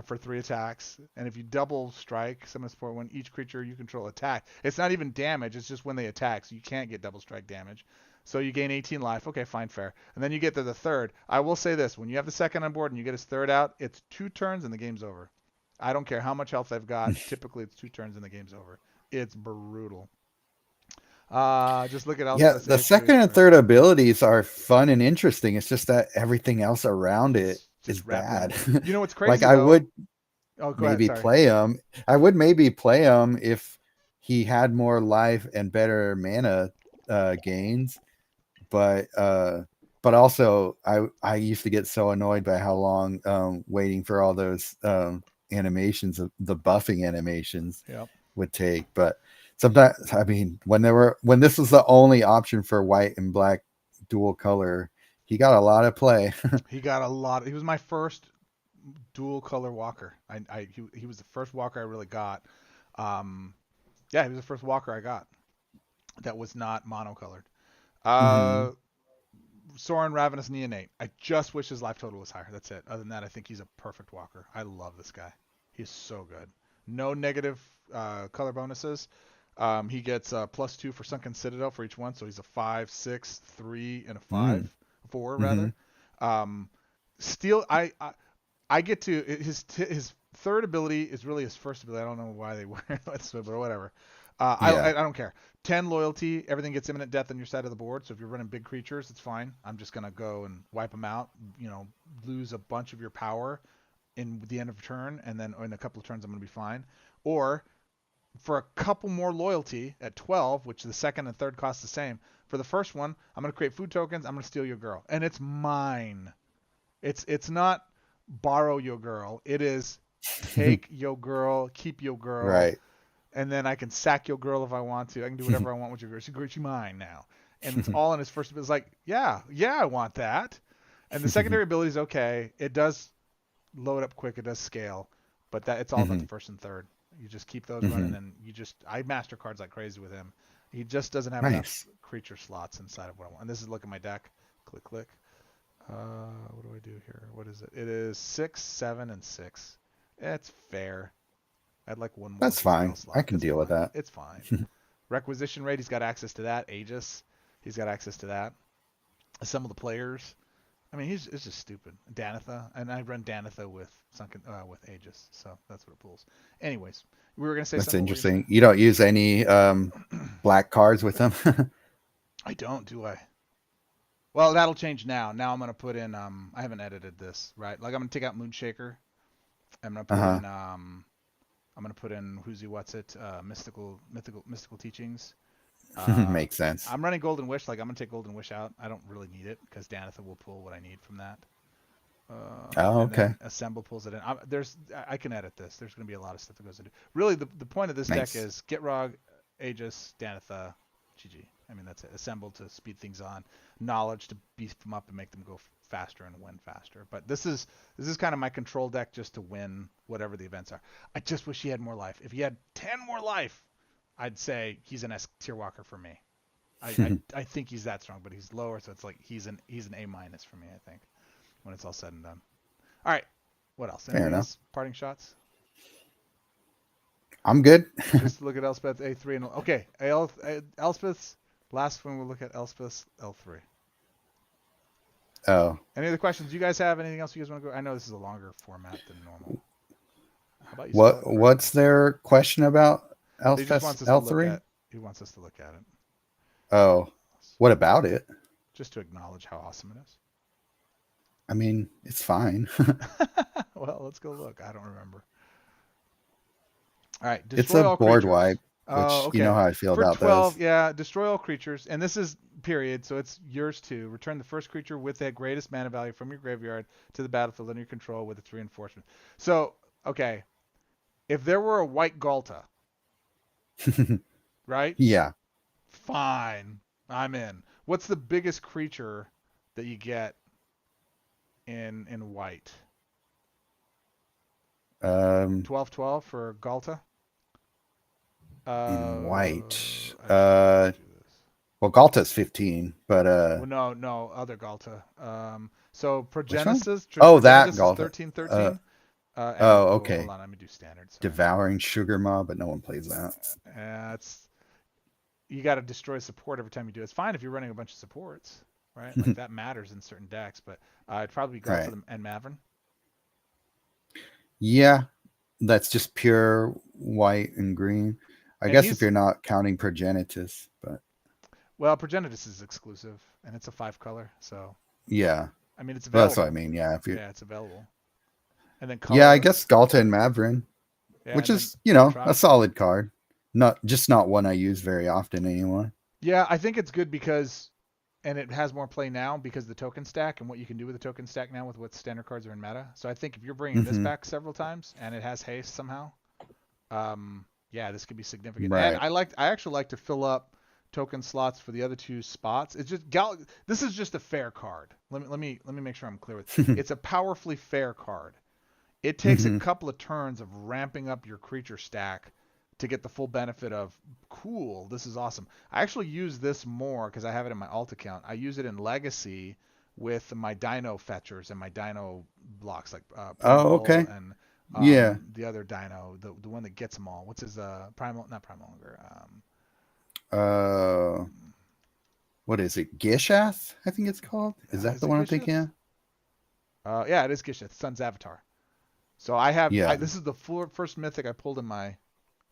for 3 attacks. And if you double strike, summon support when each creature you control attack. It's not even damage. It's just when they attack. So you can't get double strike damage. So you gain 18 life. Okay, fine, fair. And then you get to the third. I will say this: when you have the second on board and you get his third out, it's 2 turns and the game's over. I don't care how much health they've got. Typically, it's 2 turns and the game's over. It's brutal. Just look at Yeah, Elspeth's the A3 second and for third abilities are fun and interesting. It's just that everything else around it it's is just wrapped around bad. it. You know what's Like crazy though? Oh, go ahead. Sorry. I would maybe play him if he had more life and better mana gains, but also I used to get so annoyed by how long waiting for all those animations of the buffing animations Yep. would take. But sometimes, I mean, when this was the only option for white and black dual color, he got a lot of play. He got a lot. He was my first dual color walker. He was the first walker I really got. Um, yeah, he was the first walker I got that was not monocolored. Hmm. Uh, Soren Ravenous Neonate. I just wish his life total was higher. That's it. Other than that, I think he's a perfect walker. I love this guy. He's so good. No negative color bonuses. He gets +2 for Sunken Citadel for each one, so he's a 5, 6, 3, and a 5, 4 Hmm. rather. Um, Steel. I get to his third ability is really his first ability. I don't know why they were this way, but whatever. Yeah. I don't care. 10 loyalty. Everything gets imminent death on your side of the board. So if you're running big creatures, it's fine. I'm just gonna go and wipe them out. You know, lose a bunch of your power in the end of turn, and then in a couple of turns I'm gonna be fine. Or for a couple more loyalty at 12, which the second and third cost the same. For the first one, I'm gonna create food tokens. I'm gonna steal your girl, and it's mine. It's not borrow your girl. It is take your girl, keep your girl, Right. and then I can sack your girl if I want to. I can do whatever I want with your girl. She's mine now. And it's all in his first ability. It's like, yeah, I want that. And the secondary ability is okay. It does load up quick. It does scale, but that it's all about the Hmm. first and third. You just keep those running, Hmm. and I master cards like crazy with him. He just doesn't have enough Nice. creature slots inside of what I want. And this is look at my deck. Click, click. What do I do here? What is it? It is 6, 7, and 6. It's fair. I'd like one more That's spell fine. I slot. can It's deal with fine. that. It's fine. Requisition rate, he's got access to that. Aegis, he's got access to that. Assemble the players. I mean, it's just stupid. Danitha, and I run Danitha with Sunken with Aegis, so that's what it pulls. Anyways, we were gonna say That's something. What were you interesting. gonna You don't use any say? black cards with them? I don't, do I? Well, that'll change now. Now I'm gonna put in. I haven't edited this, right? Like I'm gonna take out Moonshaker. I'm gonna put Uh-huh. in. I'm gonna put in who's he, what's it? Mystical teachings. Uh, Makes sense. I'm running Golden Wish. Like I'm gonna take Golden Wish out. I don't really need it because Danitha will pull what I need from that. Oh, And okay. then Assemble pulls it in. I can edit this. There's gonna be a lot of stuff that goes into. Really, the point of this deck Nice. is Gitrog, Aegis, Danitha, GG. I mean that's it. Assemble to speed things on. Knowledge to beef them up and make them go faster and win faster. But this is kind of my control deck just to win whatever the events are. I just wish he had more life. If he had 10 more life, I'd say he's an S tier walker for me. I think he's that strong, but he's lower, so it's like he's an A minus for me. I think when it's all said and done. All right, what else? Fair Anything enough. else? Parting shots? I'm good. Just look at Elspeth A3 and okay, Elspeth's last one. We'll look at Elspeth's L3. Oh, Any other questions you guys have? Anything else you guys want to go? I know this is a longer format than normal. How about you spell it correctly? what's their question about He just Elspeth wants us to look L3? at. He wants us to look at it, Oh, what about it? just to acknowledge how awesome it is. I mean, it's fine. Well, let's go look. I don't remember. All right, It's destroy a all board creatures. wipe, Oh, which you know okay. how I feel For about 12, those. yeah, destroy all creatures, and this is period, so it's yours too. Return the first creature with the greatest mana value from your graveyard to the battlefield under your control with its reinforcement. So, okay, if there were a white Galta, right? Yeah. Fine, I'm in. What's the biggest creature that you get in white? Um, 12/12 for Galta. in white. I should just do this. Well, Galta's 15, but Well, no, other Galta. So which one? Progenitus, Oh, that Progenitus is Galta. 13/13. Oh, Emrakul. okay. Hold on, let me do standard. Sorry. Devouring Sugar Mob, but no one plays that. It's you got to destroy support every time you do it. It's fine if you're running a bunch of supports, right? Like that matters in certain decks, but it'd probably be Right. Galta and Mavrin. Yeah, that's just pure white and green. I And guess if he's you're not counting Progenitus, but well, Progenitus is exclusive, and it's a 5 color, so yeah. I mean it's Well, that's what I available. mean. Yeah, if you, Yeah, it's available. And then yeah, I colorless. guess Galta and Mavrin, Yeah, which and then is a Atrocity. solid card. Not one I use very often anymore. Yeah, I think it's good because, and it has more play now because of the token stack and what you can do with the token stack now with what standard cards are in meta. So I think if you're bringing this Hmm. back several times and it has haste somehow, yeah, this could be significant. And Right. I actually like to fill up token slots for the other two spots. It's just this is just a fair card. Let me make sure I'm clear with. It's a powerfully fair card. It takes a Hmm. couple of turns of ramping up your creature stack to get the full benefit of cool. This is awesome. I actually use this more because I have it in my alt account. I use it in Legacy with my Dino fetchers and my Dino blocks like Oh, Primal okay. and Yeah. the other Dino, the one that gets them all. What's his Primal? Not Primal longer. Uh, what is it? Gishath, I think it's called. Is that Is the it one I'm Gisheth? thinking of? Yeah, it is Gisheth, Sun's Avatar. So I have Yeah. this is the first mythic I pulled in my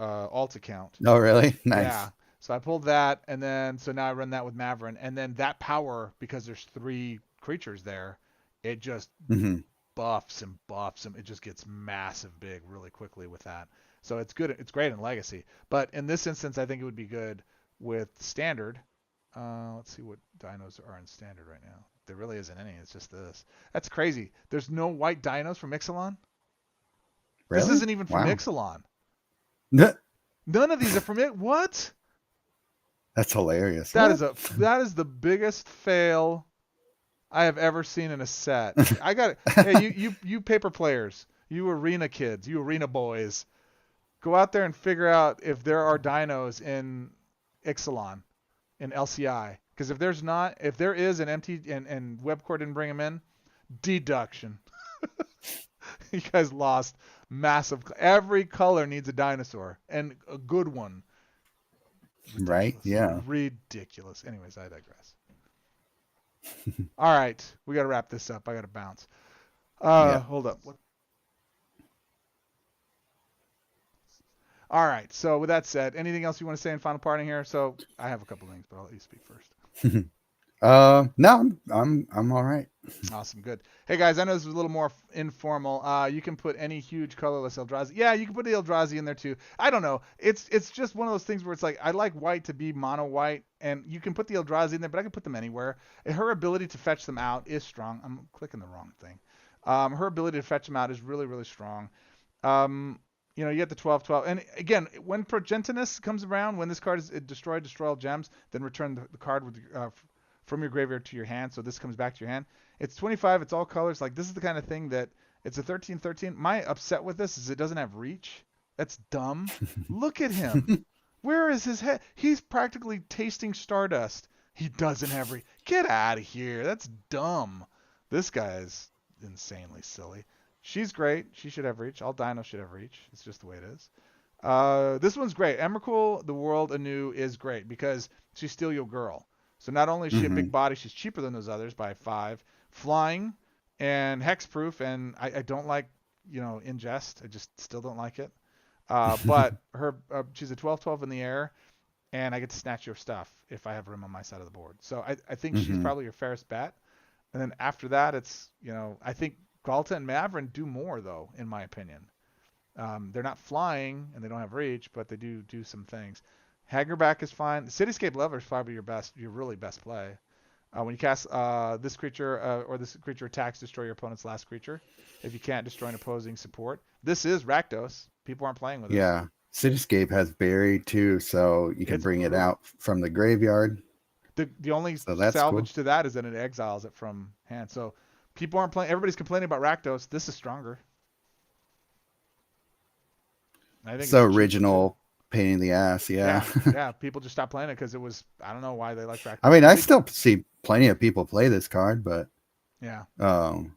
alt account. Oh, really? Yeah. Nice. So I pulled that, and then so now I run that with Mavrin, and then that power because there's 3 creatures there, it just Hmm. buffs and buffs and it just gets massive big really quickly with that. So it's good. It's great in Legacy, but in this instance, I think it would be good with Standard. Let's see what dinos are in Standard right now. There really isn't any. It's just this. That's crazy. There's no white dinos from Ixalan. This Really? isn't even from Wow. Ixalan. None of these are from it. What? That's hilarious. That What? is the biggest fail I have ever seen in a set. I got it. Hey, you paper players, you arena kids, you arena boys, go out there and figure out if there are dinos in Ixalan, in LCI. Because if there's not, if there is an empty and Webcore didn't bring them in, deduction. You guys lost massive. Every color needs a dinosaur and a good one. Right? Ridiculous. Yeah. Ridiculous. Anyways, I digress. All right, we got to wrap this up. I got to bounce. Yeah. Hold up. All right. So with that said, anything else you want to say in final parting here? So I have a couple things, but I'll let you speak first. No, I'm all right. Awesome. Good. Hey guys, I know this was a little more informal. You can put any huge colorless Eldrazi. Yeah, you can put the Eldrazi in there too. I don't know. It's just one of those things where it's like I like white to be mono white, and you can put the Eldrazi in there, but I can put them anywhere. And her ability to fetch them out is strong. I'm clicking the wrong thing. Her ability to fetch them out is really really strong. You get the 12/12, and again, when Progentinus comes around, when this card is destroy all gems, then return the card with from your graveyard to your hand. So this comes back to your hand. It's 25. It's all colors. Like this is the kind of thing that it's a 13/13. My upset with this is it doesn't have reach. That's dumb. Look at him. Where is his head? He's practically tasting stardust. He doesn't have reach. Get out of here. That's dumb. This guy is insanely silly. She's great. She should have reach. All dinos should have reach. It's just the way it is. This one's great. Emrakul, the world anew, is great because she's still your girl. So not only is she a Hmm. big body, she's cheaper than those others by 5. Flying and hexproof, and I don't like, ingest. I just still don't like it. But her, she's a 12/12 in the air, and I get to snatch your stuff if I have room on my side of the board. So I think she's Hmm. probably your fairest bet. And then after that, it's, I think Galta and Mavrin do more, though, in my opinion. They're not flying and they don't have reach, but they do some things. Hagerback is fine. Cityscape Leveler is probably your really best play. When you cast this creature or this creature attacks, destroy your opponent's last creature. If you can't destroy an opposing support, this is Rakdos. People aren't playing with this. Yeah. Cityscape has buried too, so you can It's bring it brutal. out from the graveyard. The only So that's cool. salvage to that is that it exiles it from hand. So people aren't playing. Everybody's complaining about Rakdos. This is stronger. I think So it's cheaper too. original pain in the ass, yeah. Yeah, yeah. People just stopped playing it because it was. I don't know why they like I Rakdos. mean, I I think. still see plenty of people play this card, but Yeah, um,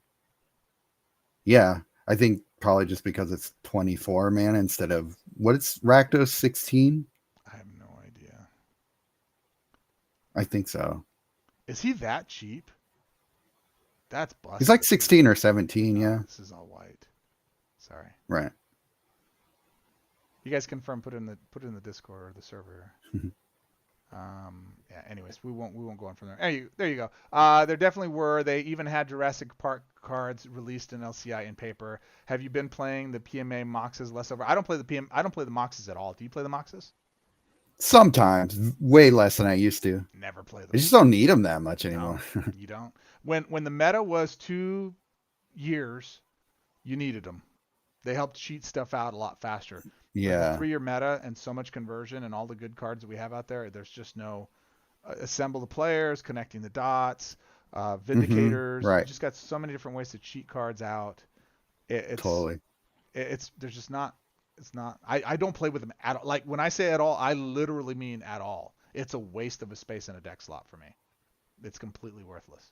yeah, I think probably just because it's 24 mana instead of what it's Rakdos 16. I have no idea. I think so. Is he that cheap? That's He's like busted. 16 or 17, Oh, yeah. this is all white. Sorry. Right. You guys confirm. Put it in the Discord or the server. Yeah. Anyways, we won't go on from there. There you go. There definitely were. They even had Jurassic Park cards released in LCI in paper. Have you been playing the PMA Moxes less over? I don't play the PM. I don't play the Moxes at all. Do you play the Moxes? Sometimes, way less than I used to. Never play I them. just don't need them that much anymore. No, you don't. When the meta was 2 years, you needed them. They helped cheat stuff out a lot faster. But in the Yeah. 3 year meta and so much conversion and all the good cards that we have out there, there's just no assemble the players, connecting the dots, vindicators. You Right. just got so many different ways to cheat cards out. It, it's Totally. it's there's just not. It's not. I don't play with them at all. Like when I say at all, I literally mean at all. It's a waste of a space in a deck slot for me. It's completely worthless.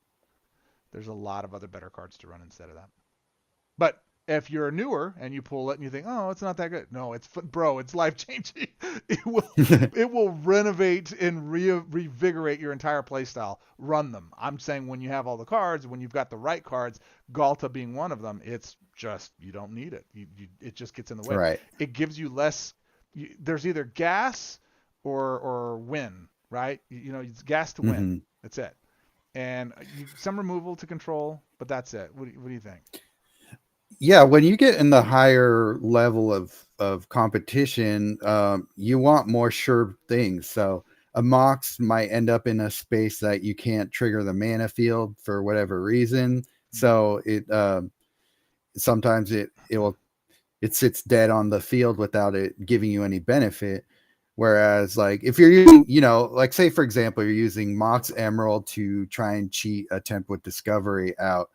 There's a lot of other better cards to run instead of that. But if you're newer and you pull it and you think, oh, it's not that good, no, bro, it's life changing. It will it will renovate and revigorate your entire playstyle. Run them. I'm saying when you have all the cards, when you've got the right cards, Galta being one of them, it's just you don't need it. It just gets in the way. Right. It gives you less. There's either gas or win, right? It's gas to win. hmm That's it. And some removal to control, but that's it. What do you think? Yeah, when you get in the higher level of competition, you want more sure things. So a Mox might end up in a space that you can't trigger the mana field for whatever reason. So it sometimes it sits dead on the field without it giving you any benefit. Whereas, like, if you're using, like, say, for example, you're using Mox Emerald to try and cheat a Temp with Discovery out,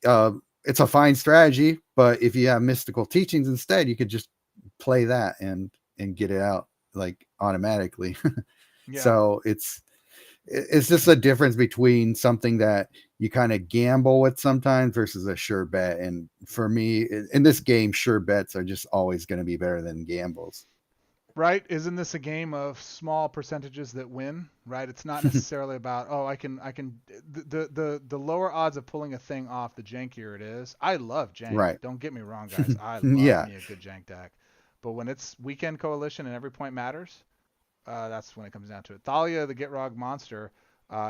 uh, it's a fine strategy. But if you have Mystical Teachings instead, you could just play that and get it out, like, automatically. Yeah. So it's just a difference between something that you kind of gamble with sometimes versus a sure bet. And for me, in this game, sure bets are just always going to be better than gambles. Right? Isn't this a game of small percentages that win? Right? It's not necessarily about I can the lower odds of pulling a thing off, the jankier it is. I love jank. Right. Don't get me wrong, guys. I love Yeah. me a good jank deck. But when it's weekend coalition and every point matters, that's when it comes down to it. Thalia, the Gitrog monster,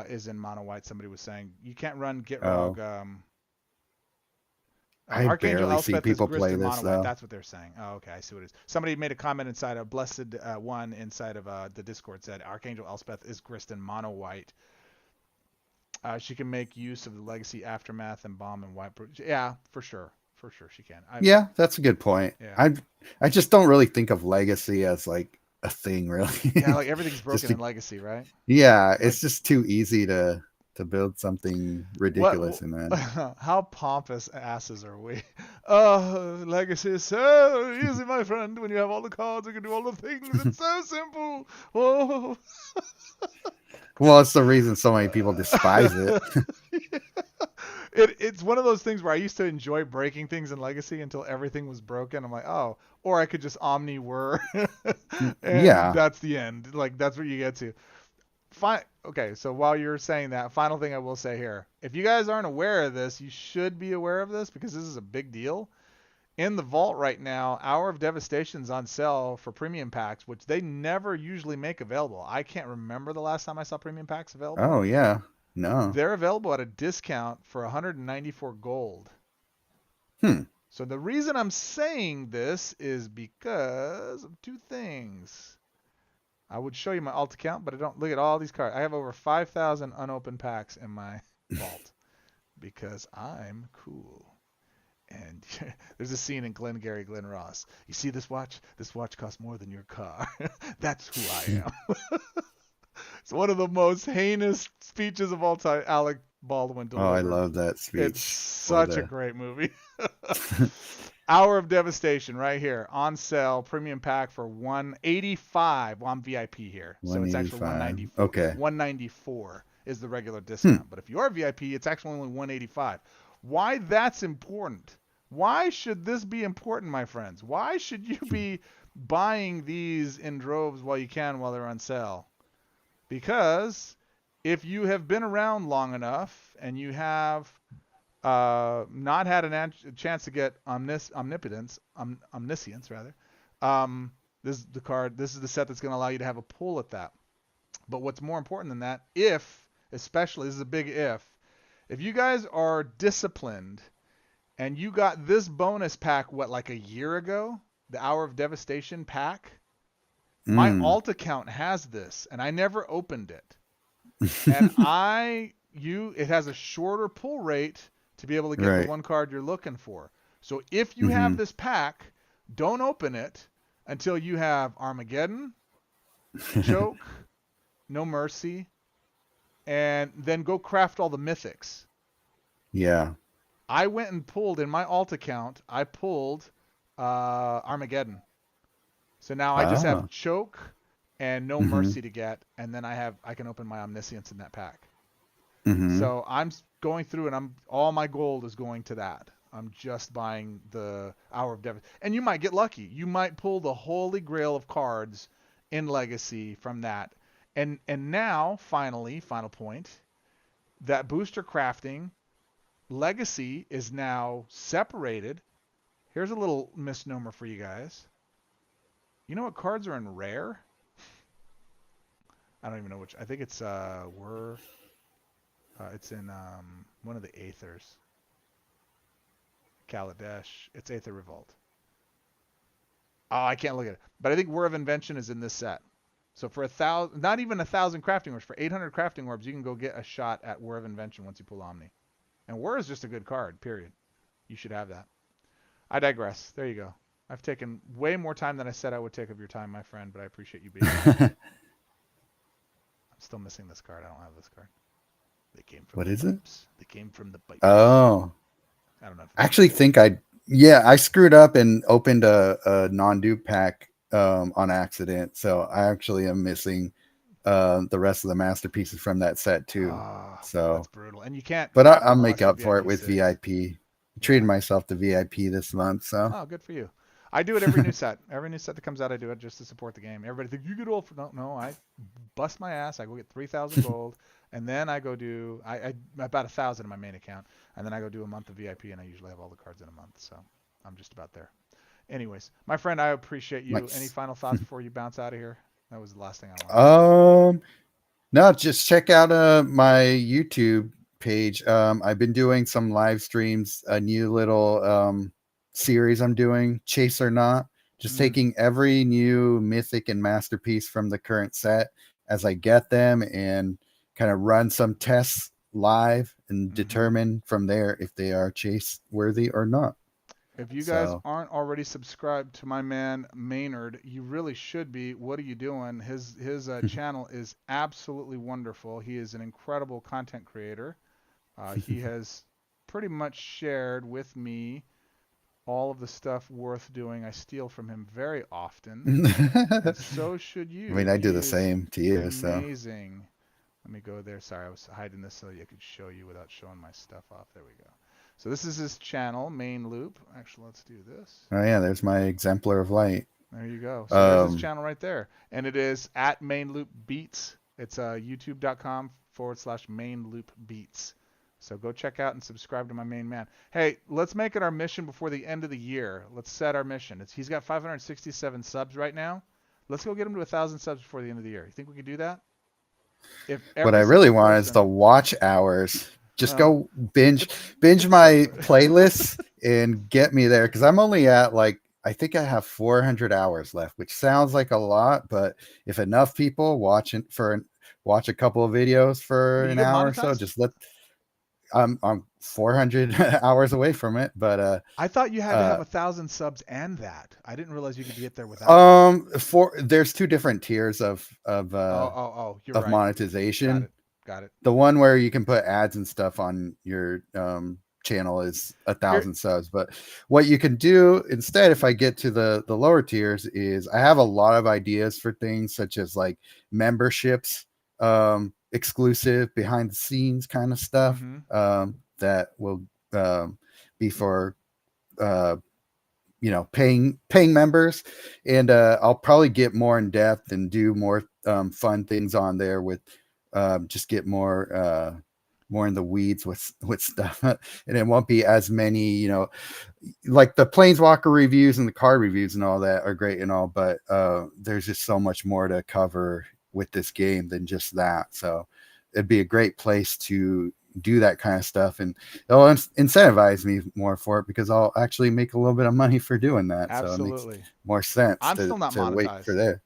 is in mono white. Somebody was saying you can't run Gitrog. Oh, I Archangel barely see Elspeth is people grist play and this mono white. though. That's what they're saying. Oh, okay, I see what it is. Somebody made a comment inside of Blessed One inside of the Discord said Archangel Elspeth is grist and mono white. She can make use of the Legacy Aftermath and Bomb and White. Yeah, for sure she can. Yeah, that's a good point. Yeah, I just don't really think of legacy as like a thing, really. yeah, like everything's just broken be, in Legacy, right? yeah, Like it's just too easy to build something what? ridiculous in that. How pompous asses are we? Oh, Legacy is so easy, my friend. When you have all the cards, you can do all the things. It's so simple. Oh. Well, it's the reason so many people despise it. It's one of those things where I used to enjoy breaking things in Legacy until everything was broken. I'm like, oh, or I could just Omni Whir, and Yeah. that's the end. Like that's what you get to. Fine. Okay, so while you're saying that, final thing I will say here: if you guys aren't aware of this, you should be aware of this because this is a big deal. In the vault right now, Hour of Devastation's on sale for premium packs, which they never usually make available. I can't remember the last time I saw premium packs available. Oh yeah. No. They're available at a discount for 194 gold. Hmm. So the reason I'm saying this is because of two things. I would show you my alt account, but I don't look at all these cards. I have over 5,000 unopened packs in my vault because I'm cool. And there's a scene in Glengarry Glen Ross. You see this watch? This watch costs more than your car. That's who I am. It's one of the most heinous speeches of all time Alec Baldwin Oh, I delivered. love that It's speech. such a great movie. Hour of Devastation right here on sale, premium pack for 185. Well, I'm VIP here, so it's actually 185. 194. Okay. 194 is the regular Hmm. discount, but if you are VIP, it's actually only 185. Why that's important? Why should this be important, my friends? Why should you be buying these in droves while you can while they're on sale? Because if you have been around long enough and you have not had a chance to get omniscience rather, this is the card. This is the set that's going to allow you to have a pull at that. But what's more important than that, especially, this is a big if you guys are disciplined and you got this bonus pack, like a year ago, the Hour of Devastation pack, my Mm. alt account has this, and I never opened it. And it has a shorter pull rate to be able to get the Right. one card you're looking for. So if you Mm-hmm. have this pack, don't open it until you have Armageddon, Choke, No Mercy, and then go craft all the mythics. Yeah. I went and pulled in my alt account. I pulled Armageddon. So now I just have Ah. Choke and No Mm-hmm. Mercy to get, and then I can open my Omniscience in that pack. Mm-hmm. So I'm going through, and all my gold is going to that. I'm just buying the Hour of Devastation, and you might get lucky. You might pull the holy grail of cards in Legacy from that. And now, final point, that booster crafting Legacy is now separated. Here's a little misnomer for you guys. You know what cards are in rare? I don't even know which. I think it's it's in one of the Aethers. Kaladesh. It's Aether Revolt. Oh, I can't look at it. But I think Whir of Invention is in this set. So for 1,000, not even 1,000 crafting orbs, for 800 crafting orbs, you can go get a shot at Whir of Invention once you pull Omni. And Whir is just a good card, period. You should have that. I digress. There you go. I've taken way more time than I said I would take of your time, my friend, but I appreciate you being here. I'm still missing this card. I don't have this card. They came from What the is it? pipes. They came from the pipes. Oh. I don't know if I actually think I screwed up and opened a non-dupe pack on accident. So I actually am missing the rest of the masterpieces from that set too. That's So, brutal. And you can't but craft I'll them make unless you're up for it VIP with 6. VIP. Treated Yeah. myself to VIP this month. So, Oh, good for you. I do it every new set. Every new set that comes out, I do it just to support the game. Everybody thinks you get all for no. I bust my ass. I go get 3,000 gold, and then I go do I about 1,000 in my main account, and then I go do a month of VIP, and I usually have all the cards in a month. So I'm just about there. Anyways, my friend, I appreciate you. Any nice. final thoughts before you bounce out of here? That was the last thing I wanted to say. No, just check out my YouTube page. I've been doing some live streams, a new little series I'm doing, Chase or Not, just taking every new mythic and masterpiece from the current set as I get them and kind of run some tests live and determine from there if they are chase worthy or not. If you guys So aren't already subscribed to my man Maynard, you really should be. What are you doing? His channel is absolutely wonderful. He is an incredible content creator. He has pretty much shared with me all of the stuff worth doing. I steal from him very often, and so should I mean, you. I do He the is same to you. So amazing. Let me go there. Sorry, I was hiding this so I could show you without showing my stuff off. There we go. So this is his channel, Mainloop. Actually, let's do this. oh yeah, there's my exemplar of light. There you go. So there's his channel right there. And it is at Mainloop Beats. It's youtube.com/Mainloop Beats. So go check out and subscribe to my main man. Hey, let's make it our mission before the end of the year. Let's set our mission. He's got 567 subs right now. Let's go get him to 1,000 subs before the end of the year. You think we could do that? If What every I really single want is the person, watch hours. Just well, go binge it's my separate. playlists and get me there because I'm only at I think I have 400 hours left, which sounds like a lot, but if enough people watch a couple of videos for Will you an get hour or so, monetized? just let I'm 400 hours away from it, but I thought you had to have uh 1,000 subs and that. I didn't realize you could get there without that. there's two different tiers Oh, you're of right. Got monetization. it. Got it. The one where you can put ads and stuff on your channel is Here, 1,000 subs. But what you can do instead, if I get to the lower tiers, is I have a lot of ideas for things such as like memberships, exclusive behind the scenes kind of stuff, mm-hmm. that will be for uh, paying members, and I'll probably get more in depth and do more fun things on there with just get more in the weeds with stuff, and it won't be as many, like the Planeswalker reviews and the card reviews and all that are great and all, but there's just so much more to cover with this game than just that. So it'd be a great place to do that kind of stuff, and it'll incentivize me more for it because I'll actually make a little bit of money for doing that. So it makes Absolutely. more sense I'm still not to wait for monetized. there.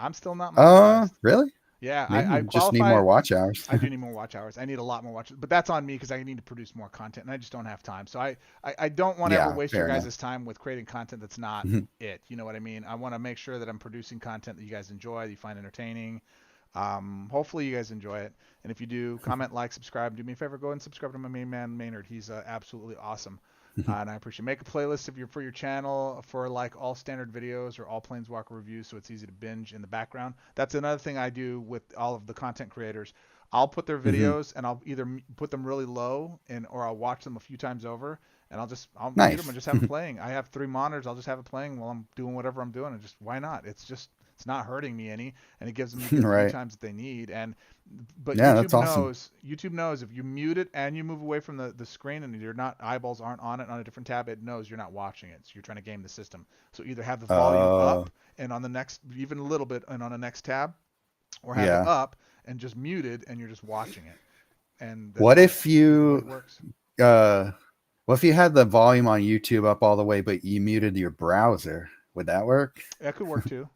I'm still not monetized. Really? Yeah, Maybe I you just need more qualify. watch hours. I do need more watch hours. I need a lot more watch, but that's on me because I need to produce more content, and I just don't have time. So I don't want to ever Yeah, waste your fair enough. guys' time with creating content that's not it. You know what I mean? I want to make sure that I'm producing content that you guys enjoy, that you find entertaining. Hopefully you guys enjoy it, and if you do, comment, like, subscribe. Do me a favor, go and subscribe to my main man Maynard. He's absolutely awesome. And I appreciate. Make a playlist for your channel for like all standard videos or all Planeswalker reviews, so it's easy to binge in the background. That's another thing I do with all of the content creators. I'll put their Hmm. videos and I'll either put them really low and or I'll watch them a few times over, and I'll mute them and Nice. just have it playing. I have 3 monitors. I'll just have it playing while I'm doing whatever I'm doing, and just why not? It's not hurting me any, and it gives them the view Right. times that they need. And but Yeah, that's awesome. YouTube knows if you mute it and you move away from the screen and your not eyeballs aren't on it on a different tab, it knows you're not watching it. So you're trying to game the system. So either have the volume Uh, up and on the next even a little bit and on the next tab, or have it yeah. up and just muted and you're just watching it. And What that's if the way it you works. uh what if you had the volume on YouTube up all the way, but you muted your browser? Would that work? That could work too.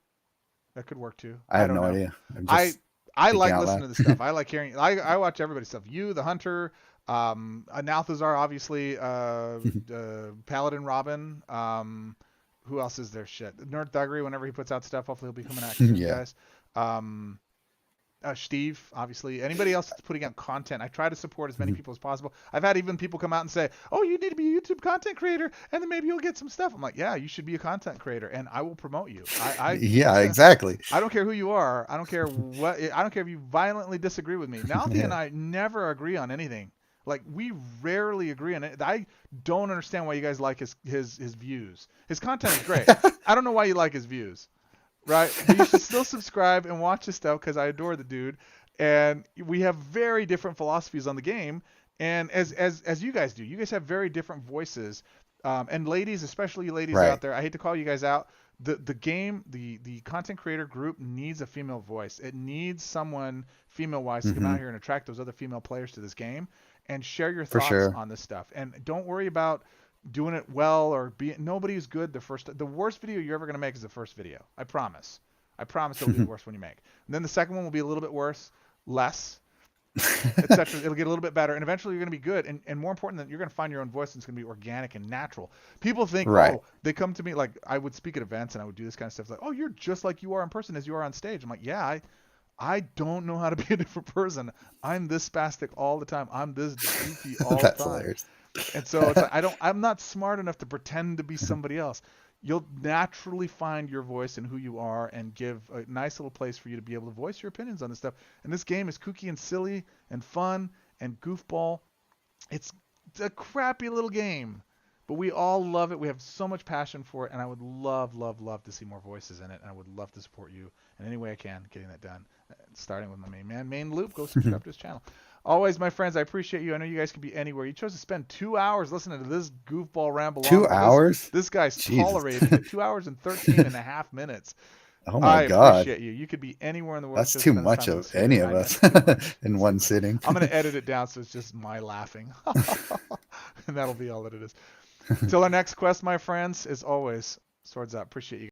That could work too. I I have don't no know. idea. I'm I just I thinking like out listening loud. to the stuff. I like hearing. I watch everybody's stuff. You, the Hunter, Nalthazar, obviously, Paladin Robin. Who else is there? Shit, Nerd Thuggery. Whenever he puts out stuff, hopefully he'll be coming out soon, Yeah. guys. Um, Steve, obviously. Anybody else that's putting out content, I try to support as many Mhm. people as possible. I've had even people come out and say, "Oh, you need to be a YouTube content creator, and then maybe you'll get some stuff." I'm like, "Yeah, you should be a content creator, and I will promote you. Yeah, exactly. I don't care who you are. I don't care what. I don't care if you violently disagree with me. Nalthi and Yeah. I never agree on anything. Like we rarely agree on it. I don't understand why you guys like his views. His content is great. I don't know why you like his views, right? But you should still subscribe and watch his stuff because I adore the dude. And we have very different philosophies on the game. And as you guys do, you guys have very different voices. And ladies, especially you ladies out Right. there, I hate to call you guys out. The game, the content creator group needs a female voice. It needs someone female wise to come Hmm. out here and attract those other female players to this game and share your For thoughts sure. on this stuff. And don't worry about doing it well or being nobody's good the worst video you're ever going to make is the first video. I promise it'll be the worst one you make. And then the second one will be a little bit worse, less, etc. It'll get a little bit better, and eventually you're going to be good. And more important than you're going to find your own voice, and it's going to be organic and natural. People think, Right. oh, they come to me like I would speak at events and I would do this kind of stuff. Like, oh, you're just like you are in person as you are on stage. I'm like, yeah, I don't know how to be a different person. I'm this spastic all the time. I'm this goofy all the That's time. hilarious. And so it's like I'm not smart enough to pretend to be somebody else. You'll naturally find your voice and who you are and give a nice little place for you to be able to voice your opinions on this stuff. And this game is kooky and silly and fun and goofball. It's a crappy little game, but we all love it. We have so much passion for it, and I would love, love, love to see more voices in it, and I would love to support you in any way I can getting that done. Starting with my main man, Mainloop. Go subscribe to his channel. Always, my friends, I appreciate you. I know you guys could be anywhere. You chose to spend 2 hours listening to this goofball ramble on, Two but hours? this guy's Jesus. tolerating it. 2 hours and 13 and a half minutes. Oh my I God. appreciate you. You could be anywhere in the world. That's Just too spend this much time with of us here. any of I know us it's too much. in It's too one much. sitting. I'm gonna edit it down so it's just my laughing, and that'll be all that it is. Till our next quest, my friends. As always, swords up. Appreciate you.